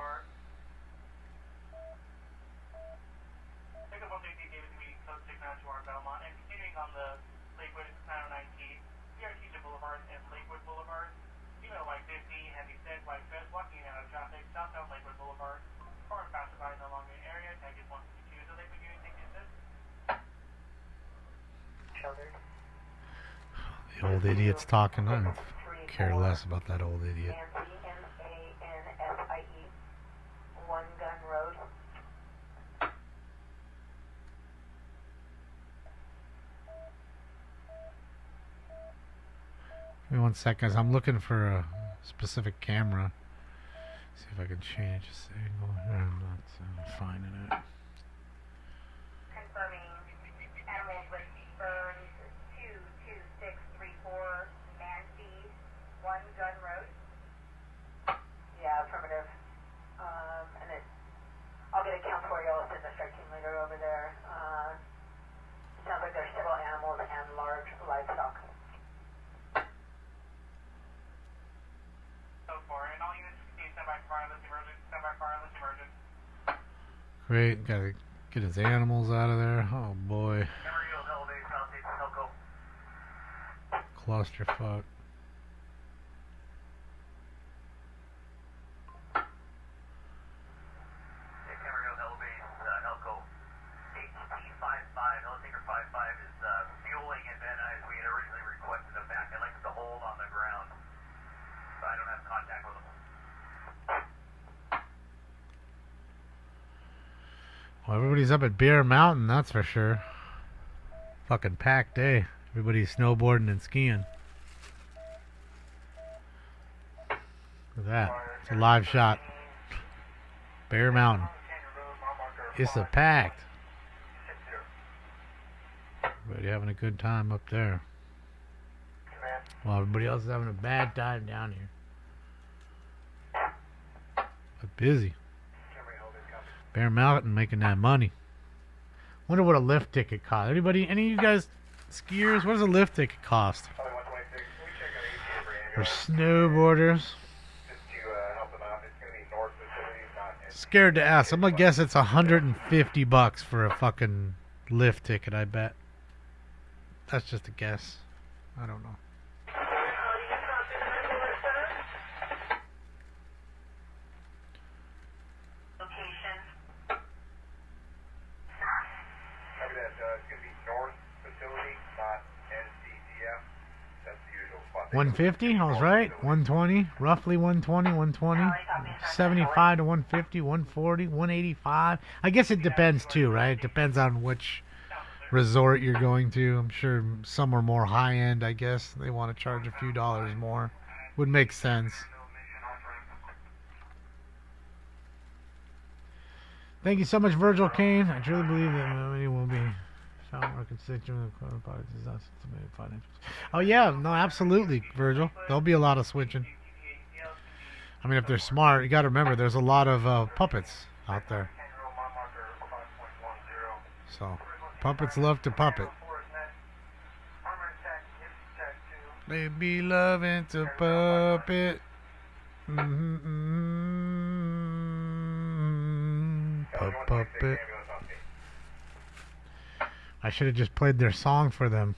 The old idiot's talking. I don't care less about that old idiot. One Gun Road. Give me 1 sec, guys. I'm looking for a specific camera. See if I can change this angle here. I'm not finding it. Confirming animals with burns 22634 Nancy, One Gun Road. Yeah, affirmative. And it, I'll get a count for you. I'll send the strike team leader over there. Sounds like there's several animals and large livestock. So far, and all units continue stand by fire unless emergent. Stand by fire unless emergent. Great. Gotta get his animals out of there. Oh boy. Clusterfuck. Well, everybody's up at Bear Mountain, that's for sure. Fucking packed day. Everybody's snowboarding and skiing. Look at that. It's a live shot. Bear Mountain. It's a packed. Everybody having a good time up there. While everybody else is having a bad time down here. But busy. Bear Mountain making that money. Wonder what a lift ticket costs. Anybody, any of you guys skiers, what does a lift ticket cost? For snowboarders. Scared to ask. I'm gonna guess it's $150 for a fucking lift ticket, I bet. that's just a guess. I don't know. Location. Copy that. It's going to be North Facility, not NCTF. That's the usual spot. 150, I was right. 120, roughly 120, 120. 75 to 150, 140, 185. I guess it depends too, right? It depends on which resort you're going to. I'm sure some are more high end, I guess. They want to charge a few dollars more. Would make sense. Thank you so much, Virgil Kane. I truly believe that many will be found more constituent product is not estimated financials. Oh yeah, no, absolutely, Virgil. There'll be a lot of switching. I mean, if they're smart, you got to remember there's a lot of puppets out there. So, puppets love to puppet. They be loving to puppet. Puppet. I should have just played their song for them.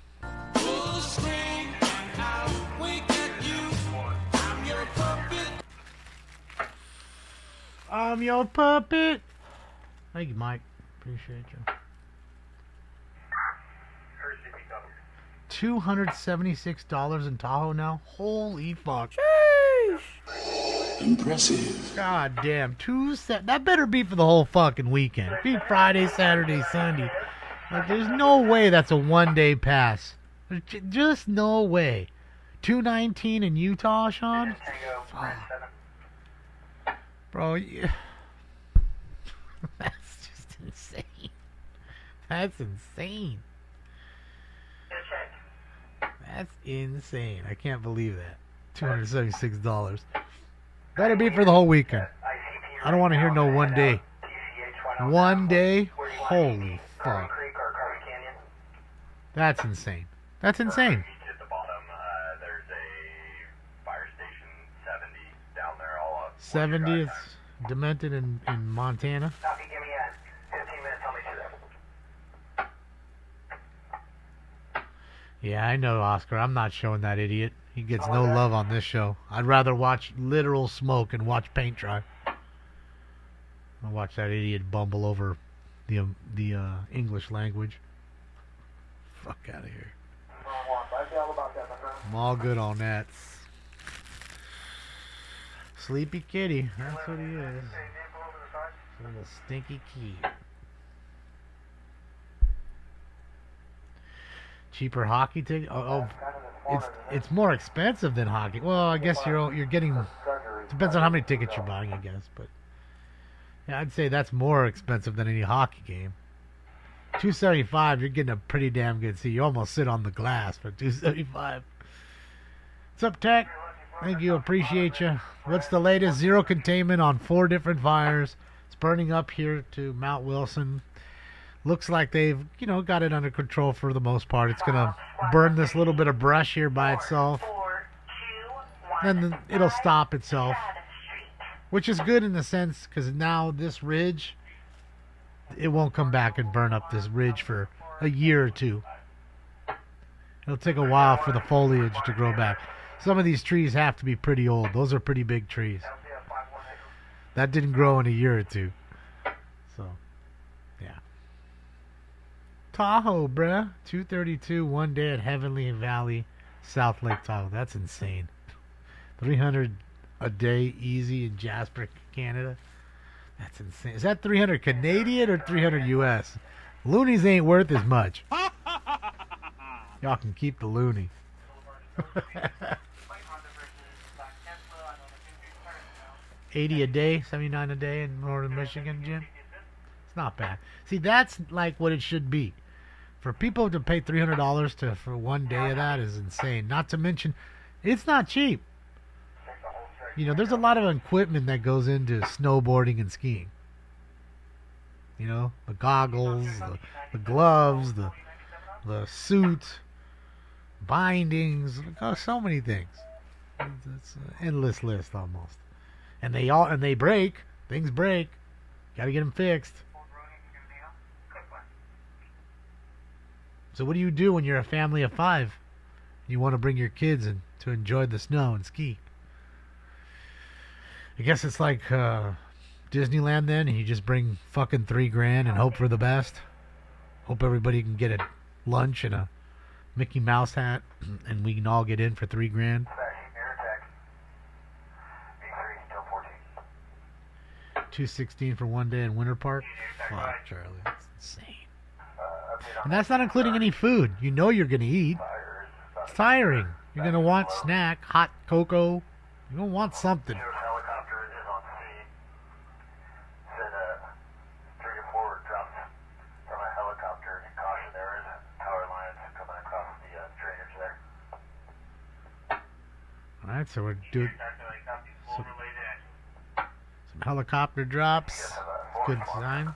I'm your puppet. Thank you, Mike. Appreciate you. $276 in Tahoe now? Holy fuck. Sheesh. Impressive. God damn. That better be for the whole fucking weekend. Be Friday, Saturday, Sunday. Like, there's no way that's a one-day pass. There's just no way. 219 in Utah, Sean? Bro, yeah. That's just insane. That's insane. That's insane. I can't believe that. $276. Better be for the whole weekend. I don't want to hear no one day. One day? Holy fuck. That's insane. That's insane. At the bottom, there's a fire station 70 down there. 70, it's demented in Montana. Copy, give me 15 minutes, I'll make sure that. Yeah, I know, Oscar. I'm not showing that idiot. He gets no love on this show. I'd rather watch literal smoke and watch paint dry. I'll watch that idiot bumble over the English language. Fuck out of here. I'm all good on that. Sleepy kitty. That's what he is. Little stinky kid. Cheaper hockey ticket? It's more expensive than hockey. Well, I guess you're getting. Depends on how many tickets you're buying, I guess. But yeah, I'd say that's more expensive than any hockey game. $275, you're getting a pretty damn good seat. You almost sit on the glass for $275. What's up, Tech? Thank you, appreciate you. What's the latest? Zero containment on 4 different fires. It's burning up here to Mount Wilson. Looks like they've, got it under control for the most part. It's gonna burn this little bit of brush here by itself. Then it'll stop itself. Which is good in the sense, because now this ridge, it won't come back and burn up this ridge for a year or two. It'll take a while for the foliage to grow back. Some of these trees have to be pretty old. Those are pretty big trees. That didn't grow in a year or two. So, yeah. Tahoe, bruh. 232 one day at Heavenly Valley, South Lake Tahoe. That's insane. 300 a day easy in Jasper, Canada. That's insane. Is that 300 Canadian or 300 US? Loonies ain't worth as much. Y'all can keep the loony. 80 a day, 79 a day in northern Michigan, Jim. It's not bad. See, that's like what it should be. For people to pay $300 for one day of that is insane. Not to mention, it's not cheap. There's a lot of equipment that goes into snowboarding and skiing. The goggles, the gloves, the suit, bindings, so many things. It's an endless list almost. And they break. Things break. Got to get them fixed. So what do you do when you're a family of 5? You want to bring your kids in to enjoy the snow and ski. I guess it's like Disneyland then, and you just bring fucking $3,000 and hope for the best. Hope everybody can get a lunch and a Mickey Mouse hat, and we can all get in for $3,000. 216 for one day in Winter Park. Fuck, Charlie, that's insane. And that's not including any food. You know you're gonna eat. It's tiring. You're gonna want snack, hot cocoa. You're gonna want something. Helicopter is on scene. Said 3 or 4 drops from a helicopter. Caution, there is power lines coming across the drainage there. Alright, so we're doing some helicopter drops. Good design.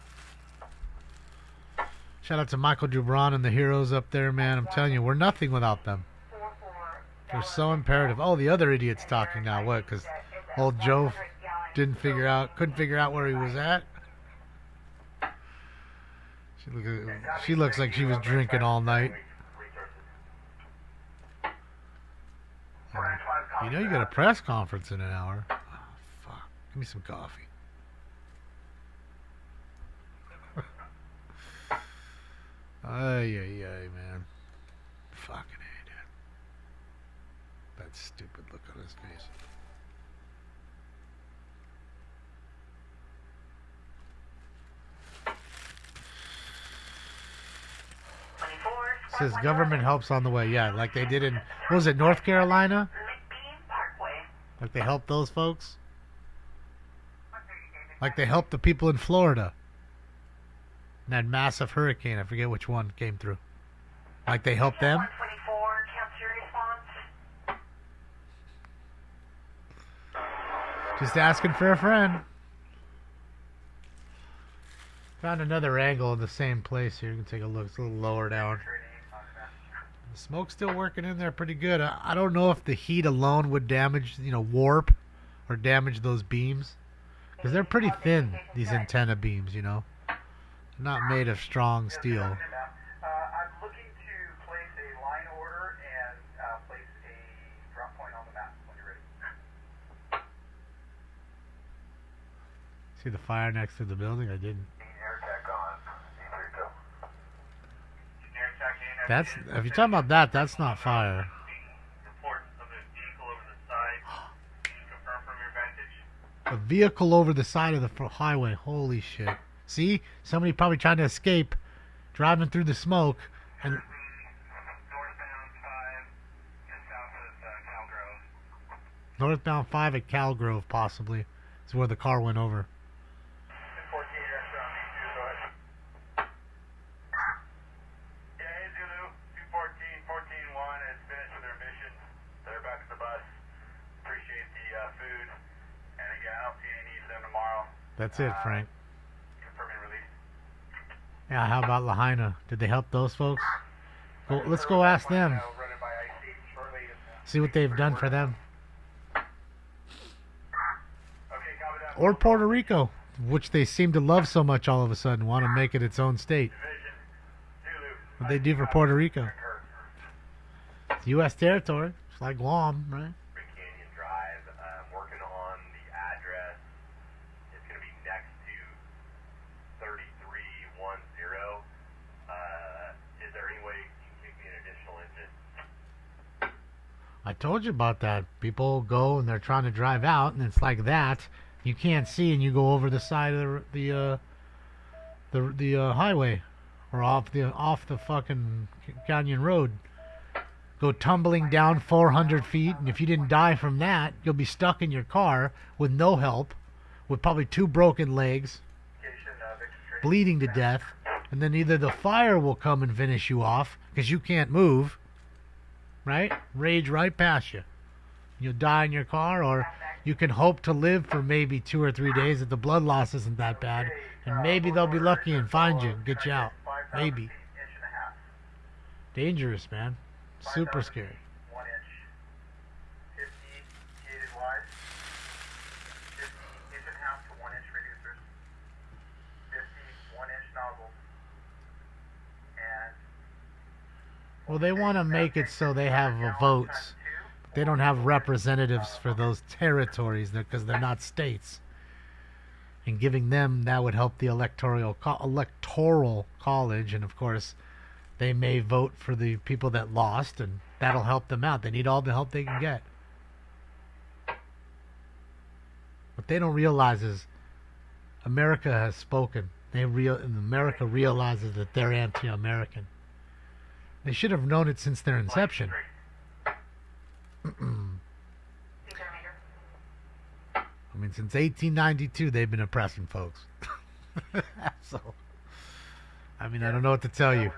Shout out to Michael Dubron and the heroes up there, man. I'm telling you, we're nothing without them. They're so imperative. Oh, the other idiot's talking now. What? Because old Joe couldn't figure out where he was at. She looks like she was drinking all night. You know you got a press conference in an hour. Oh, fuck. Give me some coffee. Ay, man. Fucking A, dude. That stupid look on his face. Says government helps on the way. Yeah, like they did in, what was it, North Carolina? Like they helped those folks? Like they helped the people in Florida. And that massive hurricane, I forget which one came through. Like they helped them? Just asking for a friend. Found another angle in the same place here. You can take a look. It's a little lower down. The smoke's still working in there pretty good. I don't know if the heat alone would damage, warp or damage those beams. Because they're pretty thin, these antenna beams, Not made of strong steel. I'm looking to place a line order and place a drop point on the map when you're ready. See the fire next to the building? I didn't. That's, if you're talking about that, that's not fire. A vehicle over the side of the highway. Holy shit. See? Somebody probably trying to escape, driving through the smoke, and northbound 5 at Calgrove, possibly, is where the car went over. That's it, Frank. Yeah, how about Lahaina? Did they help those folks? Let's go ask them. See what they've done for them. Or Puerto Rico, which they seem to love so much all of a sudden, want to make it its own state. What they do for Puerto Rico? It's U.S. territory. It's like Guam, right? I told you about that. People go and they're trying to drive out, and it's like that. You can't see, and you go over the side of the highway, or off the fucking canyon road. Go tumbling down 400 feet, and if you didn't die from that, you'll be stuck in your car with no help, with probably 2 broken legs, bleeding to death, and then either the fire will come and finish you off because you can't move. Right? Rage right past you. You'll die in your car, or you can hope to live for maybe 2 or 3 days if the blood loss isn't that bad, and maybe they'll be lucky and find you and get you out. Maybe. Dangerous, man. Super scary. 1 inch. 50 gated wide. 50 inch and a half to 1 inch reducers. 50 1 inch nozzles. And Well, they want to make it so they have votes. They don't have representatives for those territories because they're not states. And giving them, that would help the electoral college. And, of course, they may vote for the people that lost, and that'll help them out. They need all the help they can get. What they don't realize is America has spoken. America realizes that they're anti-American. They should have known it since their inception. I mean, since 1892, they've been oppressing folks. So, I mean, I don't know what to tell you.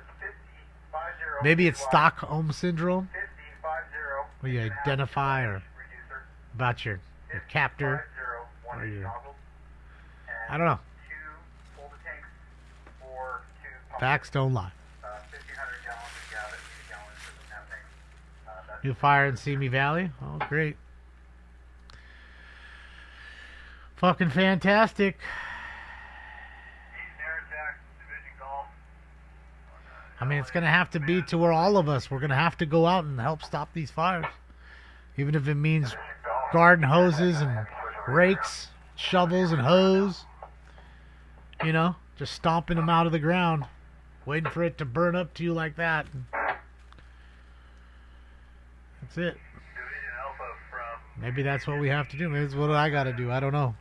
Maybe it's Stockholm Syndrome, where you identify or about your captor. Or your, I don't know. Facts don't lie. New fire in Simi Valley? Oh, great. Fucking fantastic. I mean, it's going to have to be to where all of us, we're going to have to go out and help stop these fires. Even if it means garden hoses and rakes, shovels and hose. You know, just stomping them out of the ground. Waiting for it to burn up to you like that. That's it. Maybe that's what we have to do. Maybe that's what I got to do. I don't know.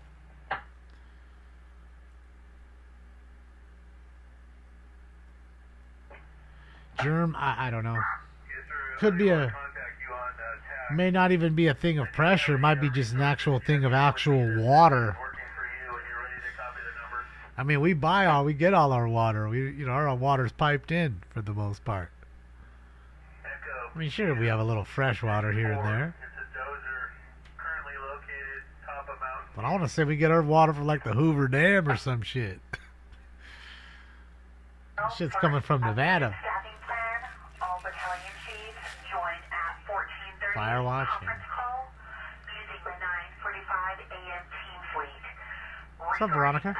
Germ, I don't know. Could be may not even be a thing of pressure. Might be just an actual thing of actual water. I mean, we get all our water. Our water's piped in for the most part. I mean, sure, we have a little fresh water here and there. But I want to say we get our water from like the Hoover Dam or some shit. Shit's coming from Nevada. Fire watching. What's up, Veronica?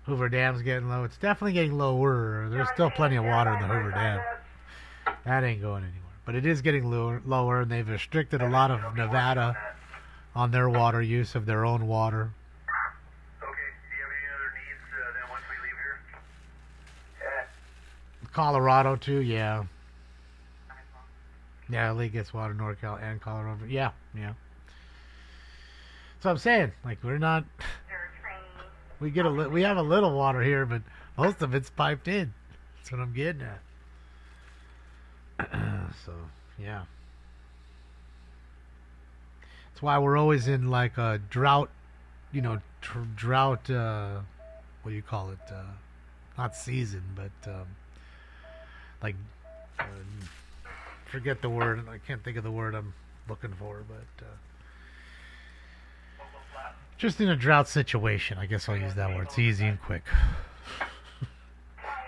Hoover Dam's getting low. It's definitely getting lower. There's still plenty of water in the Hoover Dam. That ain't going anywhere. But it is getting lower, and they've restricted a lot of Nevada on their water use of their own water. Okay. Do you have any other needs then once we leave here? Colorado, too, yeah. Yeah, LA gets water, NorCal and Colorado. Yeah. So I'm saying, like, we're not... We have a little water here, but most of it's piped in. That's what I'm getting at. So, yeah. That's why we're always in like a drought, drought, what do you call it? Not season, but like, forget the word. I can't think of the word I'm looking for, but... just in a drought situation. I guess I'll use that word. It's easy and quick.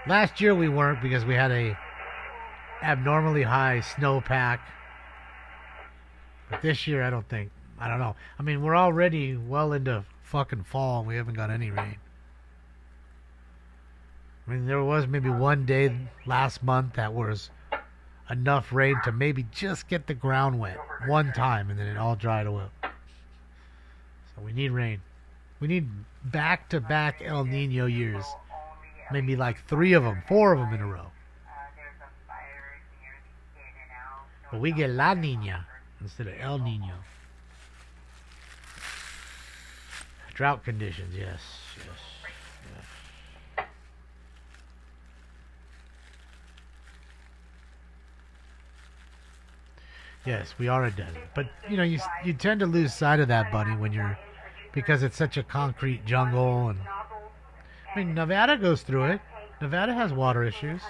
Last year we weren't because we had a abnormally high snowpack. But this year I don't know. I mean, we're already well into fucking fall and we haven't got any rain. I mean, there was maybe one day last month that was enough rain to maybe just get the ground wet one time, and then it all dried away. So we need rain. We need back-to-back El Nino years. Maybe like 4 of them in a row. But we get La Nina instead of El Nino. Drought conditions, yes. Yes, we are a desert. But, you tend to lose sight of that, buddy, because it's such a concrete jungle. And I mean, Nevada goes through it. Nevada has water issues.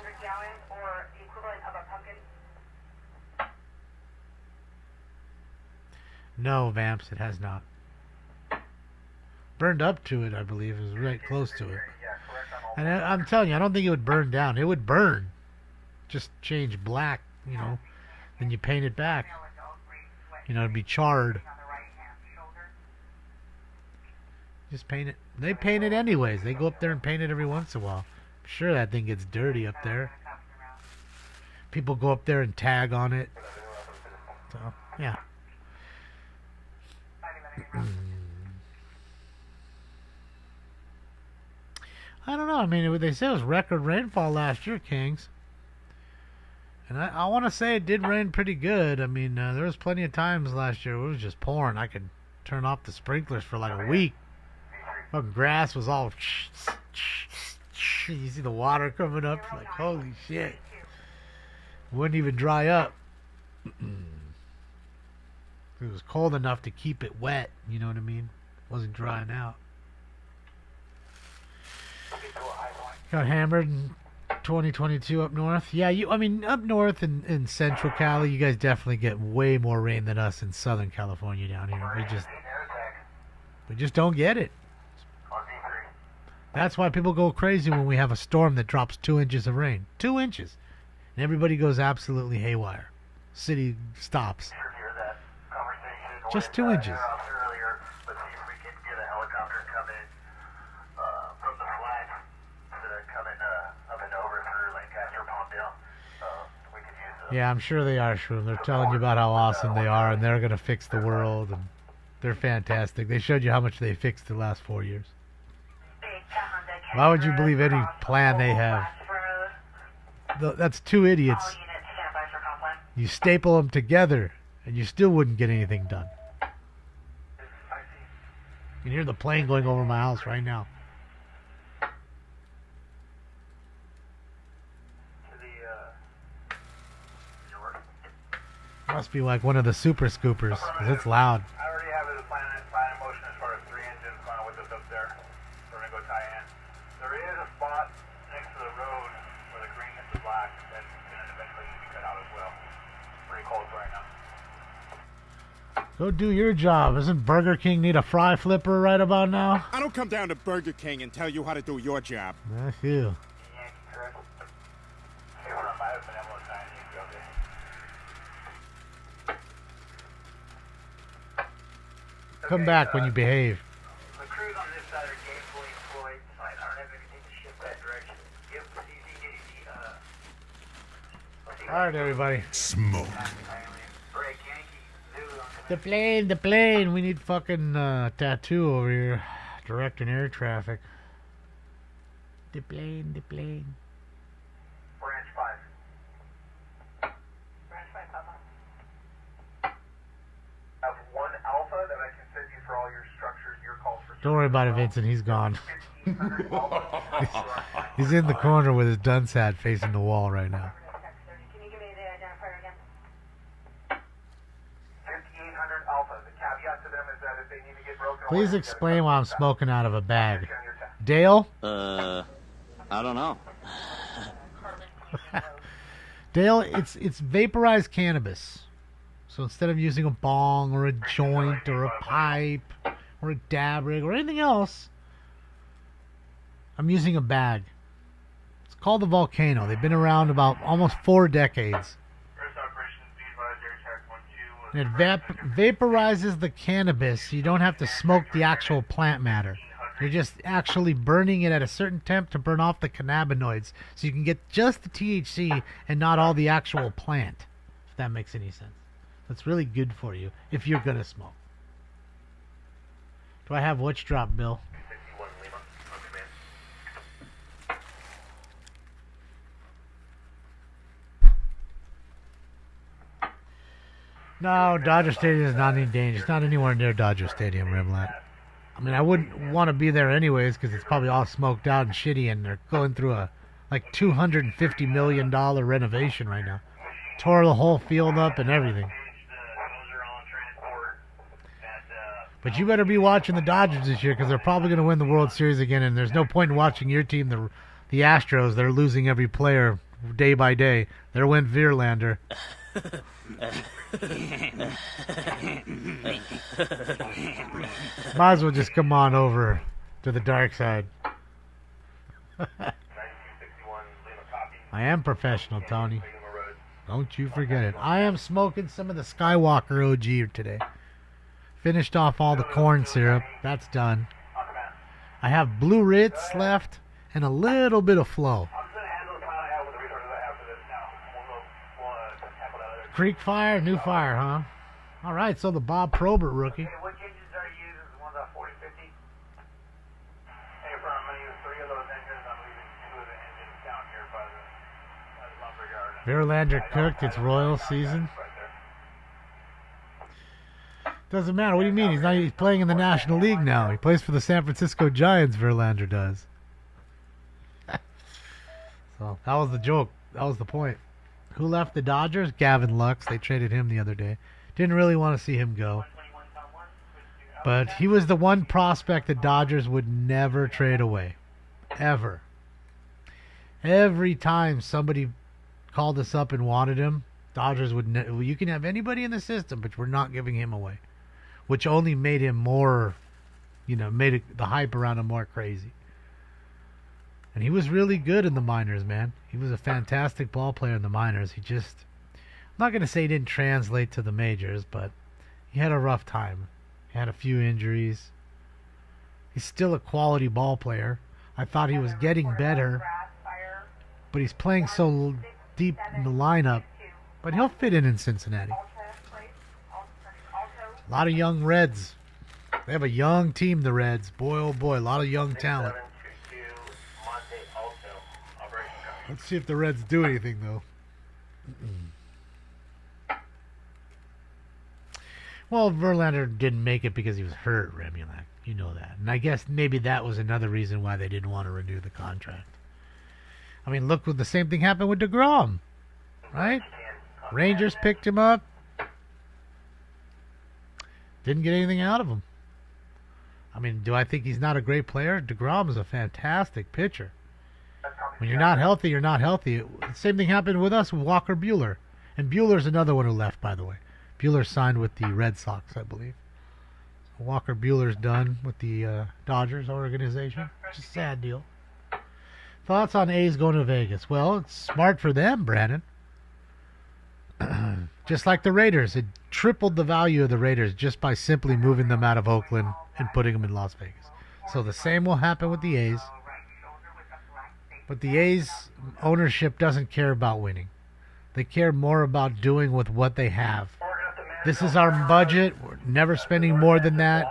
No, Vamps, it has not. Burned up to it, I believe, is right close to it. And I'm telling you, I don't think it would burn down. It would burn. Just change black, you know. Then you paint it back. You know, it'd be charred. Just paint it. They paint it anyways. They go up there and paint it every once in a while. I'm sure that thing gets dirty up there. People go up there and tag on it. So, yeah. I don't know. I mean, they say it was record rainfall last year, Kings. And I want to say it did rain pretty good. I mean, there was plenty of times last year where it was just pouring. I could turn off the sprinklers for like a week. The grass was all... You see the water coming up. Like, holy shit. Wouldn't even dry up. It was cold enough to keep it wet. You know what I mean? Wasn't drying out. Got hammered in 2022 up north. Yeah, I mean, up north in Central Cali, you guys definitely get way more rain than us in Southern California down here. We just don't get it. That's why people go crazy when we have a storm that drops 2 inches of rain. 2 inches. And everybody goes absolutely haywire. City stops. Just 2 inches. Yeah, I'm sure they are, Shroom. They're telling you about how awesome they are, and they're going to fix the world, and they're fantastic. They showed you how much they fixed the last 4 years. Why would you believe any plan they have? That's two idiots. You staple them together, and you still wouldn't get anything done. You can hear the plane going over my house right now. Must be like one of the super scoopers, because it's loud. I already have a plan in motion as far as 3 engines going with us up there. We're going to go tie in. There is a spot next to the road where the green hits the black that's going to eventually need to be cut out as well. Pretty cold right now. Go do your job. Doesn't Burger King need a fry flipper right about now? I don't come down to Burger King and tell you how to do your job. That's you. Come back when you behave. The crews on this side are gainfully employed, so I don't have anything to shift that direction. Yep, Alright, everybody. Smoke. The plane. We need fucking tattoo over here. Directing air traffic. The plane. Branch 5. Branch 5, Papa. I have 1 alpha that I can send you for all your structures, your calls for... Don't worry about it, Vincent. He's gone. He's in the corner with his dunce hat facing the wall right now. Can you give me the identifier again? 5800 alpha. The caveat to them is that if they need to get broken... Please explain why I'm smoking out of a bag. Dale? I don't know. Dale, it's vaporized cannabis. So instead of using a bong or a joint or a pipe or a dab rig or anything else, I'm using a bag. It's called the Volcano. They've been around about almost 4 decades. And it vaporizes the cannabis, so you don't have to smoke the actual plant matter. You're just actually burning it at a certain temp to burn off the cannabinoids, so you can get just the THC and not all the actual plant, if that makes any sense. That's really good for you if you're going to smoke. Do I have which drop, Bill? No, Dodger Stadium is not in danger. It's not anywhere near Dodger Stadium, Rimlat. I mean, I wouldn't want to be there anyways because it's probably all smoked out and shitty, and they're going through a like $250 million renovation right now. Tore the whole field up and everything. But you better be watching the Dodgers this year because they're probably going to win the World Series again, and there's no point in watching your team, the Astros. They're losing every player day by day. There went Verlander. Might as well just come on over to the dark side. I am professional, Tony. Don't you forget it. I am smoking some of the Skywalker OG today. Finished off all the corn syrup. That's done. I have Blue Ritz left and a little bit of Flow. Creek Fire, New Fire, huh? All right, so the Bob Probert rookie. What engines are you using? The ones on 4050? Hey, from I'm going to use 3 of those engines. I'm leaving 2 of the engines down here by the lumberyard. Verlander cooked. It's Royal season. Doesn't matter. What do you mean? He's playing in the National League now. He plays for the San Francisco Giants, Verlander does. So that was the joke. That was the point. Who left the Dodgers? Gavin Lux. They traded him the other day. Didn't really want to see him go. But he was the one prospect the Dodgers would never trade away. Ever. Every time somebody called us up and wanted him, Dodgers would you can have anybody in the system, but we're not giving him away. Which only made him more, made the hype around him more crazy. And he was really good in the minors, man. He was a fantastic ball player in the minors. He just, I'm not going to say he didn't translate to the majors, but he had a rough time. He had a few injuries. He's still a quality ball player. I thought he was getting better, but he's playing so deep in the lineup. But he'll fit in Cincinnati. A lot of young Reds. They have a young team, the Reds. Boy, oh boy, a lot of young talent. Let's see if the Reds do anything, though. Well, Verlander didn't make it because he was hurt, Remulak. You know that. And I guess maybe that was another reason why they didn't want to renew the contract. I mean, look, the same thing happened with DeGrom, right? Rangers picked him up. Didn't get anything out of him. I mean, do I think he's not a great player? DeGrom is a fantastic pitcher. When you're not healthy, you're not healthy. The same thing happened with us with Walker Buehler. And Buehler's another one who left, by the way. Buehler signed with the Red Sox, I believe. So Walker Buehler's done with the Dodgers organization. It's a sad deal. Thoughts on A's going to Vegas? Well, it's smart for them, Brandon. Just like the Raiders. It tripled the value of the Raiders just by simply moving them out of Oakland and putting them in Las Vegas. So the same will happen with the A's. But the A's ownership doesn't care about winning. They care more about doing with what they have. This is our budget. We're never spending more than that.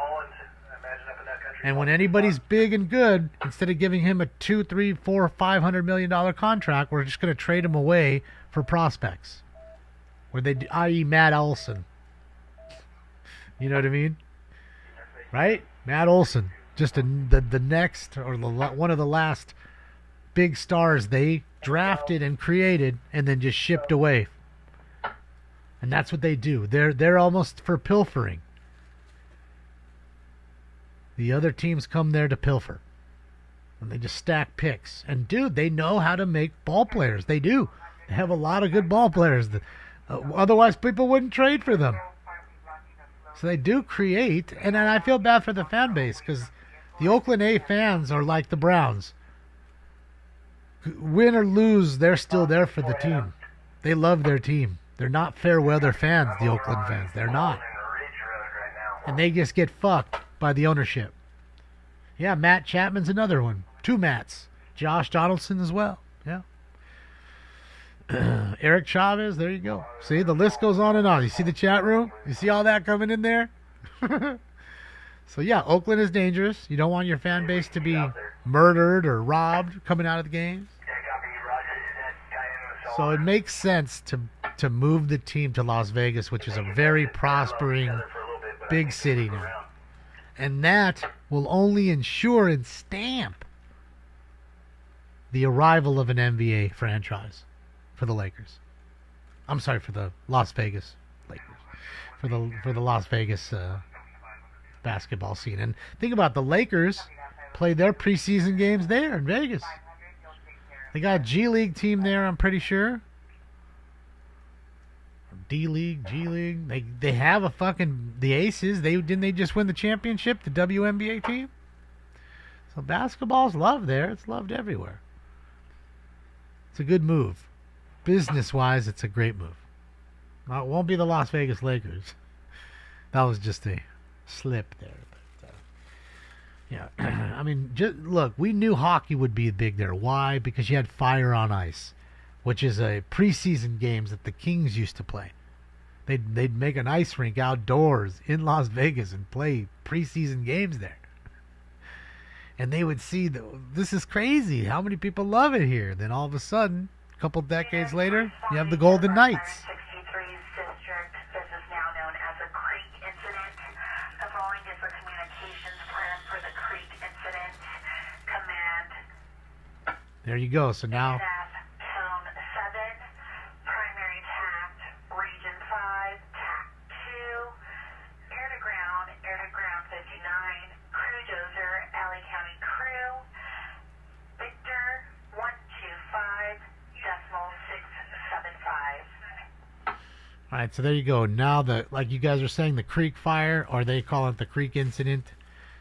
And when anybody's big and good, instead of giving him a $200, $300, $400, $500 million contract, we're just going to trade him away for prospects. I.e. Matt Olson. You know what I mean? Right? Matt Olson. Just the next, or one of the last big stars they drafted and created and then just shipped away. And that's what they do. They're almost for pilfering. The other teams come there to pilfer. And they just stack picks. And dude, they know how to make ball players. They do. They have a lot of good ball players. Otherwise, people wouldn't trade for them. So they do create, and I feel bad for the fan base because the Oakland A fans are like the Browns. Win or lose, they're still there for the team. They love their team. They're not fair weather fans, the Oakland fans. They're not. And they just get fucked by the ownership. Yeah, Matt Chapman's another one. 2 Matts. Josh Donaldson as well. Yeah. Eric Chavez, there you go. See, the list goes on and on. You see the chat room? You see all that coming in there? So, yeah, Oakland is dangerous. You don't want your fan base to be murdered or robbed coming out of the games. So it makes sense to move the team to Las Vegas, which is a very prospering big city now. And that will only ensure and stamp the arrival of an NBA franchise for the Lakers. I'm sorry, for the Las Vegas Lakers. For the Las Vegas basketball scene. And think about the Lakers play their preseason games there in Vegas. They got a G League team there, I'm pretty sure. D League, G League. They have a fucking the Aces. Didn't they just win the championship, the WNBA team? So basketball's loved there. It's loved everywhere. It's a good move. Business-wise, it's a great move. Now, it won't be the Las Vegas Lakers. That was just a slip there. But, yeah, I mean, just look, we knew hockey would be big there. Why? Because you had Fire on Ice, which is a preseason games that the Kings used to play. They'd make an ice rink outdoors in Las Vegas and play preseason games there. And they would see, this is crazy. How many people love it here? Then all of a sudden, a couple decades later, you have the Golden Knights. 63's district. This is now known as a creek incident. The following is the communications plan for the creek incident. Command. There you go. So now, Zone 7, primary tact, region 5, tact 2, air to ground 59, crew dozer, LA County crew, Victor 125.675. all right, so there you go. Now, like you guys are saying, the creek fire, or they call it the creek incident.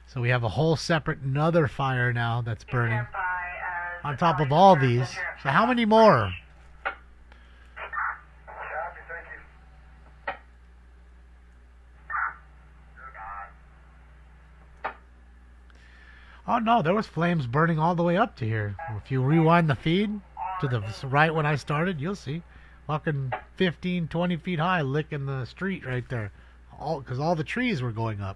So we have a whole separate another fire now that's burning on top of all these. So how many more? Oh, no, there was flames burning all the way up to here. If you rewind the feed to the right when I started, you'll see. Fucking 15, 20 feet high, licking the street right there. Because all the trees were going up.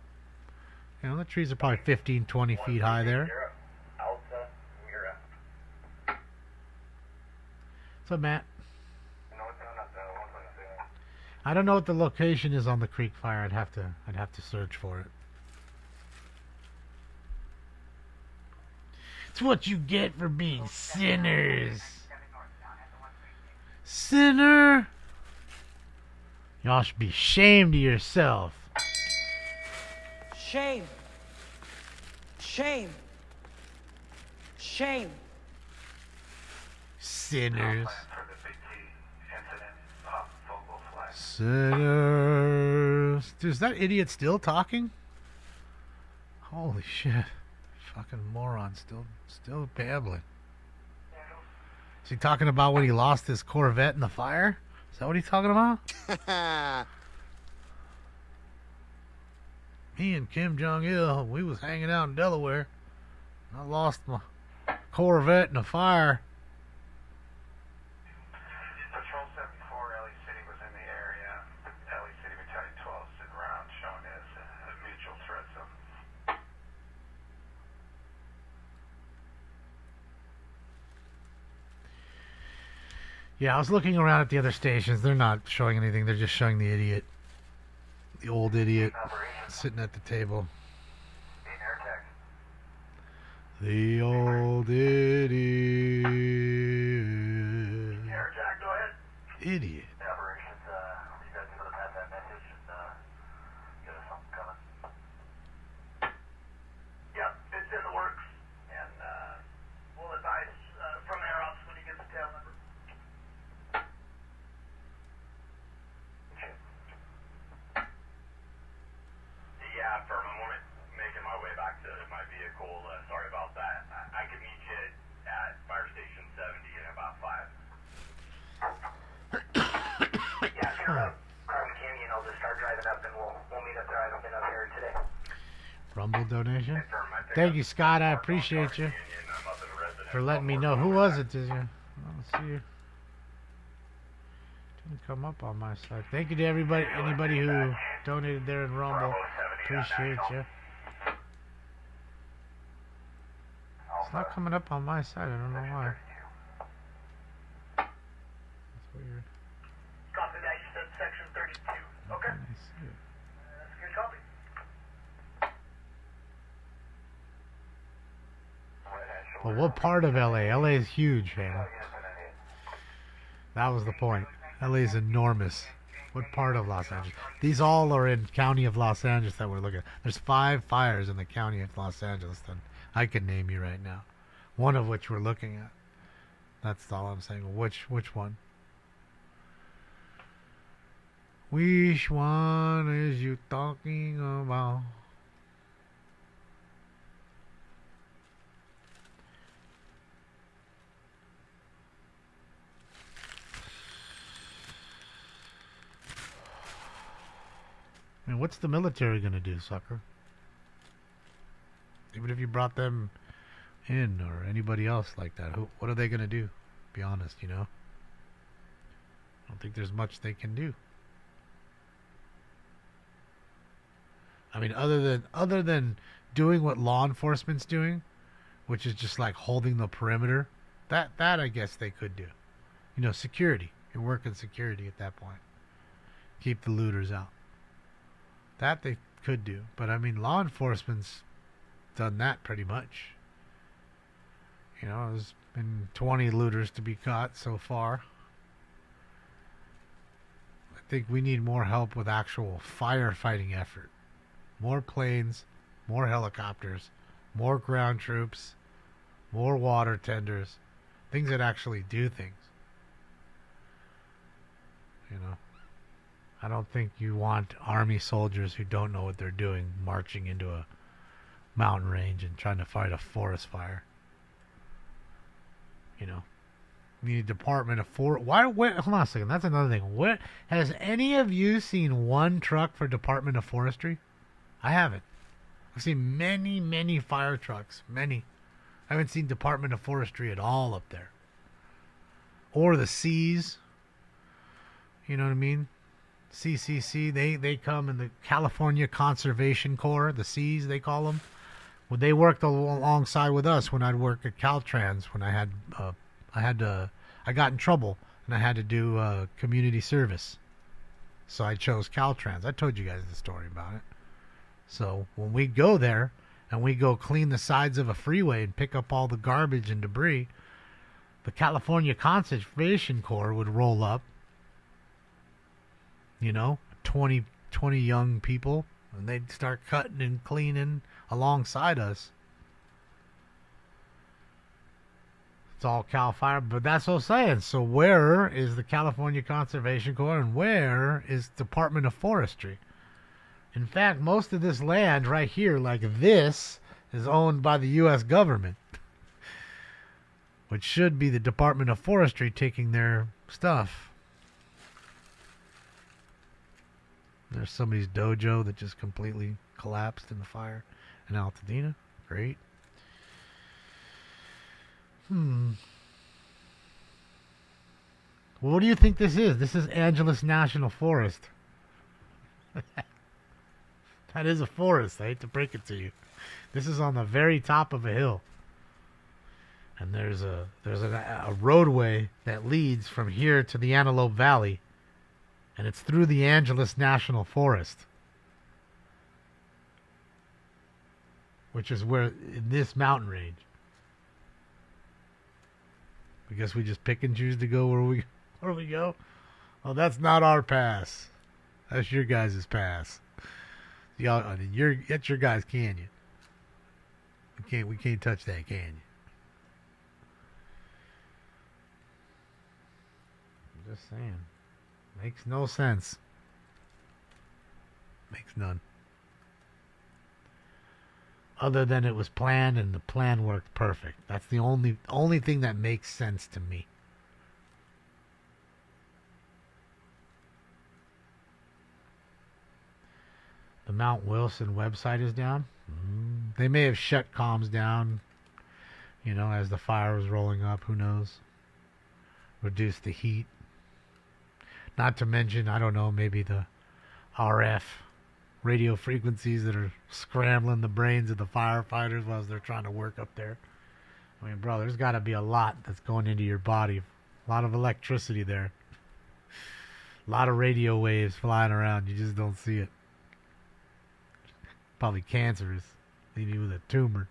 You know, the trees are probably 15, 20 feet high there. What's up, Matt? I don't know what the location is on the creek fire. I'd have to search for it. It's what you get for being sinners. Sinner. Y'all should be ashamed of yourself. Shame. Shame. Shame. Sinners. Sinners. Dude, is that idiot still talking? Holy shit. Fucking moron. Still babbling. Is he talking about when he lost his Corvette in the fire? Is that what he's talking about? Me and Kim Jong-il, we was hanging out in Delaware. I lost my Corvette in a fire. Patrol 74, LA City was in the area. LA City Battalion 12 stood around, shown as a mutual threat zone. Yeah, I was looking around at the other stations. They're not showing anything. They're just showing the idiot. The old idiot sitting at the table. The old idiot. Idiot. Operations, you guys can go to pass that message and get us something coming. Yep, it's in the works. And we'll advise from air ops when he gets the tail number. Yeah, for a moment, making my way back to my vehicle. Sorry about that. I can meet you at Fire Station 70 in about 5. Yeah, if you're Carmen Canyon, I'll just start driving up and we'll meet up there. I haven't been up here today. Rumble donation. Thank you, Scott. I appreciate you for letting me know. Who was it, did you? Let's see. Didn't come up on my side. Thank you to anybody who donated there in Rumble. Appreciate you. It's not coming up on my side. I don't know why. That's weird. Copy that. You said section 32. Okay. I see it. That's a good copy. Well, what part of LA? LA is huge, man. That was the point. LA is enormous. What part of Los Angeles? These all are in county of Los Angeles that we're looking at. There's 5 fires in the county of Los Angeles that I can name you right now. One of which we're looking at. That's all I'm saying. Which one? Which one is you talking about? mean, what's the military going to do, sucker? Even if you brought them in or anybody else like that, what are they going to do? Be honest, you know? I don't think there's much they can do. I mean, other than doing what law enforcement's doing, which is just like holding the perimeter, that I guess they could do. You know, security. You're working security at that point. Keep the looters out. That they could do. But I mean, law enforcement's done that pretty much. You know, there's been 20 looters to be caught so far. I think we need more help with actual firefighting effort. More planes, more helicopters, more ground troops, more water tenders, things that actually do things. You know, I don't think you want army soldiers who don't know what they're doing marching into a mountain range and trying to fight a forest fire. You know, we need a Department of Hold on a second. That's another thing. What has any of you seen one truck for Department of Forestry? I haven't. I've seen many, many fire trucks. Many. I haven't seen Department of Forestry at all up there. Or the Seas. You know what I mean? CCC. They come in the California Conservation Corps. The Seas, they call them. Well, they worked alongside with us when I'd work at Caltrans. When I got in trouble and I had to do community service. So I chose Caltrans. I told you guys the story about it. So when we go there and we go clean the sides of a freeway and pick up all the garbage and debris, the California Conservation Corps would roll up, you know, 20 young people, and they'd start cutting and cleaning alongside us. It's all Cal Fire, but that's what I'm saying. So where is the California Conservation Corps and where is Department of Forestry? In fact, most of this land right here, like this, is owned by the U.S. government, which should be the Department of Forestry taking their stuff. There's somebody's dojo that just completely collapsed in the fire in Altadena. Great. Well, what do you think this is? This is Angeles National Forest. That is a forest. I hate to break it to you. This is on the very top of a hill. And there's a roadway that leads from here to the Antelope Valley. And it's through the Angeles National Forest. Which is where, in this mountain range. I guess we just pick and choose to go where we go. Oh, that's not our pass. That's your guys' pass. Y'all, that's your guys' canyon. We can't touch that canyon. I'm just saying. Makes no sense. Makes none. Other than it was planned and the plan worked perfect. That's the only thing that makes sense to me. The Mount Wilson website is down. They may have shut comms down, you know, as the fire was rolling up. Who knows? Reduce the heat. Not to mention, I don't know, maybe the RF radio frequencies that are scrambling the brains of the firefighters while they're trying to work up there. I mean, bro, there's got to be a lot that's going into your body. A lot of electricity there. A lot of radio waves flying around. You just don't see it. Probably cancerous. Leave you with a tumor.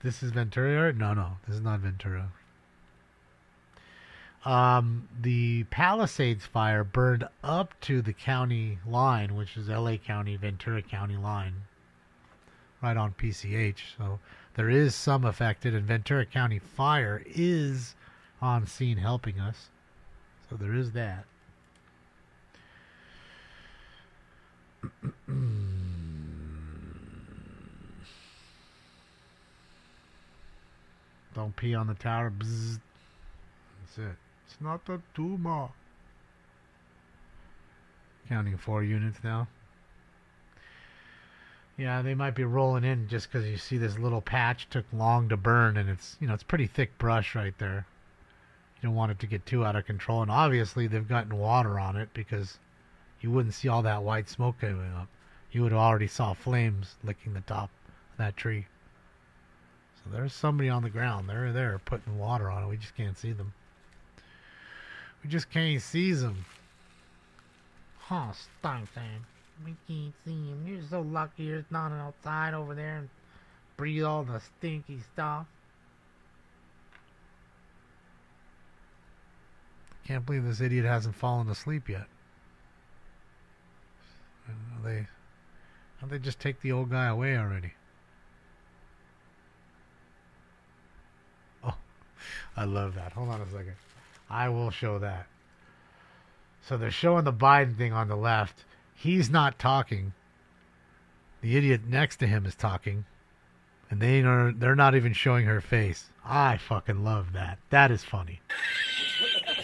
This is Ventura? No, this is not Ventura. The Palisades fire burned up to the county line, which is LA County, Ventura County line, right on PCH. So there is some affected, and Ventura County Fire is on scene helping us. So there is that. Don't pee on the tower. Bzzz. That's it. It's not a tumor. Counting 4 units now. Yeah, they might be rolling in just because you see this little patch took long to burn, and it's, you know, it's pretty thick brush right there. You don't want it to get too out of control, and obviously they've gotten water on it because you wouldn't see all that white smoke coming up. You would have already saw flames licking the top of that tree. So there's somebody on the ground. They're there putting water on it. We just can't see them. We just can't see them. Huh, stunk thing. We can't see him. You're so lucky there's not outside over there and breathe all the stinky stuff. Can't believe this idiot hasn't fallen asleep yet. How'd they just take the old guy away already? Oh, I love that. Hold on a second. I will show that. So they're showing the Biden thing on the left. He's not talking. The idiot next to him is talking. And they're not even showing her face. I fucking love that. That is funny.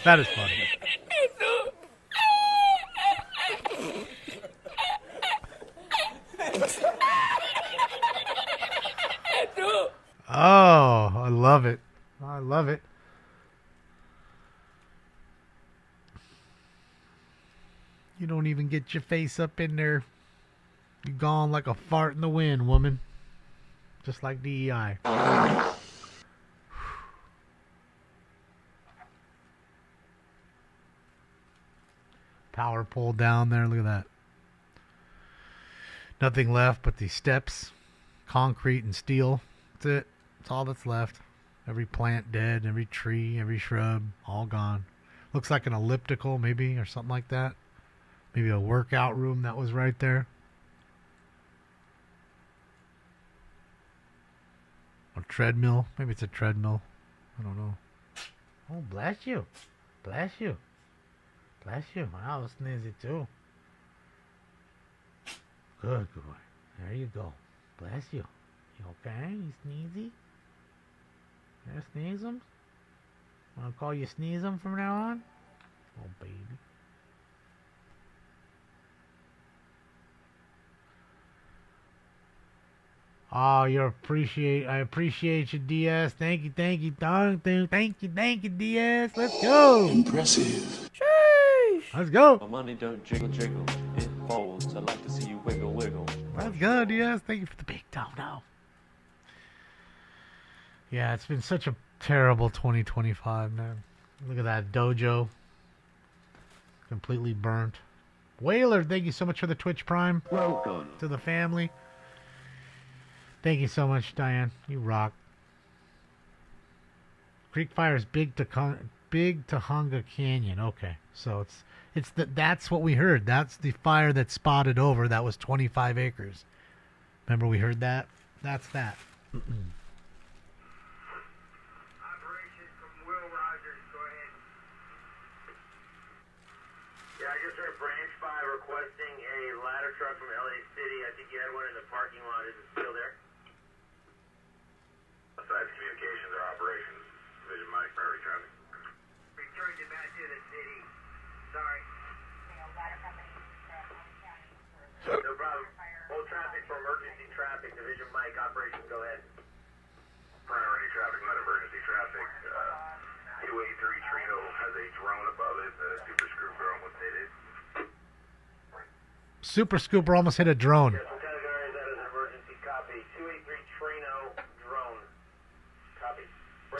That is funny. Oh, I love it. I love it. You don't even get your face up in there. You're gone like a fart in the wind, woman. Just like DEI. Power pole down there. Look at that. Nothing left but the steps, concrete and steel. That's it. That's all that's left. Every plant dead, every tree, every shrub, all gone. Looks like an elliptical maybe or something like that. Maybe a workout room that was right there. A treadmill. Maybe it's a treadmill. I don't know. Oh, bless you. Bless you. Bless you. I was sneezy too. Good boy. There you go. Bless you. You okay? You sneezy? You sneeze 'em? Wanna call you sneeze 'em from now on? Oh, baby. Oh, I appreciate you, DS. Thank you, thank you, thank you, DS. Let's go. Impressive. Sheesh. Let's go. My money don't jiggle, jiggle. It folds. I like to see you wiggle, wiggle. Let's go, DS. Thank you for the big dono. Yeah, it's been such a terrible 2025, man. Look at that dojo. Completely burnt. Whaler, thank you so much for the Twitch Prime. Welcome to the family. Thank you so much, Diane. You rock. Creek Fire is big Tahunga Canyon. Okay, so that's what we heard. That's the fire that spotted over. That was 25 acres. Remember we heard that? That's that. Yeah, I just heard Branch 5 requesting a ladder truck from LA City. I think you had one in the parking lot. Is it still there? Besides communications or operations, Division Mike, priority traffic. Return you back to the city. Sorry. No problem. Hold traffic for emergency traffic. Division Mike, operations, go ahead. Priority traffic, not emergency traffic. 283 Trino has a drone above it. The Super Scooper almost hit it. Super Scooper almost hit a drone. Yes, what category is that as an emergency? Copy. 283 Trino drone. Copy.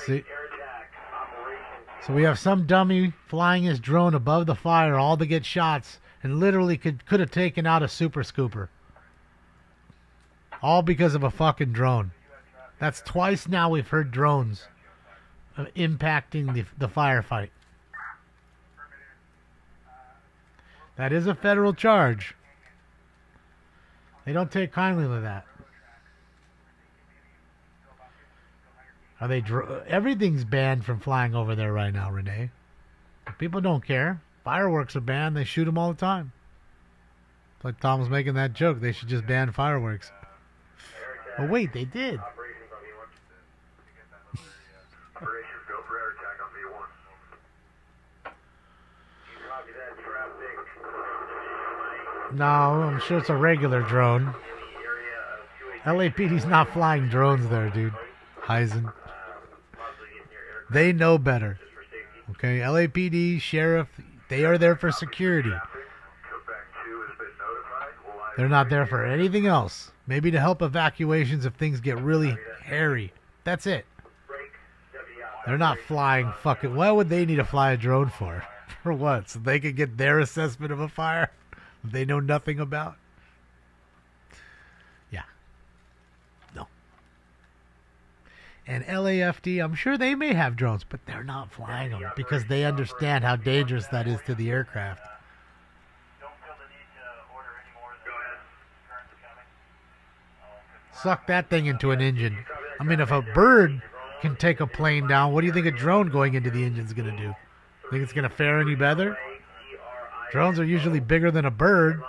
See? Air attack. Operation. So we have some dummy flying his drone above the fire, all to get shots, and literally could have taken out a Super Scooper. All because of a fucking drone. That's twice now we've heard drones impacting the firefight. That is a federal charge. They don't take kindly to that. Are they? Everything's banned from flying over there right now, Renee. People don't care. Fireworks are banned. They shoot them all the time. It's like Tom was making that joke. They should just ban fireworks. Oh wait, they did. Operations, go for air attack on V1. Copy that traffic. No, I'm sure it's a regular drone. LAPD's not flying drones there, dude. Heisen. They know better. Okay, LAPD, sheriff, they are there for security. They're not there for anything else. Maybe to help evacuations if things get really hairy. That's it. They're not flying fucking... Why would they need to fly a drone for? For what? So they could get their assessment of a fire they know nothing about? Yeah. No. And LAFD, I'm sure they may have drones, but they're not flying them because they understand how dangerous that is to the aircraft. Suck that thing into an engine. I mean, if a bird can take a plane down, what do you think a drone going into the engine is going to do? Think it's going to fare any better? Drones are usually bigger than a bird.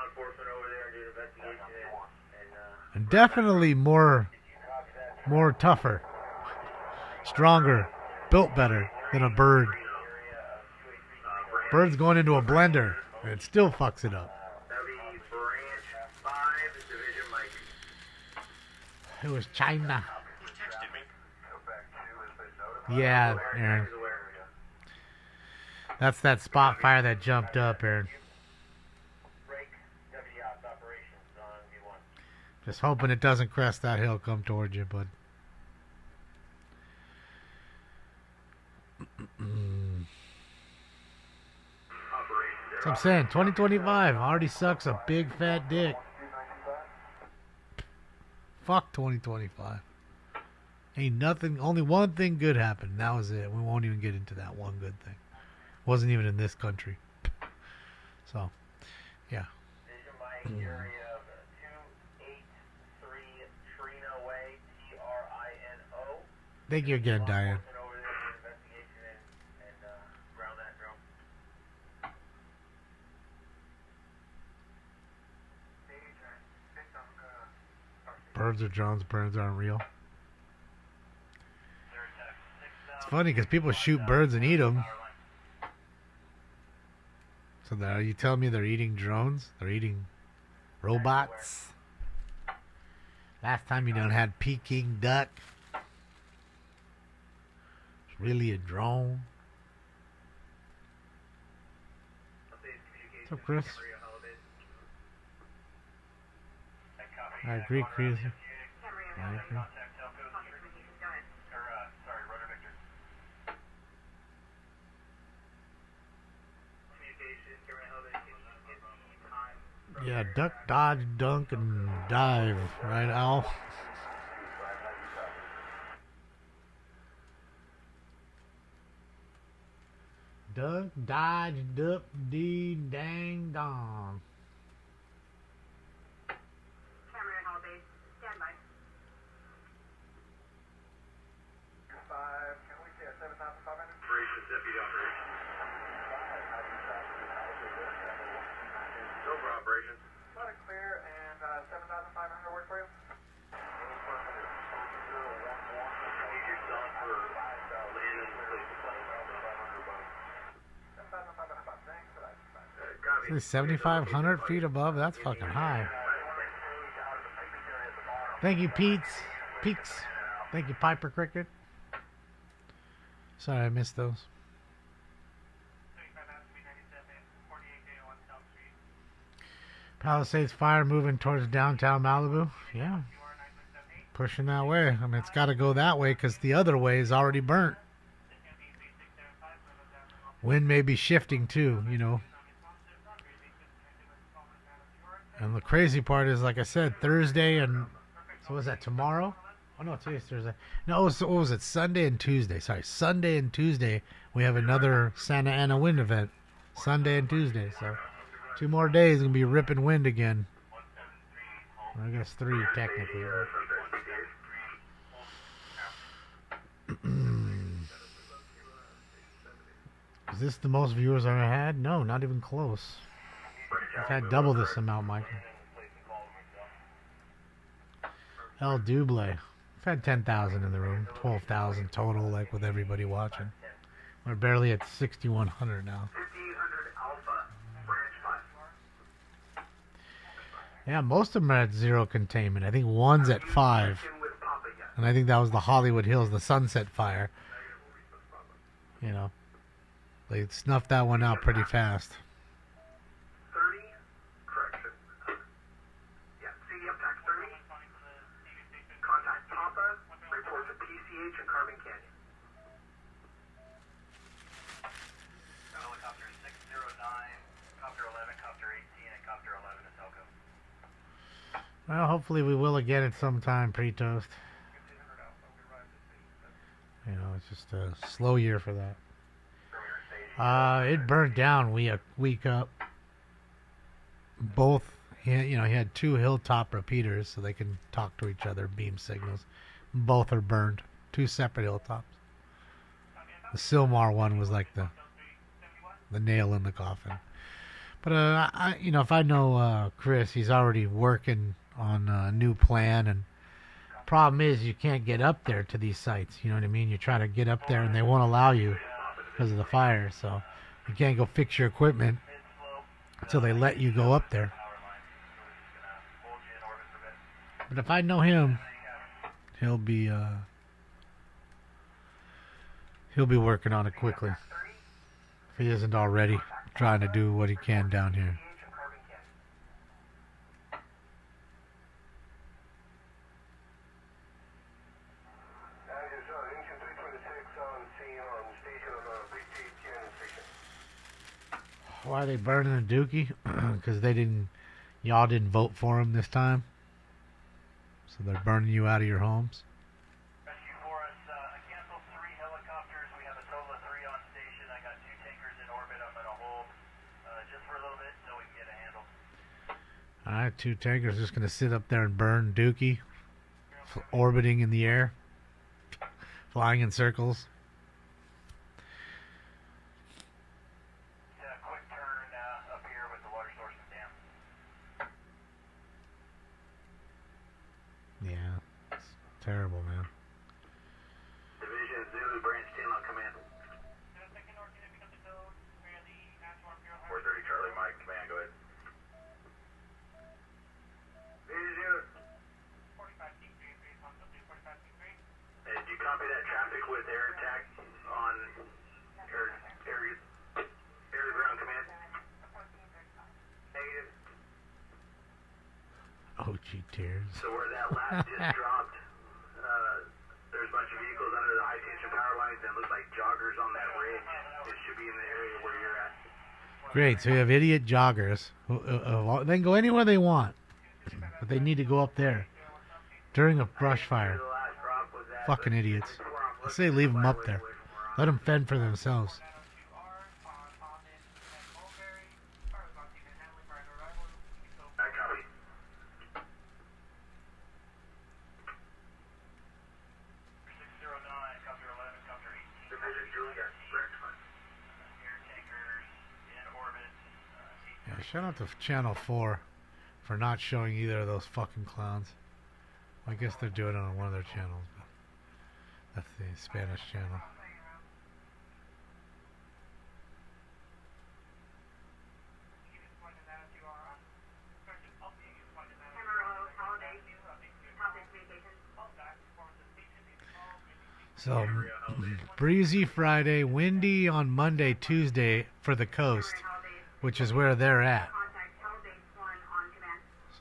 And definitely more tougher, stronger, built better than a bird. Bird's going into a blender, and it still fucks it up. It was China. Yeah, Aaron. That's that spot fire that jumped up, Aaron. Just hoping it doesn't crest that hill, come towards you, bud. So I'm saying, 2025 already sucks a big fat dick. Fuck 2025. Ain't nothing, only one thing good happened. That was it. We won't even get into that one good thing. Wasn't even in this country. So, yeah. Thank you again, Diane. Birds are drones. Birds aren't real. It's funny because people shoot birds and eat them. So are you telling me they're eating drones? They're eating robots? Last time you done had Peking duck. It's really a drone. What's up, Chris? I agree, Chris. I agree. Yeah, duck, dodge, dunk, and dive. Right, Al? Duck, dodge, duck, dee, dang, dong. Cameron Holiday, stand by. 5, can we say a 7,500? Operations, deputy operations. Over operations. Let it clear, and 7,500 work for you? It's 7,500 feet above. That's fucking high. Thank you, Peaks. Thank you, Piper Cricket. Sorry, I missed those. Palisades fire moving towards downtown Malibu. Yeah. Pushing that way. I mean, it's got to go that way because the other way is already burnt. Wind may be shifting too, you know. And the crazy part is, like I said, Thursday and... So was that tomorrow? Oh, no, today's Thursday. No, what was it? Sunday and Tuesday. Sorry, Sunday and Tuesday, we have another Santa Ana wind event. Sunday and Tuesday, so... 2 more days, going to be ripping wind again. I guess 3, technically. Is this the most viewers I've ever had? No, not even close. I've had double this amount, Michael. El Double. I've had 10,000 in the room. 12,000 total, like with everybody watching. We're barely at 6,100 now. Yeah, most of them are at 0 containment. I think one's at 5. And I think that was the Hollywood Hills, the Sunset Fire. You know, they snuffed that one out pretty fast. 30, correction. Yeah, CDF tax 30. Contact Papa, report to PCH and Carbon Canyon. Helicopter 609, Copter 11, Copter 18, and Copter 11 is Elko. Well, hopefully we will again at some time, pre-toast. You know, it's just a slow year for that. It burned down a week up. Both, he had 2 hilltop repeaters so they can talk to each other, beam signals. Both are burned. 2 separate hilltops. The Silmar one was like the nail in the coffin. But if I know Chris, he's already working on a new plan, and problem is you can't get up there to these sites. You know what I mean? You try to get up there and they won't allow you because of the fire. So you can't go fix your equipment until they let you go up there. But if I know him, he'll be working on it quickly. If he isn't already trying to do what he can down here. Why are they burning the Dookie? Because y'all didn't vote for him this time. So they're burning you out of your homes. Rescue Force, I canceled 3 helicopters. We have a total of 3 on station. I got 2 tankers in orbit. I'm going to hold just for a little bit so we can get a handle. Alright, 2 tankers just going to sit up there and burn Dookie. Orbiting in the air. Flying in circles. Yeah, it's terrible, man. Division Zulu, branch 10 on command. 430 Charlie, Mike, command, go ahead. Vision. Did you copy that traffic with air attack on air ground command? Negative. Oh, gee, tears. So where that last just dropped, there's a bunch of vehicles under the high tension power lines and it looks like joggers on that ridge. It should be in the area where you're at. Great, so you have idiot joggers. They can go anywhere they want. But they need to go up there during a brush fire. Fucking idiots. I say leave them up there. Let them fend for themselves. Yeah, shout out to Channel 4 for not showing either of those fucking clowns. I guess they're doing it on one of their channels, but that's the Spanish channel. So, breezy Friday, windy on Monday, Tuesday for the coast, which is where they're at.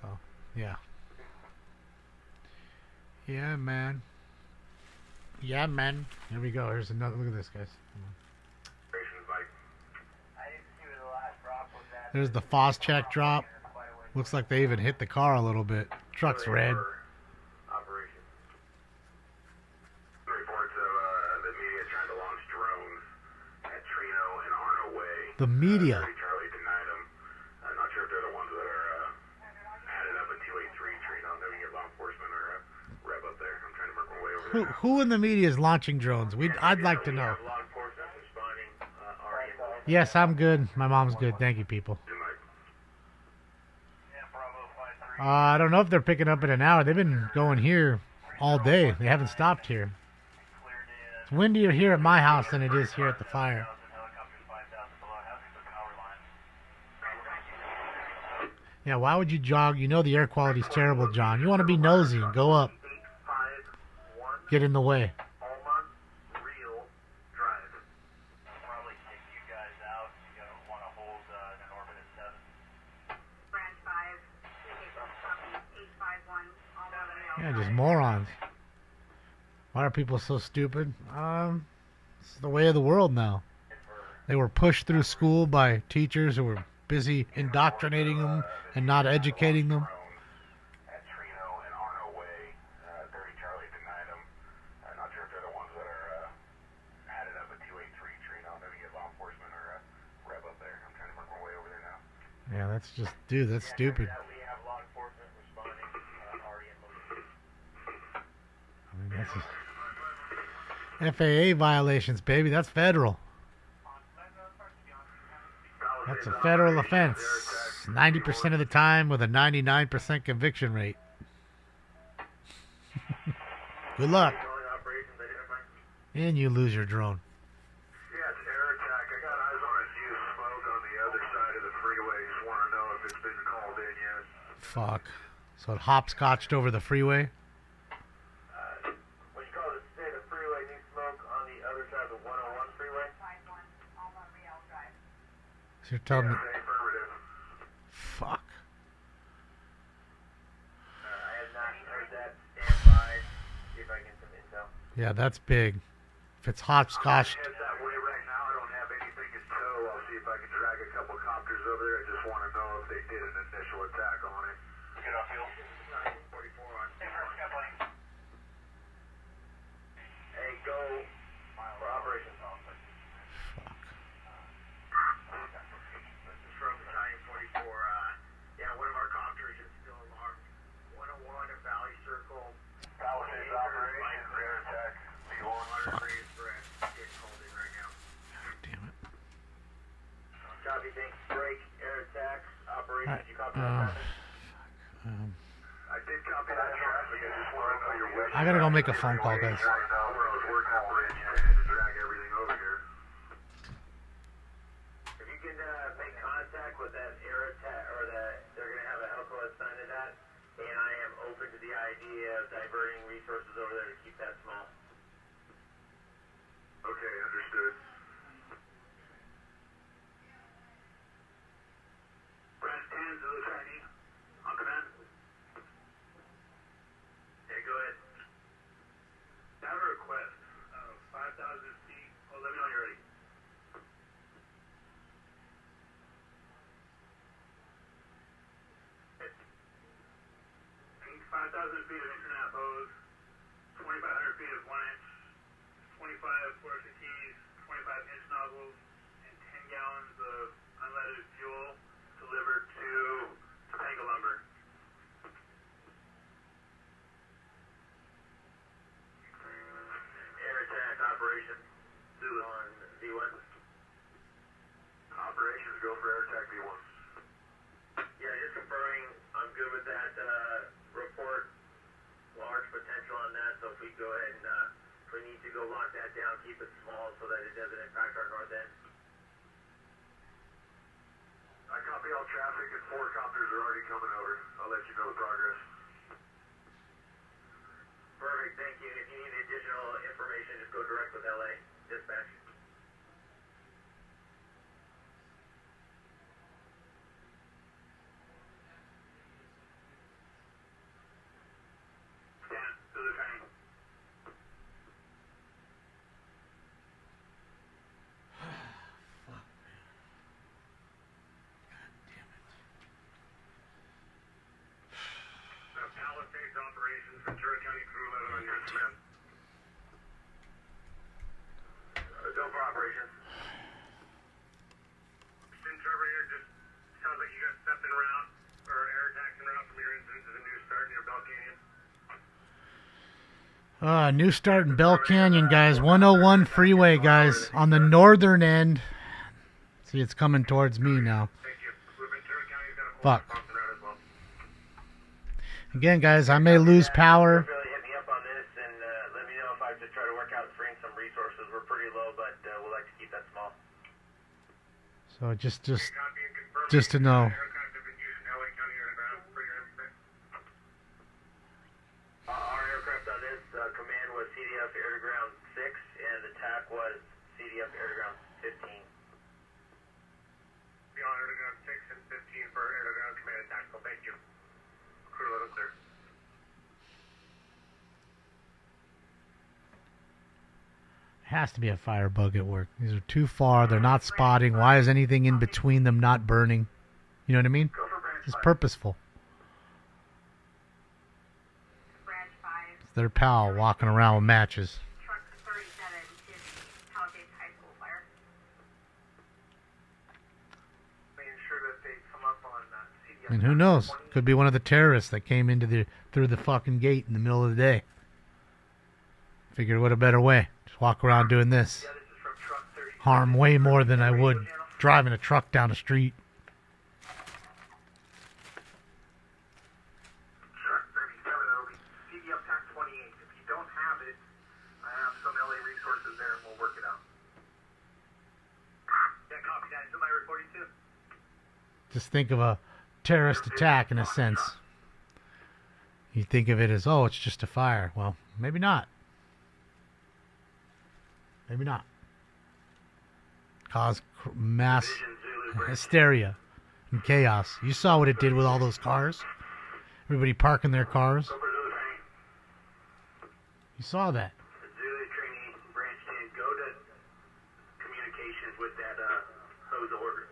So, yeah. Yeah, man. Yeah, man. Here we go. Here's another. Look at this, guys. There's the Foscheck drop. Looks like they even hit the car a little bit. Truck's red. The media. Charlie denied them. I'm not sure if they're the ones that are added up in 283 Trino. Maybe your law enforcement or Rev up there. I'm trying to work my way over there. Who in the media is launching drones? I'd like to know. Law enforcement responding. Yes, I'm good. My mom's good. Thank you, people. I don't know if they're picking up in an hour. They've been going here all day. They haven't stopped here. It's windier here at my house than it is here at the fire. Yeah, why would you jog? You know the air quality's terrible, John. You want to be nosy and go up. Get in the way. Probably kick you guys out. You gotta want to hold an orbit at 7. Branch 5, 851, all down the Yeah, just morons. Why are people so stupid? It's the way of the world now. They were pushed through school by teachers who were busy indoctrinating them and not educating them. At Trino and Arno Way, 30 Charlie denied them. I'm not sure if they're the ones that are added up at 283 Trino. Maybe get law enforcement or Rev up there. I'm trying to work my way over there now. Yeah, that's just, dude, that's stupid. We have law enforcement responding already in motion. I mean, that's just FAA violations, baby. That's federal. That's a federal offense. 90% of the time with a 99% conviction rate. Good luck. And you lose your drone. Yeah, it's air attack. I got eyes on a few smoke on the other side of the freeway. Just want to know if it's been called in yet. Fuck. So it hopscotched over the freeway? What you call it? Say the freeway needs smoke on the other side of the 101 freeway? So you're telling me... Affirmative. Fuck. I have not heard that. Stand by. See if I can get some intel. Yeah, that's big. If it's hopscotched... Head that way right now. I don't have anything in tow. I'll see if I can drag a couple copters over there. I just want to know if they did an initial attack on it. Get off field. 944 on. Hey, go for operations. This is from Battalion 44. Yeah, one of our copters is still alarmed. 101 at Valley Circle. Palisades operation for air attack. B100 degrees for it. Getting called in right now. Damn it. Copy, thanks. Break, air attack, operations. You copy Oh, that? I did copy that traffic. I just want to know your way. I gotta go make a phone call, guys. Where I was working on bridge to drag everything over here. If you can make contact with that air attack, or they're going to have a helico assigned to that, and I am open to the idea of diverting resources over there to keep that small. Okay, understood. Branch 10 to the training. On command. Yeah, go ahead. I have a request. 5,000 feet. Oh, let me know when you're ready. I need 5,000 feet of internet hose, 2,500 feet of 1 inch, 25 fluorescent keys, 25-inch nozzles, and 10 gallons of unleaded fuel delivered to Topanga Lumber. Air attack operation. On V1. Operations go for air attack B1. Yeah, just confirming I'm good with that report. Large potential on that, so if we go ahead and if we need to go lock that down, keep it small so that it doesn't impact our north end. I copy all traffic and 4 copters are already coming over. I'll let you know the progress. Perfect, thank you. And if you need additional information, just go direct with LA Dispatch. Stand to the training. Palisades operations, Ventura County Crew 11 on your command. Dover operations. Sin Trevor here, just sounds like you got stepped in route, or air attacks en route from your incident to the New Start near Bell Canyon. New Start in Bell Canyon, guys. 101 freeway, guys. On the northern end. See, it's coming towards me now. Fuck. Again, guys, I may lose power. Really hit me up on this and let me know if I have to try to work out freeing some resources. We're pretty low, but we'll like to keep that small. So just to know. Aircraft have been used in LA County CDF air to ground 6, and the TAC was CDF air to ground 15. Beyond air to ground 6 and 15 for air to ground command and tactical. Thank you. Crew level clear. Has to be a fire bug at work. These are too far. They're not spotting. Why is anything in between them not burning? You know what I mean? It's purposeful. It's their pal walking around with matches. Truck 37 to the Palisades High School fire. Making sure that they come up on CDF. And who knows? Could be one of the terrorists that came through the fucking gate in the middle of the day. Figured what a better way. Just walk around doing this. Harm way more than I would driving a truck down the street. Truck 37, that'll be CDF TAC 28. If you don't have it, I have some LA resources there and we'll work it out. Yeah, copy that. Somebody reporting too? Just think of a terrorist attack in a sense. You think of it as, oh, it's just a fire. Well, maybe not. Maybe not. Cause mass hysteria and chaos. You saw what it did with all those cars. Everybody parking their cars. You saw that. Zulu training branch 10, go to communications with that hose order.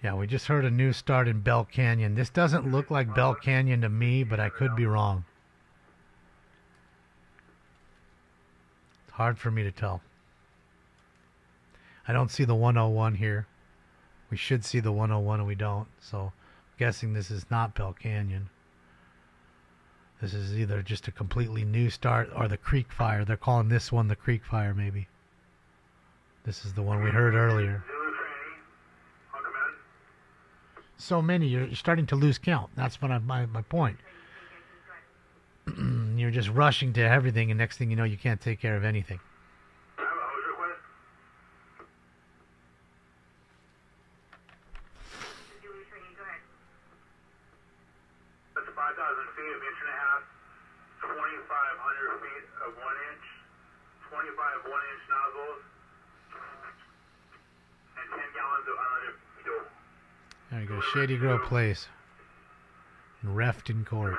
Yeah, we just heard a new start in Bell Canyon. This doesn't look like Bell Canyon to me, but I could be wrong. It's hard for me to tell. I don't see the 101 here. We should see the 101 and we don't. So I'm guessing this is not Bell Canyon. This is either just a completely new start or the Creek Fire. They're calling this one the Creek Fire maybe. This is the one we heard earlier. So many, you're starting to lose count. That's what my point. You're just rushing to everything, and next thing you know, you can't take care of anything. That's 5,000 feet of inch and a half, 2,500 feet of 1 inch, 25 1-inch nozzles, and 10 gallons of unleaded fuel. There you go, Shady Grove Place. In Refton Court.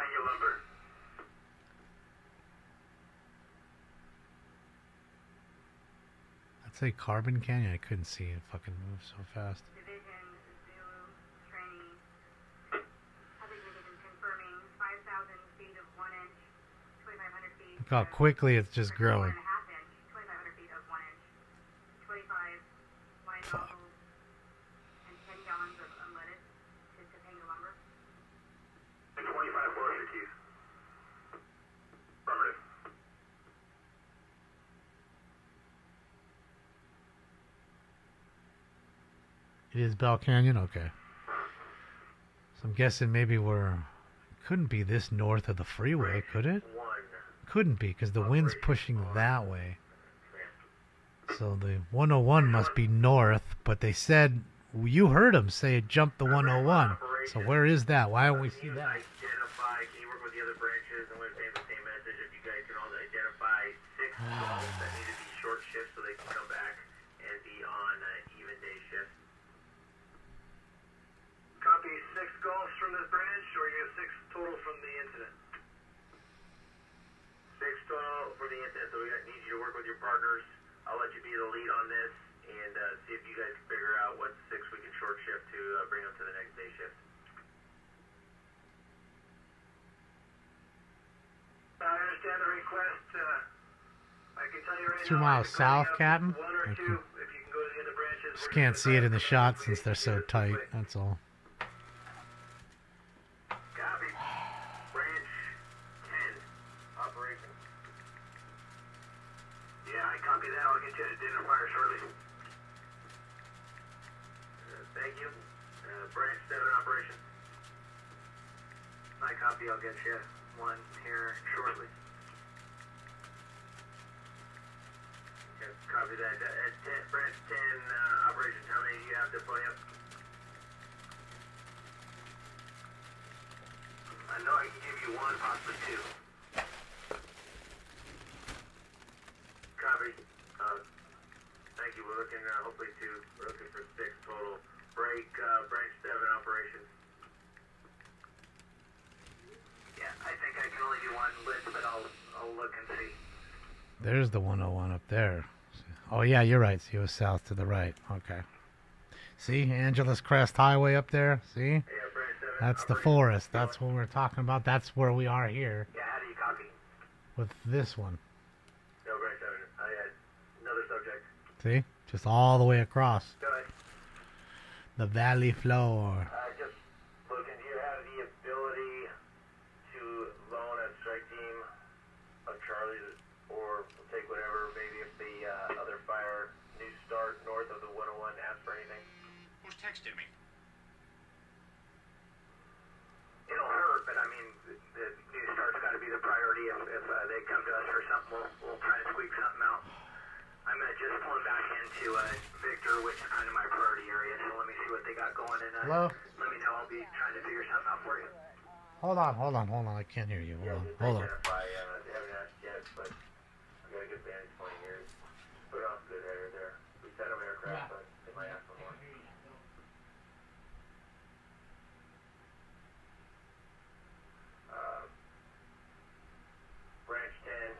I'd say Carbon Canyon. I couldn't see it. Fucking move so fast. Division Zulu training. Other division confirming 5,000 feet of 1 inch, 2,500 feet. Look how quickly it's just growing. 2,500 feet of 1 inch, 25 line nozzles, and 10 gallons of unleaded to Topanga lumber. And 25 forestry keys. Affirmative. It is Bell Canyon? Okay. So I'm guessing maybe couldn't be this north of the freeway, could it? Couldn't be, because the wind's pushing that way. So the 101 must be north, but they said, you heard them say it jumped the 101. So where is that? Why don't we see that? Identify, can you work with the other branches and we're saying the same message if you guys can all identify 6 calls that need to be short shifts so they can come back and be on even day shifts. Copy 6 calls from this branch, or you have 6 total from the incident? 6 total for the incident, so we need you to work with your partners. I'll let you be the lead on this and see if you guys can figure out what 6 we can short shift to bring them to the next day shift. I understand the request. I can tell you right 2 miles south, Captain? Just can't see it in the shot since they're so tight, that's all. Copy. Branch 10, operation. Yeah, I copy that. I'll get you to dinner fire shortly. Thank you. Branch 7, operation. I copy. I'll get you one here shortly. Copy that. Branch 10 operations, how many do you have deployed one, possibly two. Copy. Thank you. We're looking, hopefully two. We're looking for 6 total. Break, branch 7 operations. Yeah, I think I can only do one list, but I'll look and see. There's the 101 up there. Oh, yeah, you're right. See, it was south to the right. Okay. See, Angeles Crest Highway up there? See? Yeah, branch 7. That's the forest. That's what we're talking about. That's where we are here. Yeah, how do you copy? With this one. No, branch 7. I had another subject. See? Just all the way across. Go ahead. The valley floor. Just looking, do you have the ability to loan a strike team of Charlie's, or take whatever, maybe if the other fire new start north of the 101 asks for anything? Who's texted me? It'll hurt, but I mean, the new start's got to be the priority. If they come to us for something, we'll try to squeak something out. I'm just pulling back into Victor, which is kind of my priority area, so let me see what they got going, and Hello? let me know. I'll be trying to figure something out for you. Hold on. I can't hear you. Hold on. They haven't asked yet, but I got a good vantage point here. Put off good header there. We set them aircraft, but they might ask for more. Branch 10,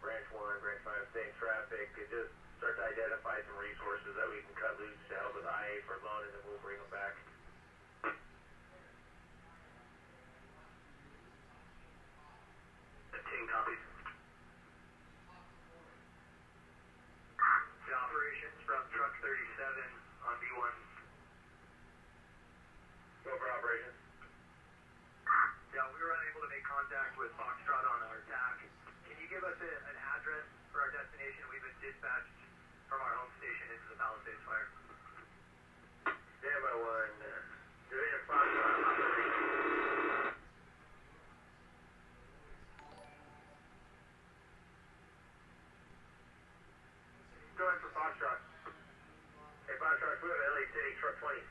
branch 1, branch 5, same traffic. Just start to identify some resources that we can cut loose to help with IA for loan, and then we'll bring them back. Team copies. The operations from truck 37 on B1. Go for operations. Yeah, we were unable to make contact with Foxtrot on our attack. Can you give us an address for our destination? We've been dispatched from our home station into the Palisades fire. Standby 1. Division Foxtrot operations. Going for Foxtrot. Hey, Foxtrot, we have LA City Truck 27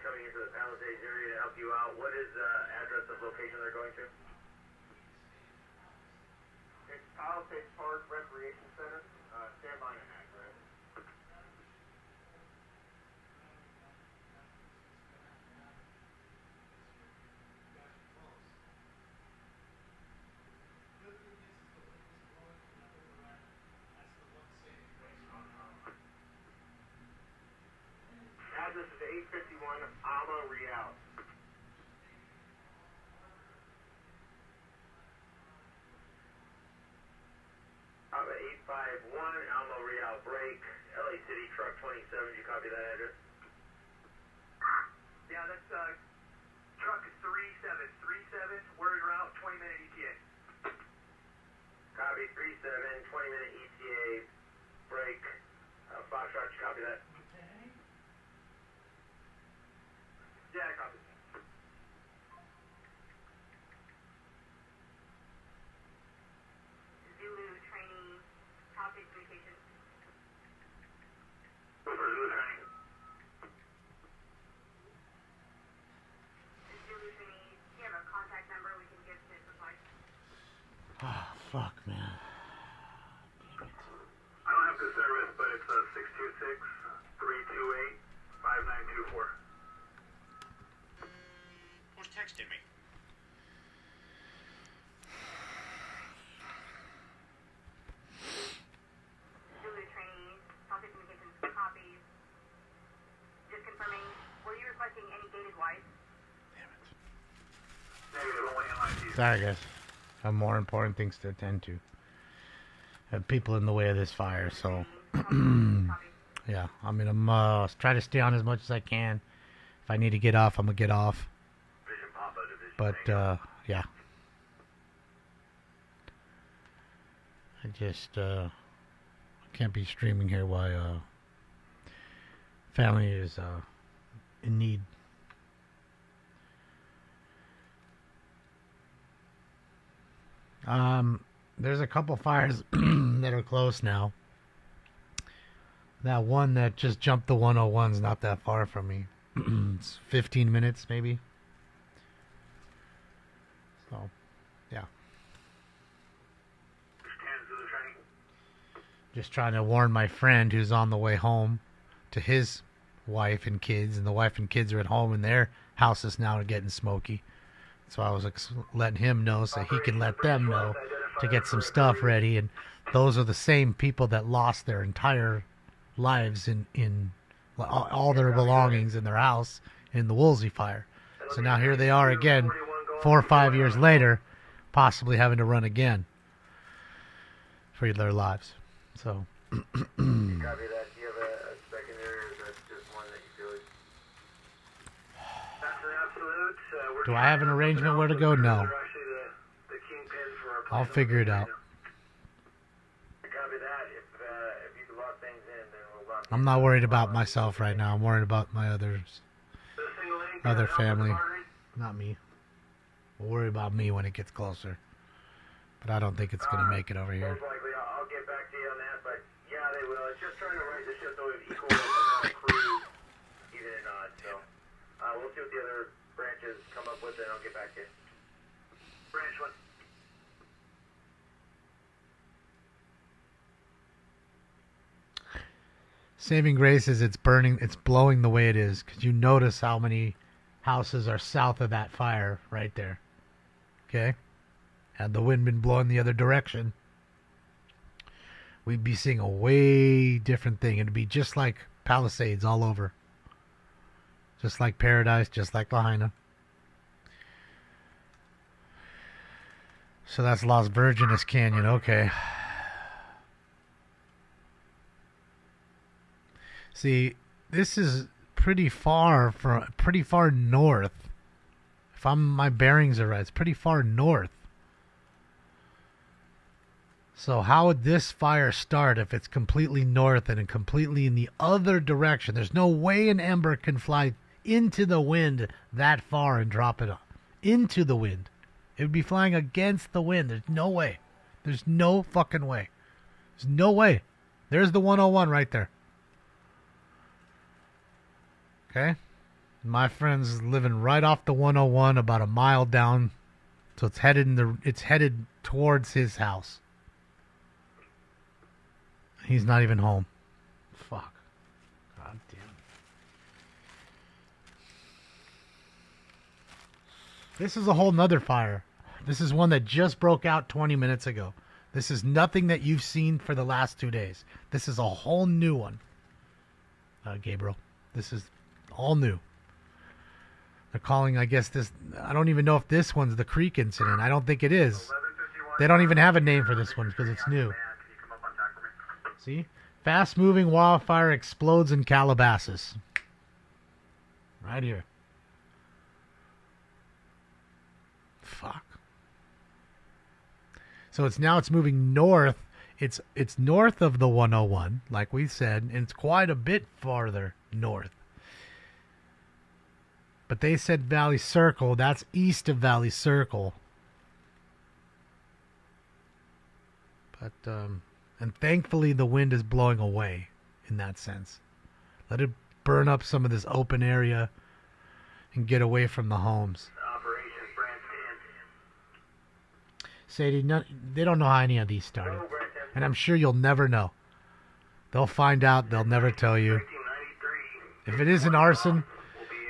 coming into the Palisades area to help you out. What is the address of location they're going to? It's Palisades Park Recreation Center. Stand by an address. Address is 851 Alma Real. Alma 851 Alma Real break. LA City Truck 27. Did you copy that address? Yeah, that's truck 3737. Word route, 20-minute ETA. Copy 37, 20-minute ETA break. Foxtrot, you copy that? Yeah, I copy. Zulu training, top communication. Go for Zulu training. Zulu training, do you have a contact number we can give to supply? Oh, fuck, man. I don't have good service, but it's 626-328-5924. Who's texted me? Zulu training, top communications, copies. Just confirming, were you requesting any gated wipes? Negative, only NYC. Sorry, guys. I have more important things to attend to. I have people in the way of this fire, so... yeah, I mean, I'm try to stay on as much as I can. If I need to get off, I'm going to get off. But, yeah. I just can't be streaming here while family is in need. There's a couple fires that are close now. That one that just jumped the 101's not that far from me. It's 15 minutes maybe. So Just trying to warn my friend who's on the way home to his wife and kids, and the wife and kids are at home, and their house is now getting smoky. So I was letting him know so he can let them know to get some stuff ready. And those are the same people that lost their entire lives in all their belongings in their house in the Woolsey fire. So now here they are again, 4 or 5 years later, possibly having to run again for their lives. So. Copy that. Do you have a secondary, or is that just one that you do it? That's an absolute. Do I have an arrangement where to go? No. I'll figure it out. Copy that. If you lock things in, then we'll lock. I'm not worried about myself right now. I'm worried about my other family. Not me. We'll worry about me when it gets closer. But I don't think it's going to make it over here. Most likely, I'll get back to you on that, but yeah, they will. It's just trying to write the ship so it equals the amount of crews, even and odd. So we'll see what the other branches come up with, and I'll get back to you. Branch one. Saving grace is it's blowing the way it is, because you notice how many houses are south of that fire right there. Okay? Had the wind been blowing the other direction, we'd be seeing a way different thing. It'd be just like Palisades all over. Just like Paradise, just like Lahaina. So that's Las Virgenes Canyon, okay. See, this is pretty far north. If my bearings are right, it's pretty far north. So how would this fire start if it's completely north and completely in the other direction? There's no way an ember can fly into the wind that far and drop it into the wind. It would be flying against the wind. There's no way. There's no fucking way. There's no way. There's the 101 right there. Okay? My friend's living right off the 101, about a mile down. So it's headed towards his house. He's not even home. Fuck. God damn. This is a whole nother fire. This is one that just broke out 20 minutes ago. This is nothing that you've seen for the last 2 days. This is a whole new one. Gabriel. This is all new. They're calling, I guess, this... I don't even know if this one's the Creek incident. I don't think it is. They don't even have a name for this one because it's new. See? Fast-moving wildfire explodes in Calabasas. Right here. Fuck. So it's moving north. It's north of the 101, like we said, and it's quite a bit farther north. But they said Valley Circle. That's east of Valley Circle. But, and thankfully the wind is blowing away in that sense. Let it burn up some of this open area and get away from the homes. Sadie, they don't know how any of these started. And I'm sure you'll never know. They'll find out. They'll never tell you. If it isn't arson,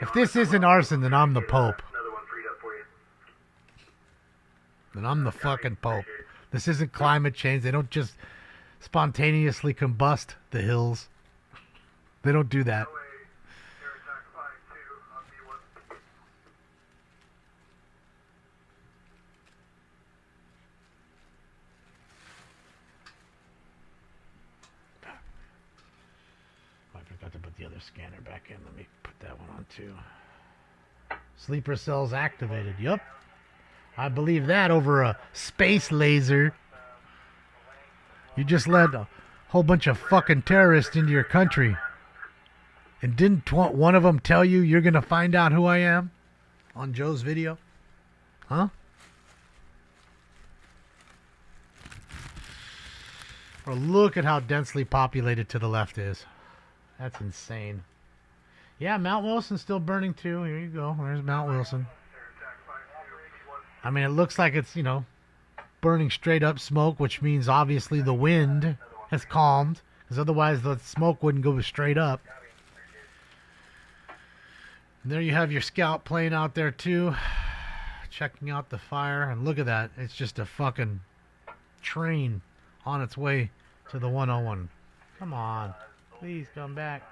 if this isn't arson, then I'm the Pope. Then I'm the fucking Pope. This isn't climate change. They don't just spontaneously combust the hills. They don't do that. I forgot to put the other scanner back in. Let me put that one on too. Sleeper cells activated. Yup. I believe that over a space laser. You just let a whole bunch of fucking terrorists into your country. And didn't one of them tell you you're going to find out who I am? On Joe's video? Huh? Or look at how densely populated to the left is. That's insane. Yeah, Mount Wilson's still burning too. Here you go. There's Mount Wilson. I mean, it looks like it's, burning straight up smoke, which means obviously the wind has calmed, because otherwise the smoke wouldn't go straight up. And there you have your scout plane out there too, checking out the fire. And look at that. It's just a fucking train on its way to the 101. Come on. Please come back.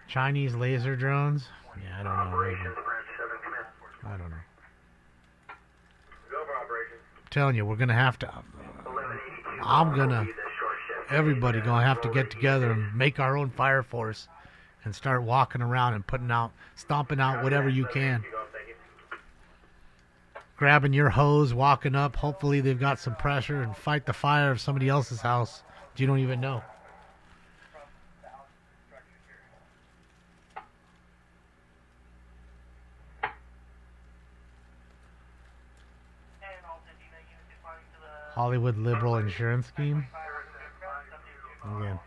Chinese laser drones? Yeah, I don't know. Maybe. I don't know. I'm telling you, we're going to have to... Everybody going to have to get together and make our own fire force and start walking around and stomping out whatever you can. Grabbing your hose, walking up. Hopefully they've got some pressure and fight the fire of somebody else's house that you don't even know. Hollywood liberal insurance scheme. Again,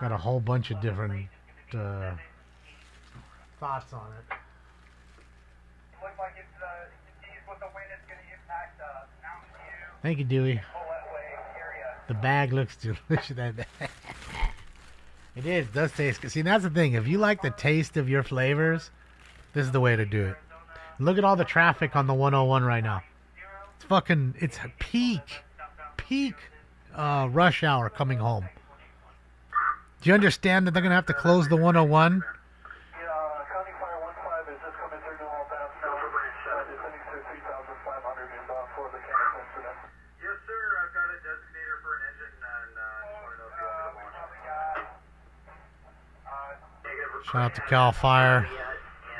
got a whole bunch of different thoughts on it. Thank you, Dewey. The bag looks delicious. It does taste good. See, that's the thing. If you like the taste of your flavors, this is the way to do it. Look at all the traffic on the 101 right now. It's peak rush hour coming home. Do you understand that they're going to have to close the 101? Shout out to Cal Fire.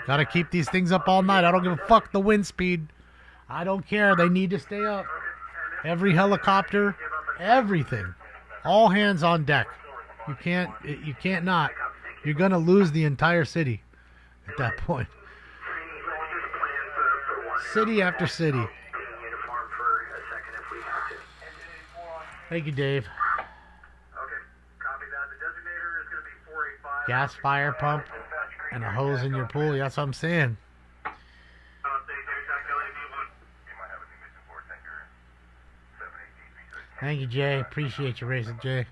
Gotta keep these things up all night. I don't give a fuck the wind speed. I don't care. They need to stay up. Every helicopter, everything. All hands on deck. You can't not. You're gonna lose the entire city at that point. City after city. Thank you, Dave. Gas fire pump and a hose in your pool. That's what I'm saying. Thank you, Jay. Appreciate you racing, Jay.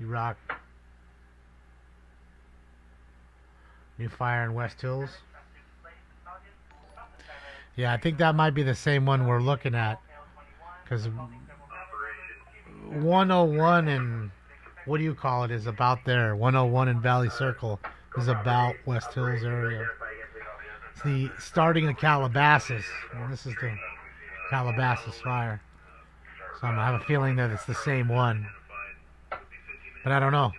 You rock. New fire in West Hills. Yeah, I think that might be the same one we're looking at. Because 101 and... what do you call it, is about there. 101 in Valley Circle is about West Hills area. It's the starting of Calabasas. And this is the Calabasas fire. So I have a feeling that it's the same one. But I don't know.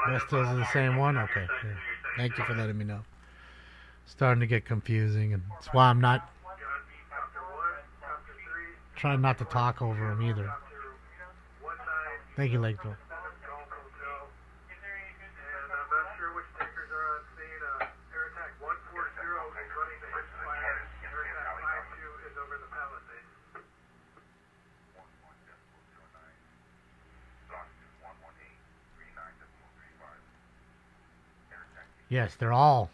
West Hills is the same one? Okay. Yeah. Thank you for letting me know. Starting to get confusing, and that's why I'm not trying not to talk over them either. Thank you, Lakeville. Yes, they're all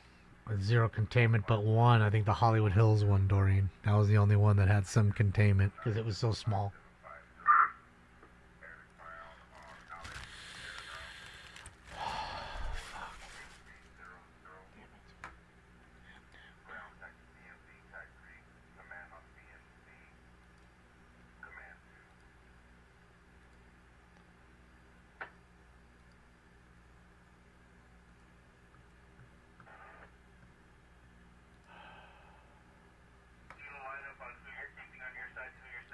at zero containment, but one, I think the Hollywood Hills one, Doreen. That was the only one that had some containment because it was so small.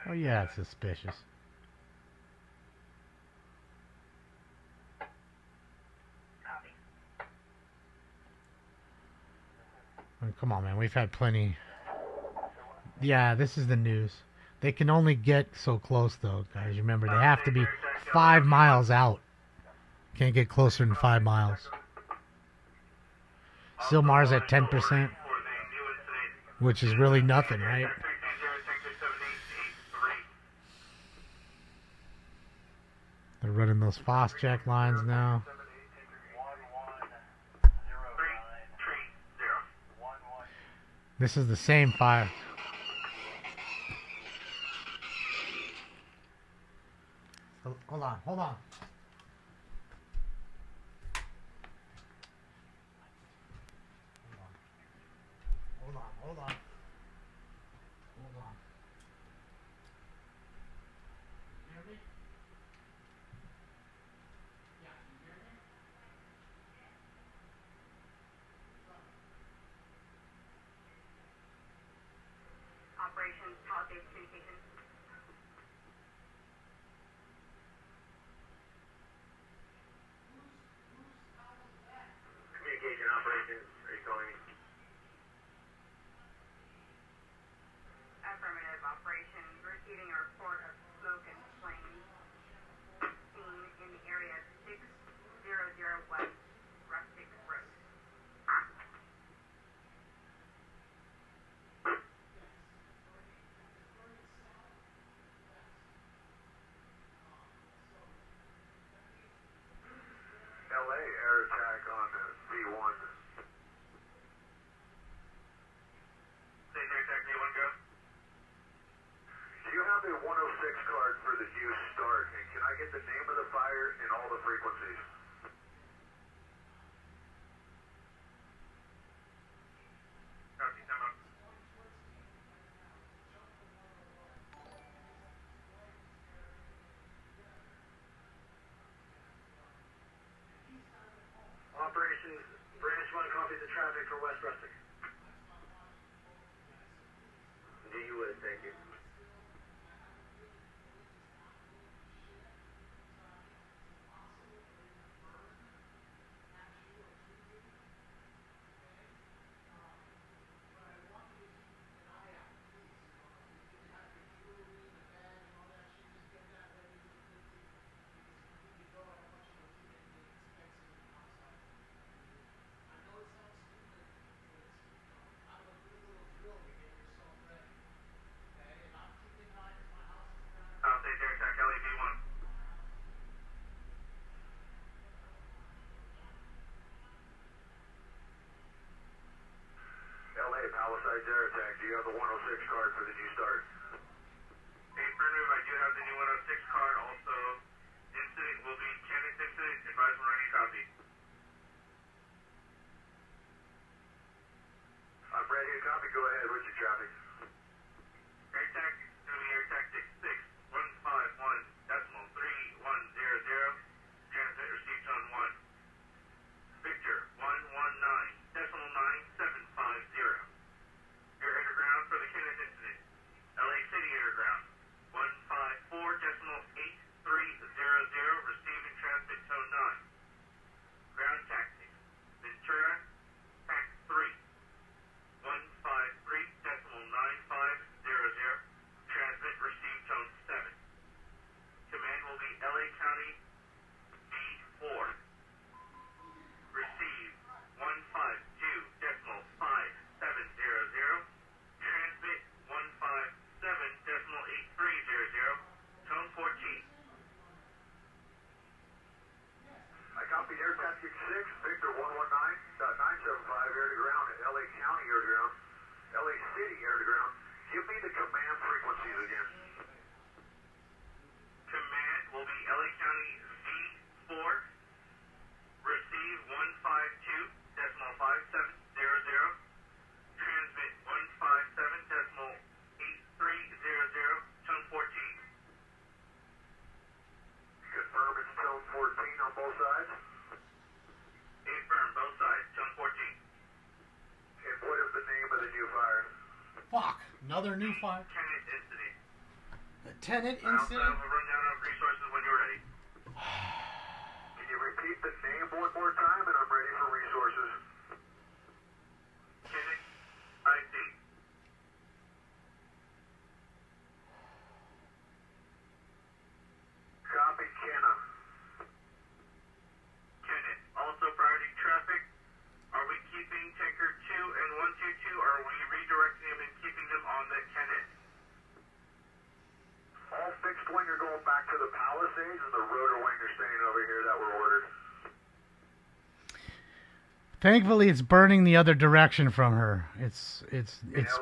Oh yeah, it's suspicious. I mean, come on, man. We've had plenty. Yeah, this is the news. They can only get so close, though, guys. Remember, they have to be 5 miles out. Can't get closer than 5 miles. Still Mars at 10%, which is really nothing, right? They're running those fast check lines now. This is the same fire. Hold on, hold on. Hold on, hold on. Hold on. You hear me? Yeah, you hear me? Operations, pallet-based communication. Communication operations, are you calling me? Affirmative operations. Receiving a report of smoke and flames seen in the area 600 West Rustic Road. LA air attack on V1. State air attack V1, go. Do you have a 106 card for the use start? And can I get the name of the fire and all the frequencies? Copy, time up. Operations, branch 1 copies the traffic for West Rustic. Do you would, thank you. State air attack, LA V1. LA Palisades air attack, do you have the 106 card for the new start? Affirmative, I do have the new 106 card. Also, incident will be Cannon incident. Advise when ready, copy. I'm ready to copy. Go ahead. What's your traffic? Air attack, going to be air tactic 6151.3100. Transmit receive tone 1. Victor 119.9750. Air underground for the Kenneth incident. LA City underground 154.8300. Receive and transmit tone 9. Ground tactics Ventura TAC 3 153.9500. Transmit receive tone 7. Command will be LA County B4. Receive 152.5700. Transmit 157.8300. Tone 14. I copied air tactic 6, Victor 119.975 air to ground at LA County air to ground. LA City air to ground. Give me the command frequencies again. Command will be LA County V4. Receive 152.5700. Transmit 157.8300. Tone 14. Confirm it's tone 14 on both sides. Affirm both sides. Tone 14. And what is the name of the new fire? Fuck, another new fire. Tenant incident. The tenant I also incident? have a rundown of resources when you're ready. Can you repeat the name one more time and I'm ready for resources? Tenant ID. Copy, Kenna. Tenant. Also priority traffic. Are we keeping Thankfully, it's burning the other direction from her. It's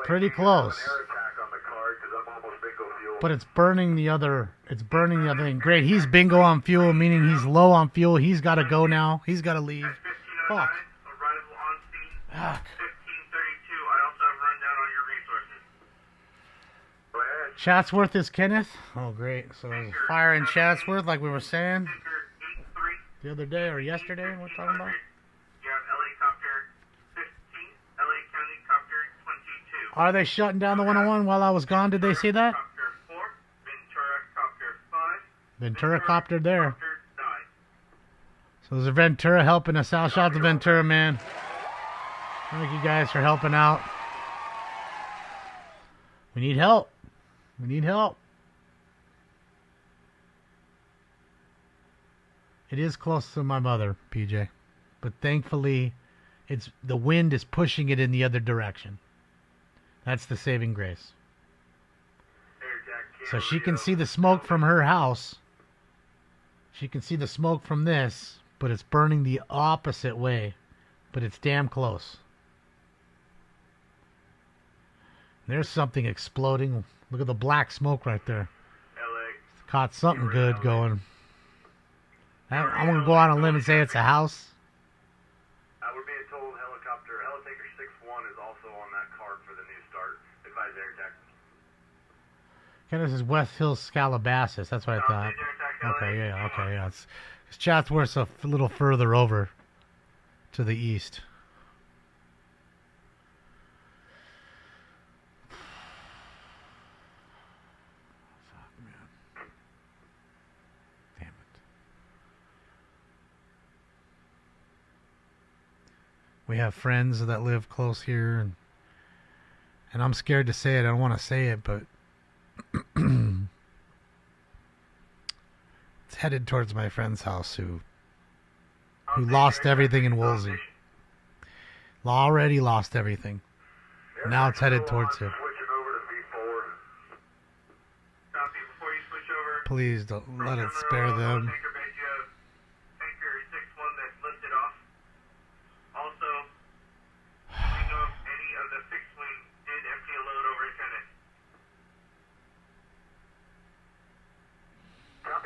pretty close. But it's burning the other. It's burning the other thing. Great. He's bingo on fuel, meaning he's low on fuel. He's got to go now. He's got to leave. Fuck. Arrival on scene. 1532. I also have rundown on your resources. Go ahead. Chatsworth is Kenneth. Oh, great. So there's a fire in Chatsworth, like we were saying the other day or yesterday. We're talking about. You have helicopter 15, LA County Copter 22. Are they shutting down the 101 while I was gone? Did they see that? Copter 4, Ventura Copter 5. Ventura copter there. Copter 9. So there's a Ventura helping us out. Shout out to Ventura, man. Thank you guys for helping out. We need help. We need help. It is close to my mother, PJ. But thankfully, the wind is pushing it in the other direction. That's the saving grace. So she can see the smoke from her house. She can see the smoke from this, but it's burning the opposite way. But it's damn close. There's something exploding. Look at the black smoke right there. It's caught something good going. I'm going to go out on a limb and say it's a house. We're being told Helitaker 6-1 is also on that card for the new start. Advise air taxi. This is West Hills, Calabasas. That's what I thought. Okay, yeah. It's Chatsworth's a little further over to the east. We have friends that live close here, and I'm scared to say it. I don't want to say it, but it's headed towards my friend's house who lost everything in Woolsey. Already lost everything. Now it's headed towards him. Please don't let it spare them.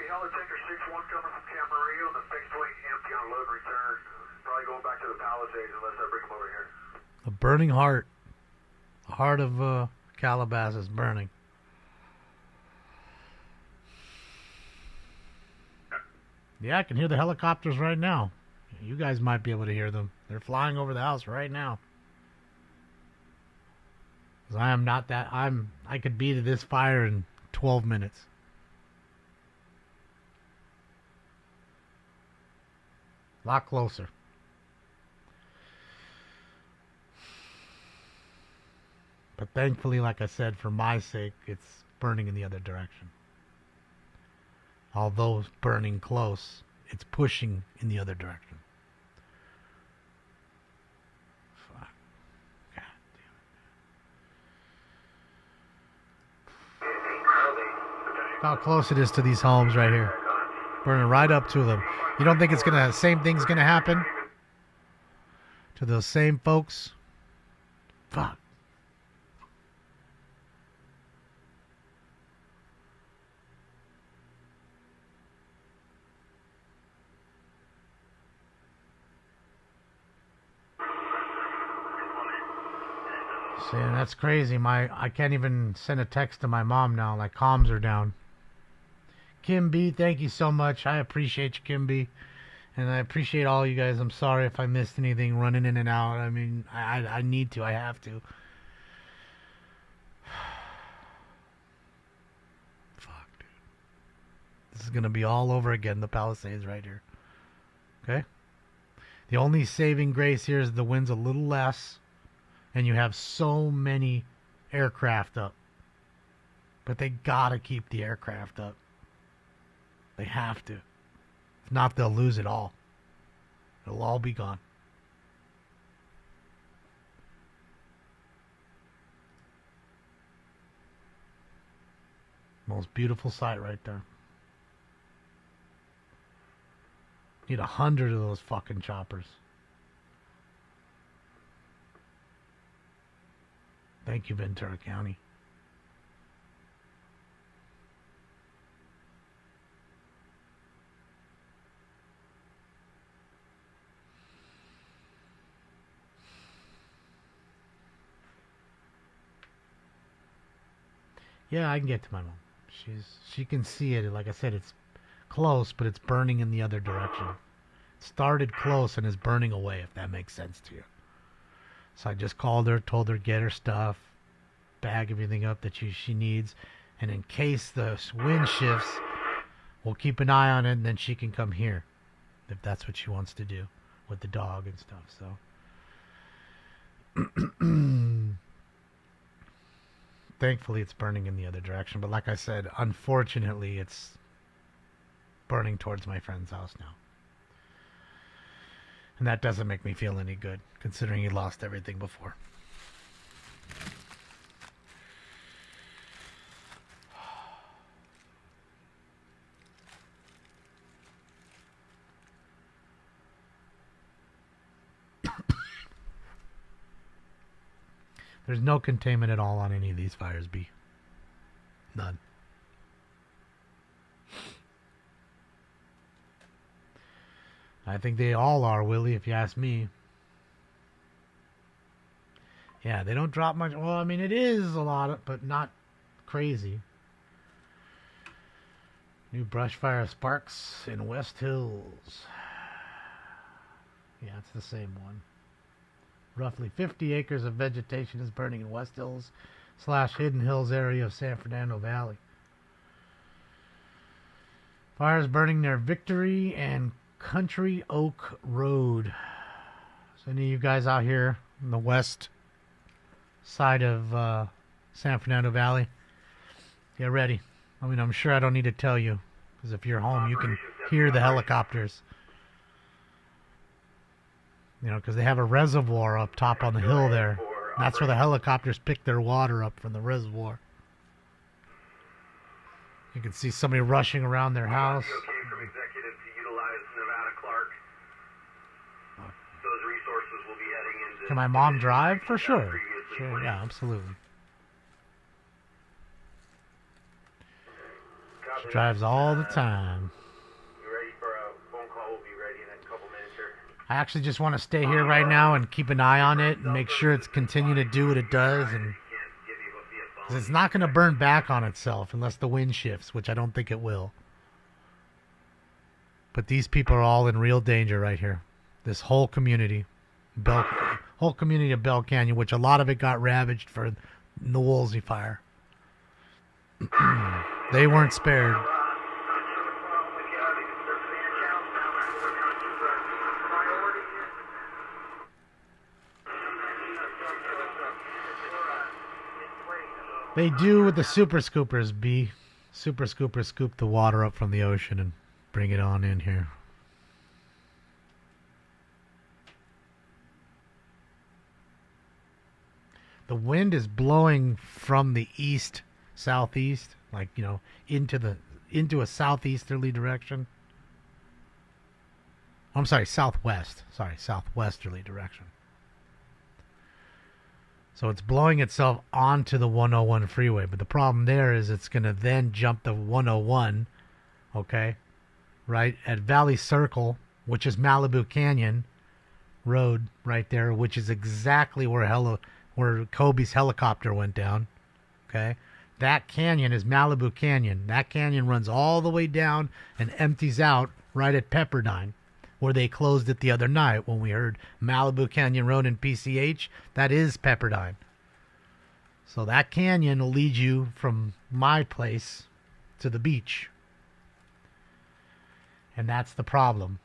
Helitaker 6-1 coming from Camarillo, and the fixed wing empty on load and return. Probably going back to the Palisades unless I bring them over here. The burning heart. The heart of Calabasas burning. Yeah, I can hear the helicopters right now. You guys might be able to hear them. They're flying over the house right now. 'Cause I am not that. I could be to this fire in 12 minutes. A lot closer. But thankfully, like I said, for my sake, it's burning in the other direction. Although it's burning close, it's pushing in the other direction. Fuck. God damn it. Look how close it is to these homes right here. Burning right up to them. You don't think it's gonna same thing's gonna happen to those same folks? Fuck. See, that's crazy. I can't even send a text to my mom now. Like, comms are down. Kim B, thank you so much. I appreciate you, Kim B. And I appreciate all you guys. I'm sorry if I missed anything running in and out. I mean, I need to. I have to. Fuck, dude. This is going to be all over again, the Palisades right here. Okay? The only saving grace here is the wind's a little less. And you have so many aircraft up. But they got to keep the aircraft up. They have to. If not, they'll lose it all. It'll all be gone. Most beautiful sight right there. Need 100 of those fucking choppers. Thank you, Ventura County. Yeah, I can get to my mom. She can see it. Like I said, it's close, but it's burning in the other direction. It started close and is burning away, if that makes sense to you. So I just called her, told her get her stuff, bag everything up that she needs, and in case the wind shifts, we'll keep an eye on it, and then she can come here, if that's what she wants to do with the dog and stuff. So thankfully it's burning in the other direction, but like I said, unfortunately it's burning towards my friend's house now. And that doesn't make me feel any good, considering he lost everything before. There's no containment at all on any of these fires, B. None. I think they all are, Willie, if you ask me. Yeah, they don't drop much. Well, I mean, it is a lot, but not crazy. New brush fire sparks in West Hills. Yeah, it's the same one. Roughly 50 acres of vegetation is burning in West Hills / Hidden Hills area of San Fernando Valley. Fires burning near Victory and Country Oak Road. So any of you guys out here in the west side of San Fernando Valley, get ready. I mean, I'm sure I don't need to tell you, because if you're home, you can hear the helicopters. You know, because they have a reservoir up top on the hill there. That's where the helicopters pick their water up from the reservoir. You can see somebody rushing around their house. Can my mom drive? For sure. Sure, yeah, absolutely. She drives all the time. I actually just want to stay here right now and keep an eye on it and make sure it's continuing to do what it does, and 'cause it's not going to burn back on itself unless the wind shifts, which I don't think it will. But these people are all in real danger right here. This whole community, whole community of Bell Canyon, which a lot of it got ravaged for the Woolsey fire. They weren't spared. They do with the super scoopers, B. Super scoopers scoop the water up from the ocean and bring it on in here. The wind is blowing from the east, southeast, like, you know, into a southeasterly direction. I'm sorry, southwest. Sorry, southwesterly direction. So it's blowing itself onto the 101 freeway. But the problem there is it's going to then jump the 101, okay, right, at Valley Circle, which is Malibu Canyon Road right there, which is exactly where Kobe's helicopter went down, okay? That canyon is Malibu Canyon. That canyon runs all the way down and empties out right at Pepperdine, where they closed it the other night when we heard Malibu Canyon Road and PCH. That is Pepperdine. So that canyon will lead you from my place to the beach. And that's the problem.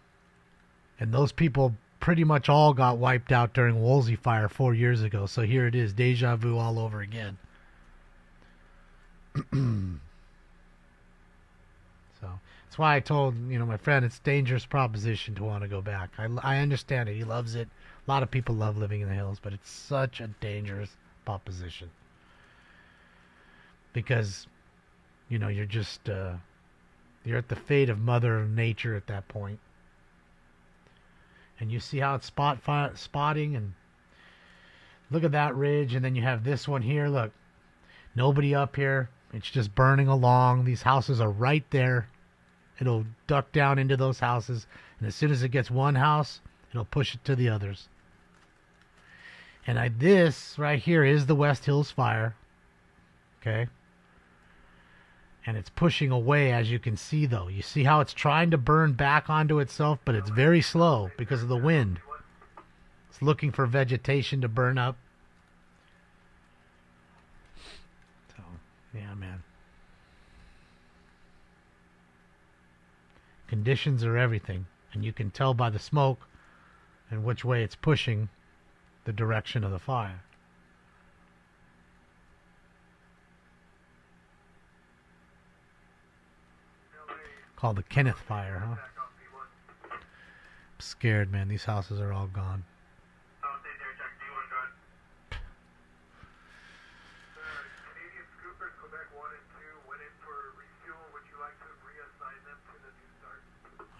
And those people pretty much all got wiped out during Woolsey Fire 4 years ago. So here it is, deja vu all over again. So that's why I told, my friend, it's a dangerous proposition to want to go back. I understand it. He loves it. A lot of people love living in the hills, but it's such a dangerous proposition. Because, you're just, you're at the fate of Mother Nature at that point. And you see how it's spotting, and Look at that ridge, and then you have this one here. Look, nobody up here. It's just burning along. These houses are right there. It'll duck down into those houses, and as soon as it gets one house, it'll push it to the others. And this right here is the West Hills fire. Okay? And it's pushing away, as you can see, though. You see how it's trying to burn back onto itself, but it's very slow because of the wind. It's looking for vegetation to burn up. So, yeah, man. Conditions are everything. And you can tell by the smoke and which way it's pushing the direction of the fire. Called the Kenneth Fire, huh? I'm scared, man. These houses are all gone.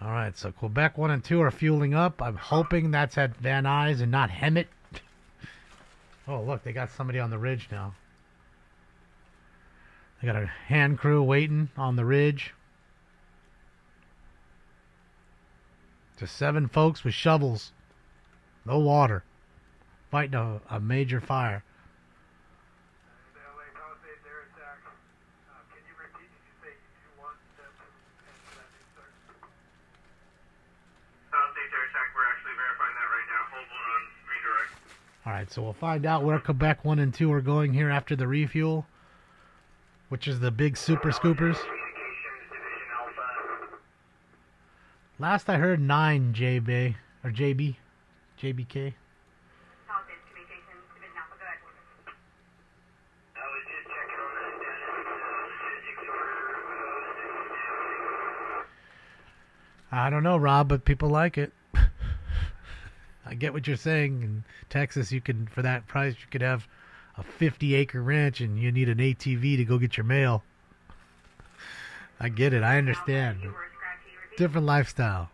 All right, so Quebec 1 and 2 are fueling up. I'm hoping that's at Van Nuys and not Hemet. Oh, look, they got somebody on the ridge now. They got a hand crew waiting on the ridge. Just 7 folks with shovels. No water. Fighting a major fire. Alright, so we'll find out where Quebec 1 and 2 are going here after the refuel, which is the big super scoopers. Last I heard 9 JB, or JB, JBK. I don't know, Rob, but people like it. I get what you're saying. In Texas, you can, for that price, you could have a 50-acre ranch and you need an ATV to go get your mail. I get it. I understand. Different lifestyle.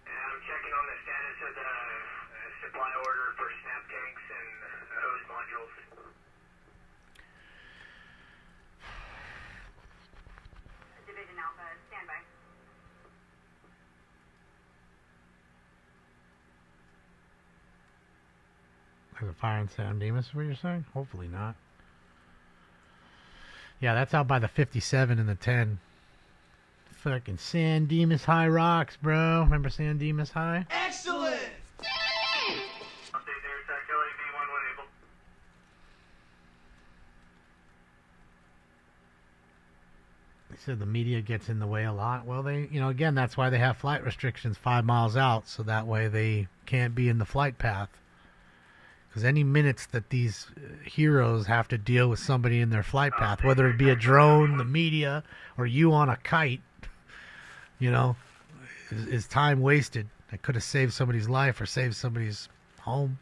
I'm checking on the status of the supply order for snap tanks and hose modules. Division Alpha, standby. There's a fire in San Dimas, what you're saying? Hopefully not. Yeah, that's out by the 57 and the 10. Fucking San Dimas High rocks, bro. Remember San Dimas High? Excellent! They said the media gets in the way a lot. Well, they, again, that's why they have flight restrictions 5 miles out, so that way they can't be in the flight path. Because any minutes that these heroes have to deal with somebody in their flight path, whether it be a drone, the media, or you on a kite, is time wasted. That could have saved somebody's life or saved somebody's home.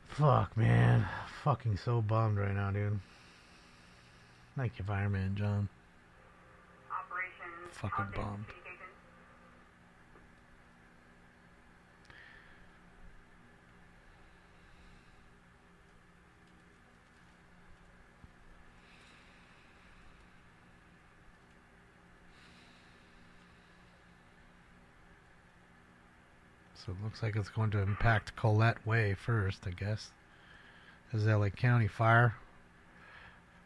Fuck, man. Fucking so bummed right now, dude. Thank you, Fireman John. Fucking bummed. So it looks like it's going to impact Colette Way first, I guess. This is LA County fire.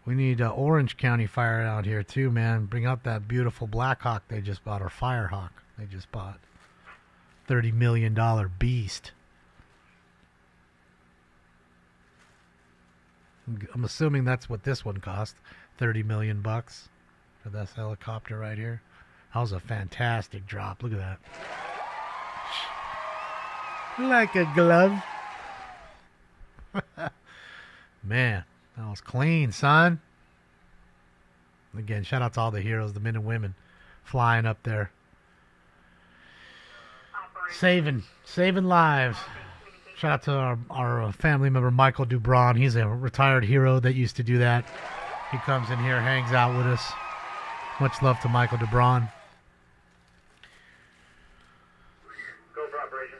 We need Orange County fire out here too, man. Bring out that beautiful Black Hawk they just bought, or Firehawk they just bought. $30 million beast. I'm assuming that's what this one cost. $30 million for this helicopter right here. That was a fantastic drop. Look at that. Like a glove. Man, that was clean, son. Again, shout out to all the heroes, the men and women flying up there. Saving lives. Shout out to our family member, Michael Dubron. He's a retired hero that used to do that. He comes in here, hangs out with us. Much love to Michael Dubron. operation?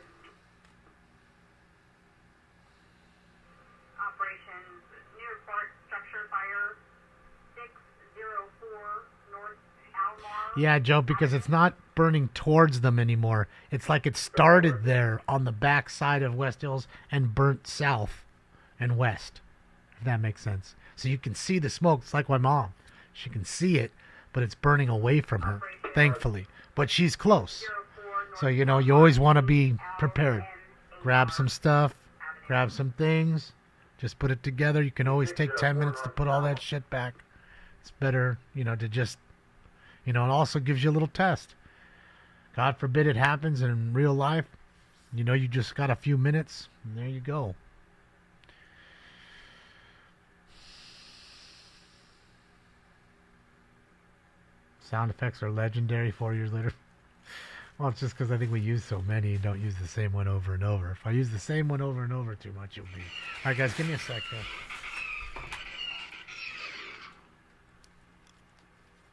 Operations, new report, structure fire, 604 North Almar. Yeah, Joe, because it's not burning towards them anymore. It's like it started there on the back side of West Hills and burnt south and west, if that makes sense. So you can see the smoke. It's like my mom. She can see it, but it's burning away from her, thankfully. But she's close. So, you know, you always want to be prepared. Grab some stuff, grab some things, just put it together. You can always take 10 minutes to put all that shit back. It's better, you know, to just, you know, it also gives you a little test. God forbid it happens in real life. You know, you just got a few minutes, and there you go. Sound effects are legendary 4 years later. Well, it's just because I think we use so many and don't use the same one over and over. If I use the same one over and over too much, you'll be... All right, guys, give me a sec here.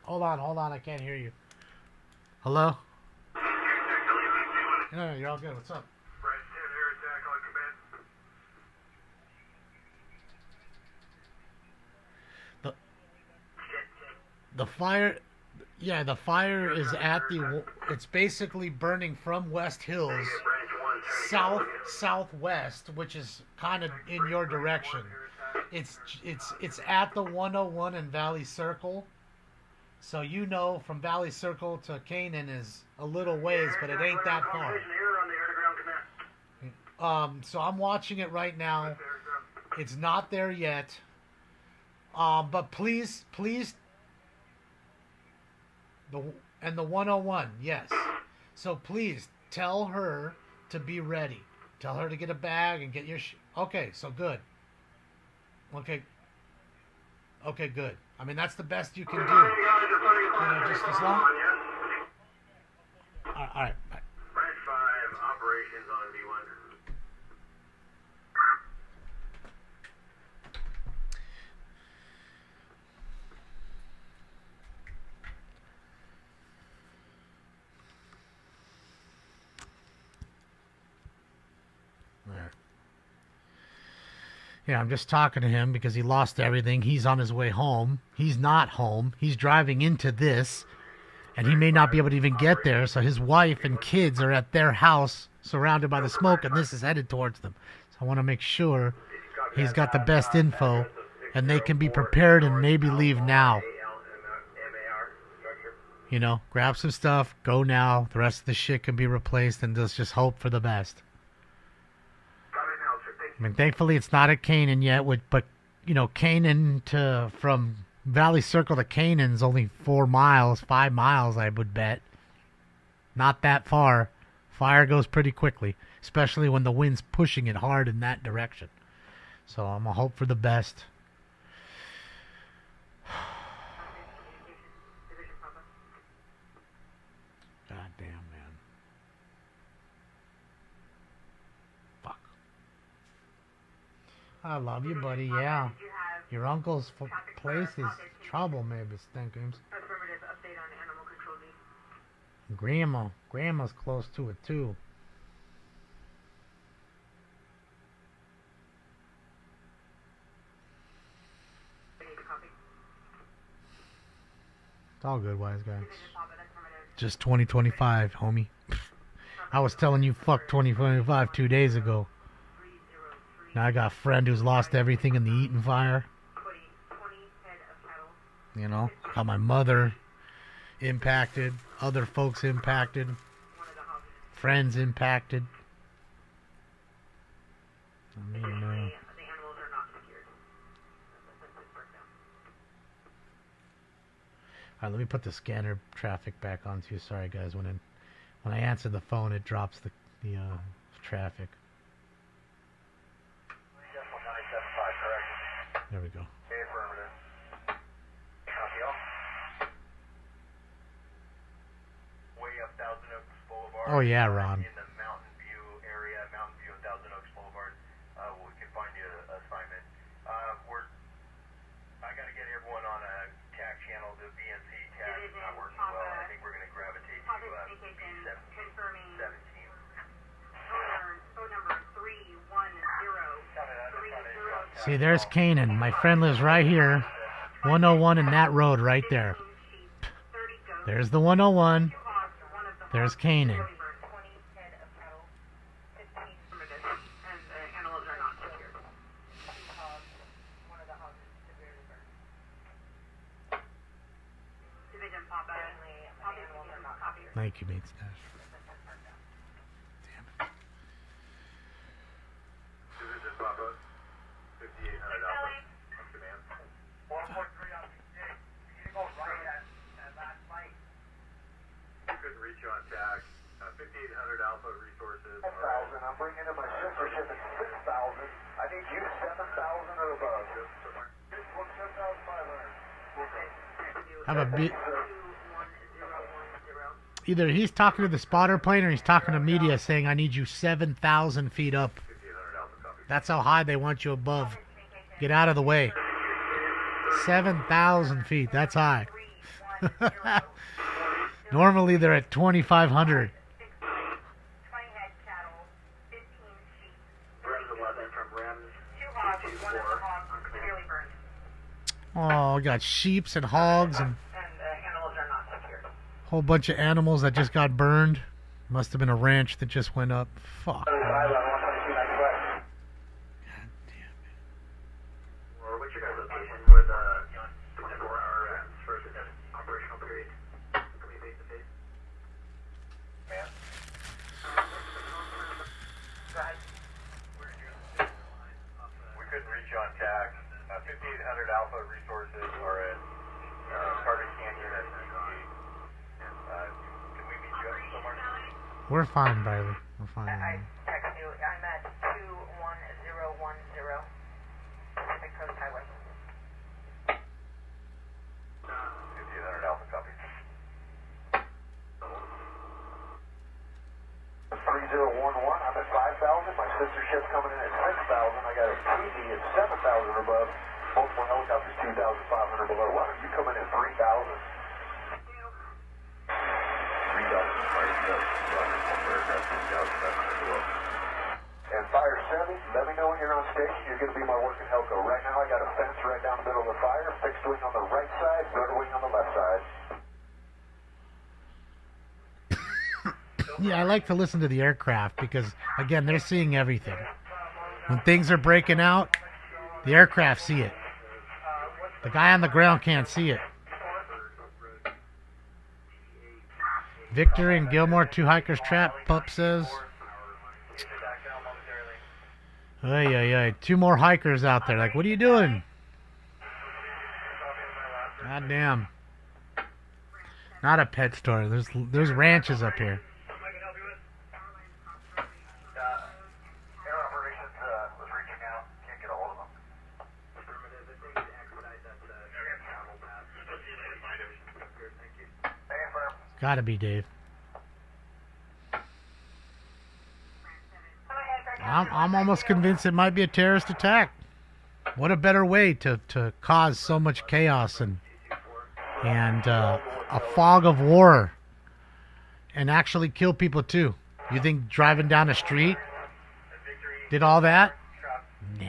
Hold on, I can't hear you. Hello? No, you're all good. What's up? The fire... Yeah, the fire is at the... It's basically burning from West Hills southwest, which is kind of in your direction. It's at the 101 in Valley Circle. So you know from Valley Circle to Canaan is a little ways, but it ain't that far. So I'm watching it right now. It's not there yet. But please... And the 101, yes. So please tell her to be ready. Tell her to get a bag and get your... Okay, so good. Okay, good. I mean, that's the best you can do. You know, just as long... All right. Bye. Branch 5, operations on V1. Yeah, I'm just talking to him because he lost everything. He's on his way home. He's not home. He's driving into this, and he may not be able to even get there. So his wife and kids are at their house surrounded by the smoke, and this is headed towards them. So I want to make sure he's got the best info, and they can be prepared and maybe leave now. You know, grab some stuff, go now. The rest of the shit can be replaced, and let's just hope for the best. I mean, thankfully it's not at Canaan yet, but, you know, Canaan from Valley Circle to Canaan's only 5 miles, I would bet. Not that far. Fire goes pretty quickly, especially when the wind's pushing it hard in that direction. So I'm going to hope for the best. God damn, man. I love you, buddy. Yeah. Your uncle's place is trouble, maybe, Stinkums. Affirmative update on animal control lead. Grandma's close to it, too. It's all good, wise guy. Just 2025, homie. I was telling you fuck 2025 2 days ago. Now I got a friend who's lost everything in the Eaton fire. You know, got my mother impacted, other folks impacted, friends impacted. I mean, The animals are not secured. Alright, let me put the scanner traffic back on too. Sorry guys, when I answer the phone it drops the traffic. There we go. Affirmative. Copy all. Way up Thousand Oaks Boulevard. Oh yeah, Ron. In the Mountain View area, Mountain View and Thousand Oaks Boulevard, we can find you an assignment. I got to get everyone on a TAC channel. The BNC TAC is not working well. I think we're going to gravitate to B17. See, there's Canaan. My friend lives right here. 101 in that road right there. There's the 101. There's Canaan. Thank you, Meat Stash. Damn it. Division Papa, 5800 Alpha, on command. 143 on PJ. You go right at last light. Couldn't reach you on TAC. 5800 Alpha resources. 10,000. I'm bringing in my sister ship at 6,000. I need you 7,000 or above. 7,500. Have a bit. Either he's talking to the spotter plane or he's talking to media saying, I need you 7,000 feet up. That's how high they want you above. Get out of the way. 7,000 feet. That's high. Normally they're at 2,500. Oh, got sheeps and hogs and whole bunch of animals that just got burned. Must have been a ranch that just went up. Fuck. What's your guys' location with 24-hour for the operational period? Can we face to face? Man. We couldn't reach you on TAC. 5800 Alpha resources are at Carter Canyon at can we meet you up somewhere? We're fine, Bailey. We're fine. I text you. I'm at 21010 Pacific Coast Highway. 5800 Alpha copy. 3011. I'm at 5,000. My sister ship's coming in at 6,000. I got a TV at 7,000 or above. Both my helicopters 2,500 below. Why don't you come in at 3,000? And Fire 7, let me know when you're on station. You're going to be my working helco. Right now, I got a fence right down the middle of the fire, fixed wing on the right side, rudder wing on the left side. Yeah, I like to listen to the aircraft because, again, they're seeing everything. When things are breaking out, the aircraft see it. The guy on the ground can't see it. Victor and Gilmore, 2 hikers trapped, Pup says. Ay, ay, ay. 2 more hikers out there. Like, what are you doing? God damn. Not a pet store. There's ranches up here. Gotta be, Dave. I'm almost convinced it might be a terrorist attack. What a better way to cause so much chaos and a fog of war and actually kill people too. You think driving down the street did all that? Nah.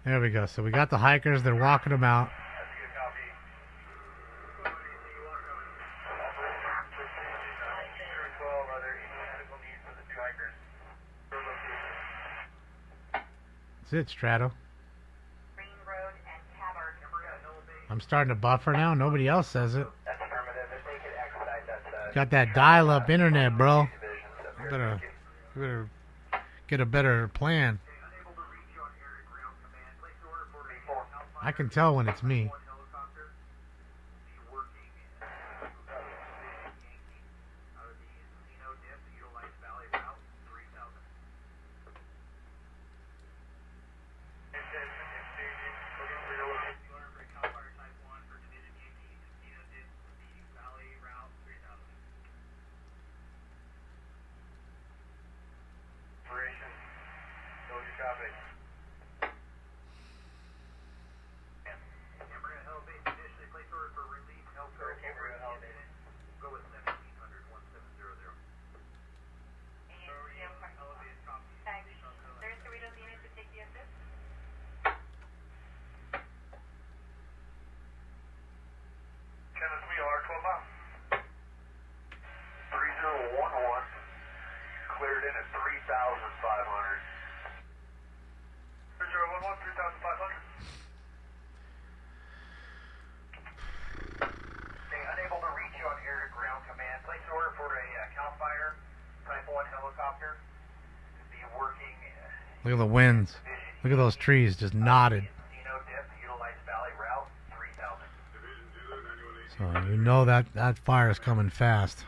There we go. So we got the hikers. They're walking them out. That's it, Strato. I'm starting to buffer now. Nobody else says it. Got that dial-up internet, bro. I better get a better plan. I can tell when it's me. in at 3,500. 3011, 3,500. Okay, unable to reach you on air-to-ground command. Place an order for a CAL FIRE Type 1 helicopter to be working. Look at the winds. Look at those trees just knotted. So you know that fire is coming fast.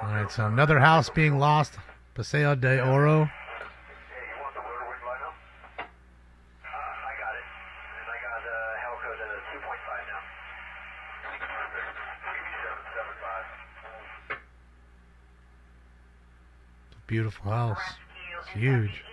Alright, so another house being lost. Paseo de Oro. Beautiful house. It's huge.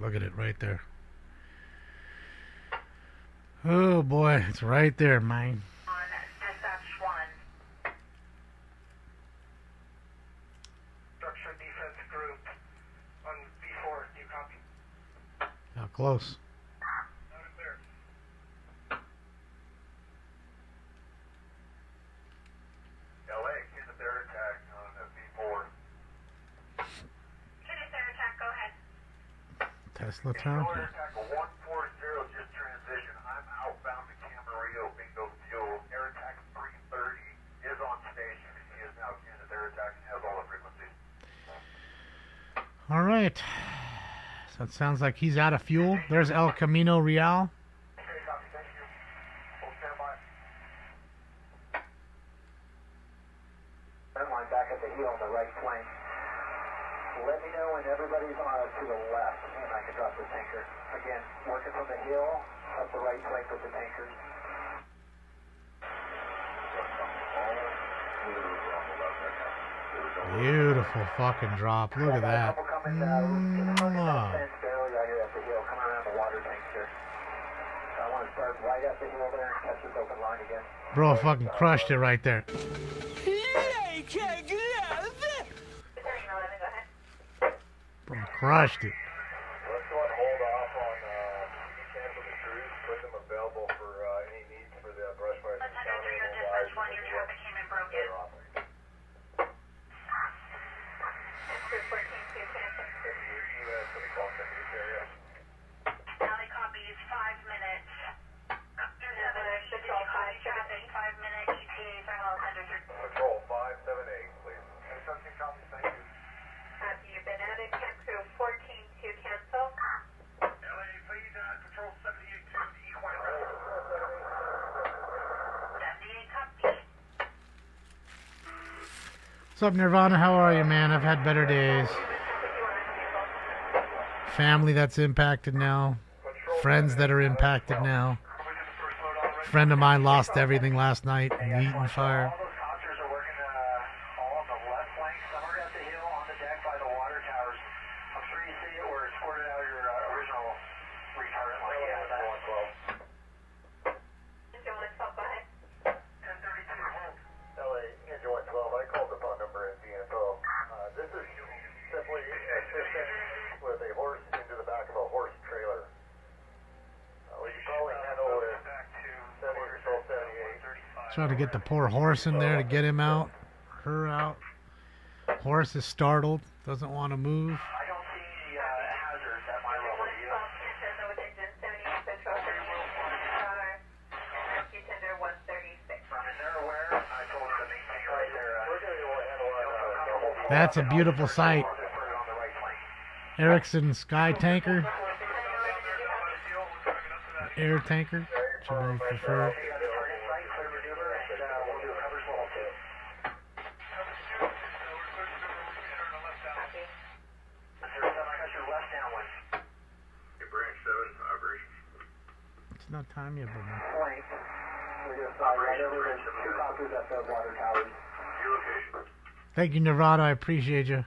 Look at it right there. Oh boy, it's right there, man. Structure defense group on B4, do you copy? How close? LA, here's a bear attack on B4. Tesla Town. Bear attack 140, just transition. I'm outbound to Camarillo, bingo fuel. Air attack 330 is on station. He is now in his air attack and has all the frequencies. All right. So it sounds like he's out of fuel. There's El Camino Real. Line back at the heel on the right flank. Let me know when everybody's on to the left and I can drop the tanker. Again, working from the hill up the right flank with the tankers. Beautiful fucking drop. Look at that. Bro fucking crushed it right there. Bro crushed it. Let's go and hold off on cancel the crews, put them available for any needs for the brush fire. Let's head over your dispatch 1, your traffic came in broken. It's 214 to cancel. Alley copies, 5 minutes. Patrol 5, traffic, 5-minute ETA, final under. Patrol 578, please. Something copies, thank you. Have you been added? Camp crew 14 to cancel. LA, please add patrol 78 to equine rescue. 78 copy. What's up, Nirvana? How are you, man? I've had better days. Family that's impacted now. Friends that are impacted now. Friend of mine lost everything last night in the Eaton fire. LA, Enjoy 12, I called upon number at DFO. This is simply Trying to get the poor horse in there to get him out, her out. Horse is startled, doesn't want to move. I don't see hazards at my level. Do you? Is there aware? I told her to maintain right there. That's a beautiful sight. Erickson Sky Tanker. Air tanker. Should I prefer? It's not time yet, but thank you, Nevada. I appreciate you.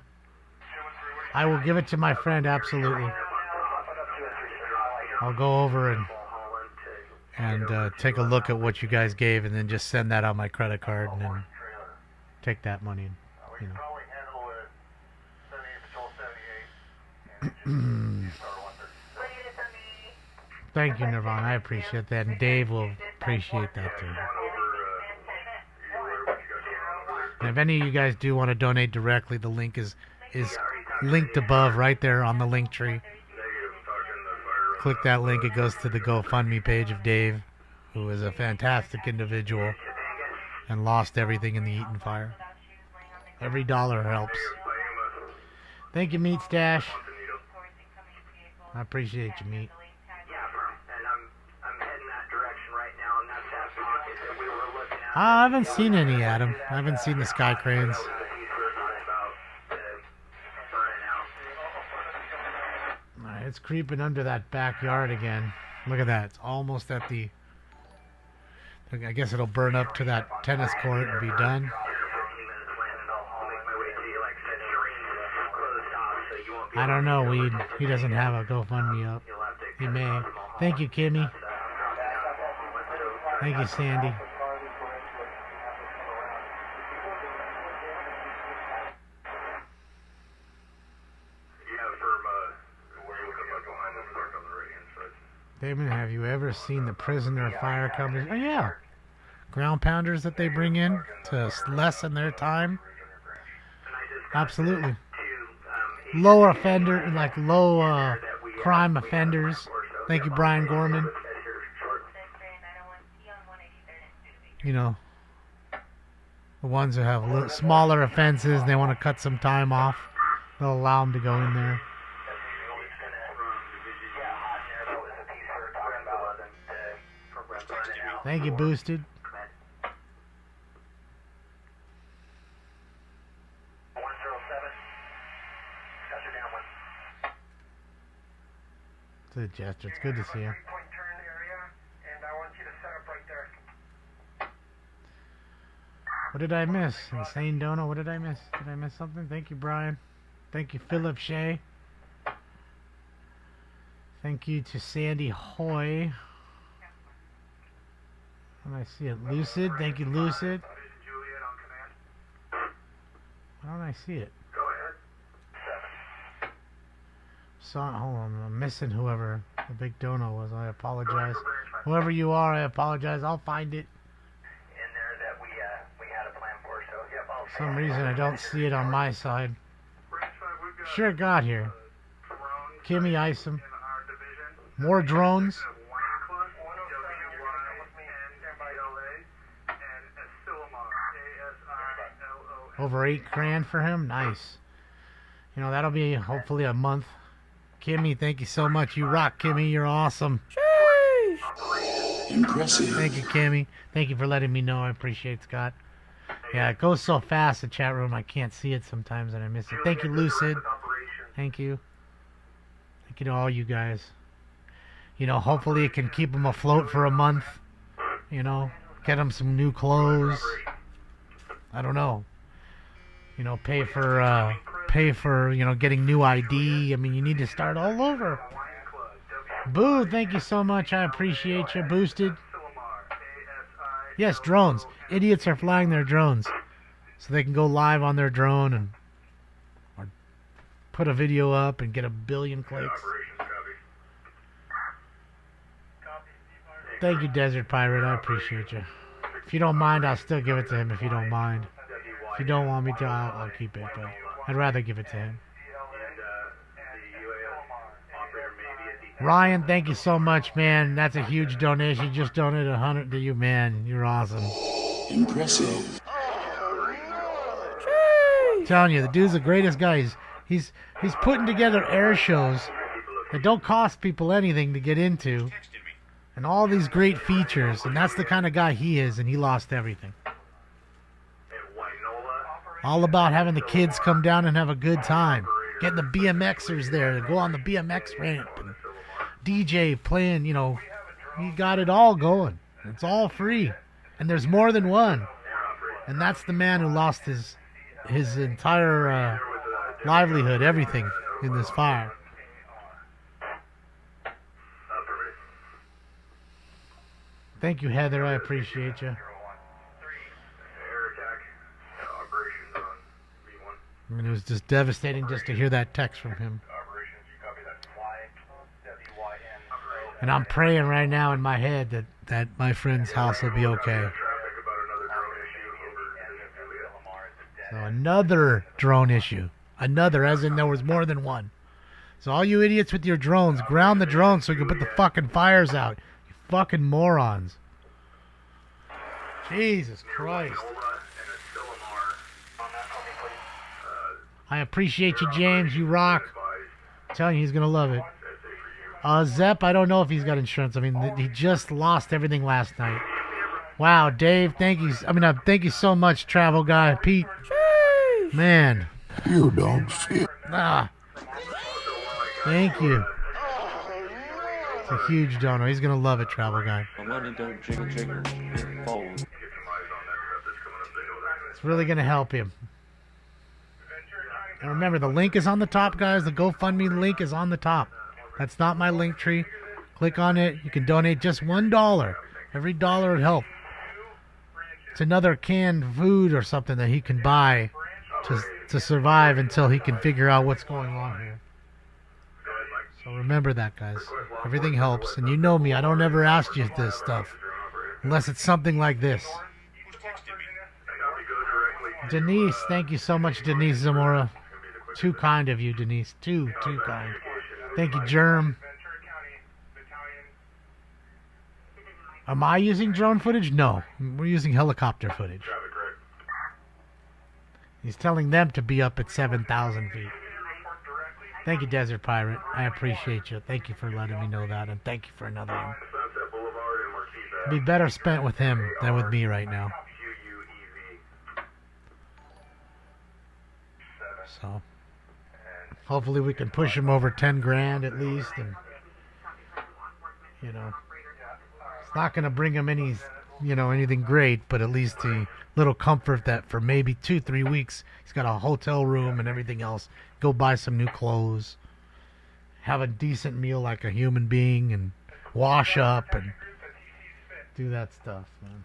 I will give it to my friend, absolutely. I'll go over and take a look at what you guys gave, and then just send that on my credit card, and then take that money. You know. Thank you, Nirvana. I appreciate that, and Dave will appreciate that too. And if any of you guys do want to donate directly, the link is linked above, right there on the link tree. Click that link, it goes to the GoFundMe page of Dave, who is a fantastic individual and lost everything in the Eaton fire. Every dollar helps. Thank you, Meat Stash. I appreciate you, Meat. I haven't seen any, Adam. I haven't seen the sky cranes. It's creeping under that backyard again. Look at that. It's almost at the... I guess it'll burn up to that tennis court and be done. I don't know, Weed. He doesn't have a GoFundMe up. He may. Thank you, Kimmy. Thank you, Sandy. Damon, have you ever seen the prisoner fire companies? Oh, yeah. Ground pounders that they bring in to lessen their time. Absolutely. Low offender, like low crime offenders. Thank you, Brian Gorman. You know, the ones who have smaller offenses, they want to cut some time off. They'll allow them to go in there. Thank you, Boosted. It's a gesture. It's good to see you. What did I miss? Insane Dono. What did I miss? Did I miss something? Thank you, Brian. Thank you, Philip Shea. Thank you to Sandy Hoy. And I see it. Lucid. Thank you, Lucid. Why don't I see it? Hold on. I'm missing whoever the big dono was. I apologize. Whoever you are, I apologize. I'll find it. For some reason, I don't see it on my side. Sure got here. Kimmy Isom. More drones. Over $8 grand for him. Nice. You know, that'll be hopefully a month. Kimmy, thank you so much. You rock, Kimmy. You're awesome. Sheesh. Impressive. Thank you, Kimmy. Thank you for letting me know. I appreciate it, Scott. Yeah, it goes so fast, the chat room. I can't see it sometimes and I miss it. Thank you, Lucid. Thank you. Thank you to all you guys. You know, hopefully it can keep them afloat for a month. You know, get them some new clothes. I don't know. You know, pay for, you know, getting new ID. I mean, you need to start all over. Boo, thank you so much. I appreciate you. Boosted. Yes, drones. Idiots are flying their drones. So they can go live on their drone and or put a video up and get a billion clicks. Thank you, Desert Pirate. I appreciate you. If you don't mind, I'll still give it to him if you don't mind. If you don't want me to, I'll keep it, but I'd rather give it to him. Ryan, thank you so much, man. That's a huge donation. You just donated 100 to you, man. You're awesome. Impressive. I'm telling you, the dude's the greatest guy. He's putting together air shows that don't cost people anything to get into, and all these great features, and that's the kind of guy he is, and he lost everything. All about having the kids come down and have a good time, getting the BMXers there to go on the BMX ramp, and DJ playing, you know, he got it all going. It's all free, and there's more than one, and that's the man who lost his entire livelihood, everything in this fire. Thank you, Heather. I appreciate you. I mean, it was just devastating just to hear that text from him. And I'm praying right now in my head that my friend's house will be okay. So another drone issue. Another, as in there was more than one. So all you idiots with your drones, ground the drones so you can put the fucking fires out. You fucking morons. Jesus Christ. I appreciate you, James. You rock. I'm telling you, he's going to love it. Zep, I don't know if he's got insurance. I mean, he just lost everything last night. Wow, Dave, thank you. I mean, thank you so much, travel guy. Pete, man. You don't feel. Thank you. It's a huge donor. He's going to love it, travel guy. It's really going to help him. And remember, the link is on the top, guys. The GoFundMe link is on the top. That's not my link tree. Click on it. You can donate just $1. Every dollar would help. It's another canned food or something that he can buy to survive until he can figure out what's going on here. So remember that, guys. Everything helps. And you know me. I don't ever ask you this stuff. Unless it's something like this. Denise, thank you so much, Denise Zamora. Too kind of you, Denise. Too kind. Thank you, Germ. Am I using drone footage? No. We're using helicopter footage. He's telling them to be up at 7,000 feet. Thank you, Desert Pirate. I appreciate you. Thank you for letting me know that, and thank you for another one. It'd be better spent with him than with me right now. So, hopefully we can push him over 10 grand at least, and, you know, it's not going to bring him any, you know, anything great, but at least a little comfort that for maybe 2-3 weeks he's got a hotel room and everything else. Go buy some new clothes, have a decent meal like a human being, and wash up and do that stuff, man.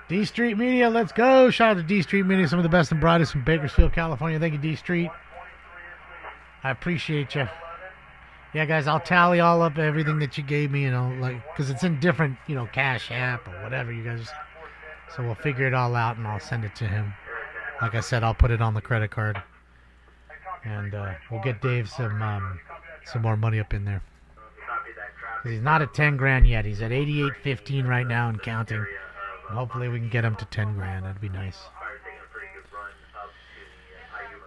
D Street Media, let's go. Shout out to D Street Media, some of the best and brightest from Bakersfield, California. Thank you, D Street. I appreciate you. Yeah, guys, I'll tally all up everything that you gave me, you know, like, because it's in different, you know, Cash App or whatever you guys. So we'll figure it all out and I'll send it to him. Like I said, I'll put it on the credit card, and we'll get Dave some more money up in there. He's not at 10 grand yet. He's at 88.15 right now and counting. And hopefully we can get him to 10 grand. That'd be nice.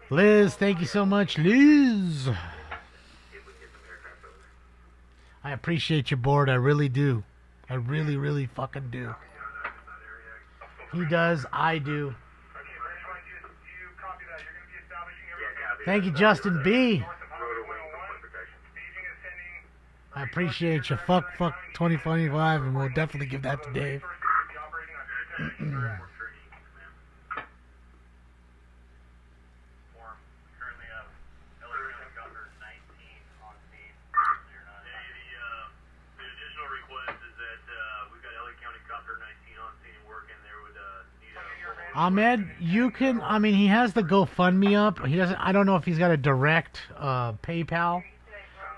Liz, thank you so much, Liz. I appreciate your board. I really do. I really, really fucking do. He does. I do. Thank you, Justin B. I appreciate you. Fuck 2025, and we'll definitely give that to Dave. Ahmed, you can. I mean, he has the GoFundMe up. He doesn't. I don't know if he's got a direct PayPal,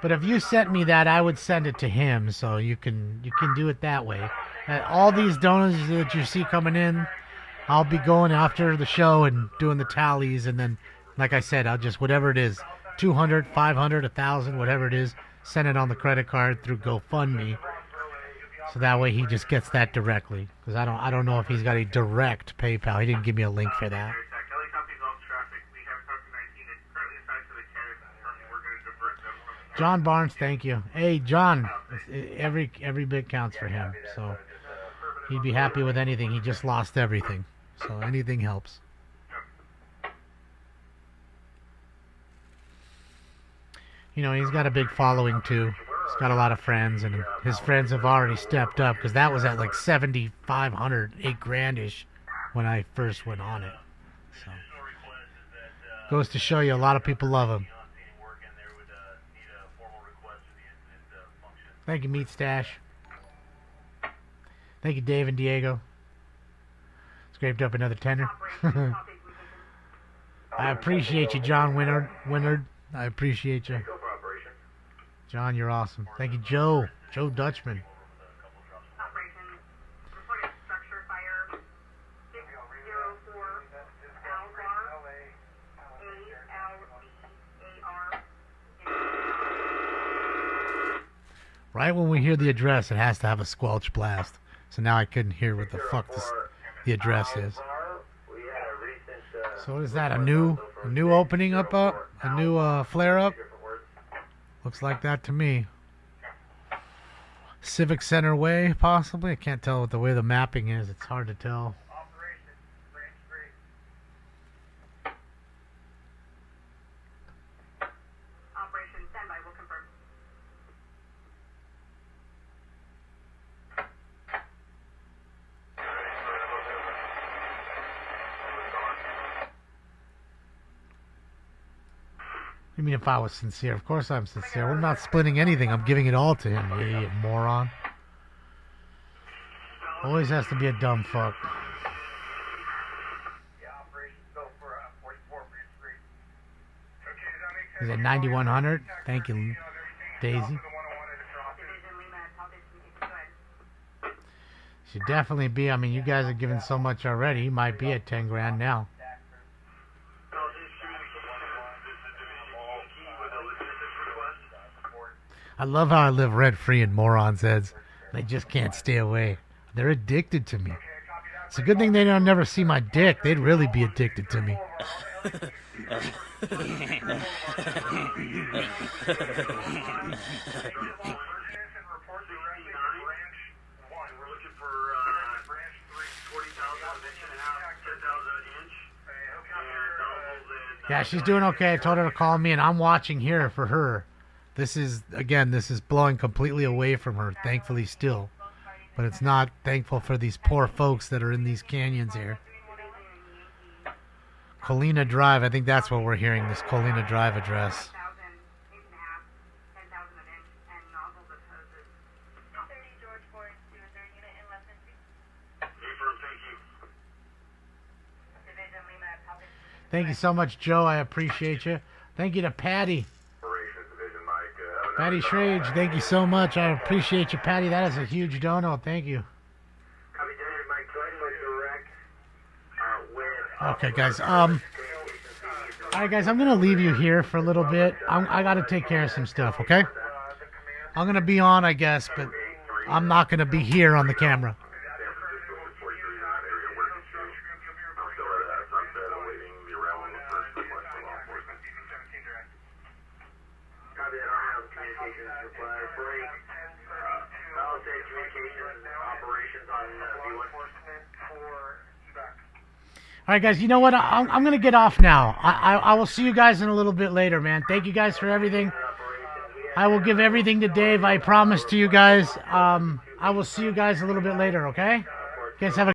but if you sent me that, I would send it to him. So you can do it that way. All these donations that you see coming in, I'll be going after the show and doing the tallies, and then, like I said, I'll just whatever it is, 200, 500, 1,000, whatever it is, send it on the credit card through GoFundMe. So that way he just gets that directly, because I don't know if he's got a direct PayPal. He didn't give me a link for that. John Barnes, thank you. Hey, John, every bit counts for him. So he'd be happy with anything. He just lost everything, so anything helps. You know, he's got a big following too. He's got a lot of friends, and his friends have already stepped up, because that was at like 7,500, $8,000-ish when I first went on it. So goes to show you, a lot of people love him. Thank you, Meat Stash. Thank you, Dave and Diego. Scraped up another tender. I appreciate you, John Winard. I appreciate you. John, you're awesome. Thank you, Joe Dutchman. Right when we hear the address, it has to have a squelch blast. So now I couldn't hear what the fuck the address is. So what is that? A new opening up? A new flare up? Looks like that to me. Civic Center Way, possibly. I can't tell with the way the mapping is. It's hard to tell. Operation standby will confirm. You mean if I was sincere? Of course I'm sincere. I'm not splitting anything. I'm giving it all to him, you idiot moron. Always has to be a dumb fuck. Is it 9100? Thank you, Daisy. Should definitely be. I mean, you guys are giving so much already. He might be at 10 grand now. I love how I live rent-free in morons' heads. They just can't stay away. They're addicted to me. It's a good thing they don't never see my dick. They'd really be addicted to me. Yeah, she's doing okay. I told her to call me, and I'm watching here for her. This is blowing completely away from her, thankfully still. But it's not thankful for these poor folks that are in these canyons here. Colina Drive, I think that's what we're hearing, this Colina Drive address. Thank you so much, Joe. I appreciate you. Thank you to Patty. Patty Shrage, thank you so much. I appreciate you, Patty. That is a huge dono. Thank you. Okay, guys. All right, guys. I'm gonna leave you here for a little bit. I gotta take care of some stuff. Okay. I'm gonna be on, I guess, but I'm not gonna be here on the camera. All right, guys, you know what? I'm going to get off now. I will see you guys in a little bit later, man. Thank you guys for everything. I will give everything to Dave. I promise to you guys. I will see you guys a little bit later, okay? You guys have a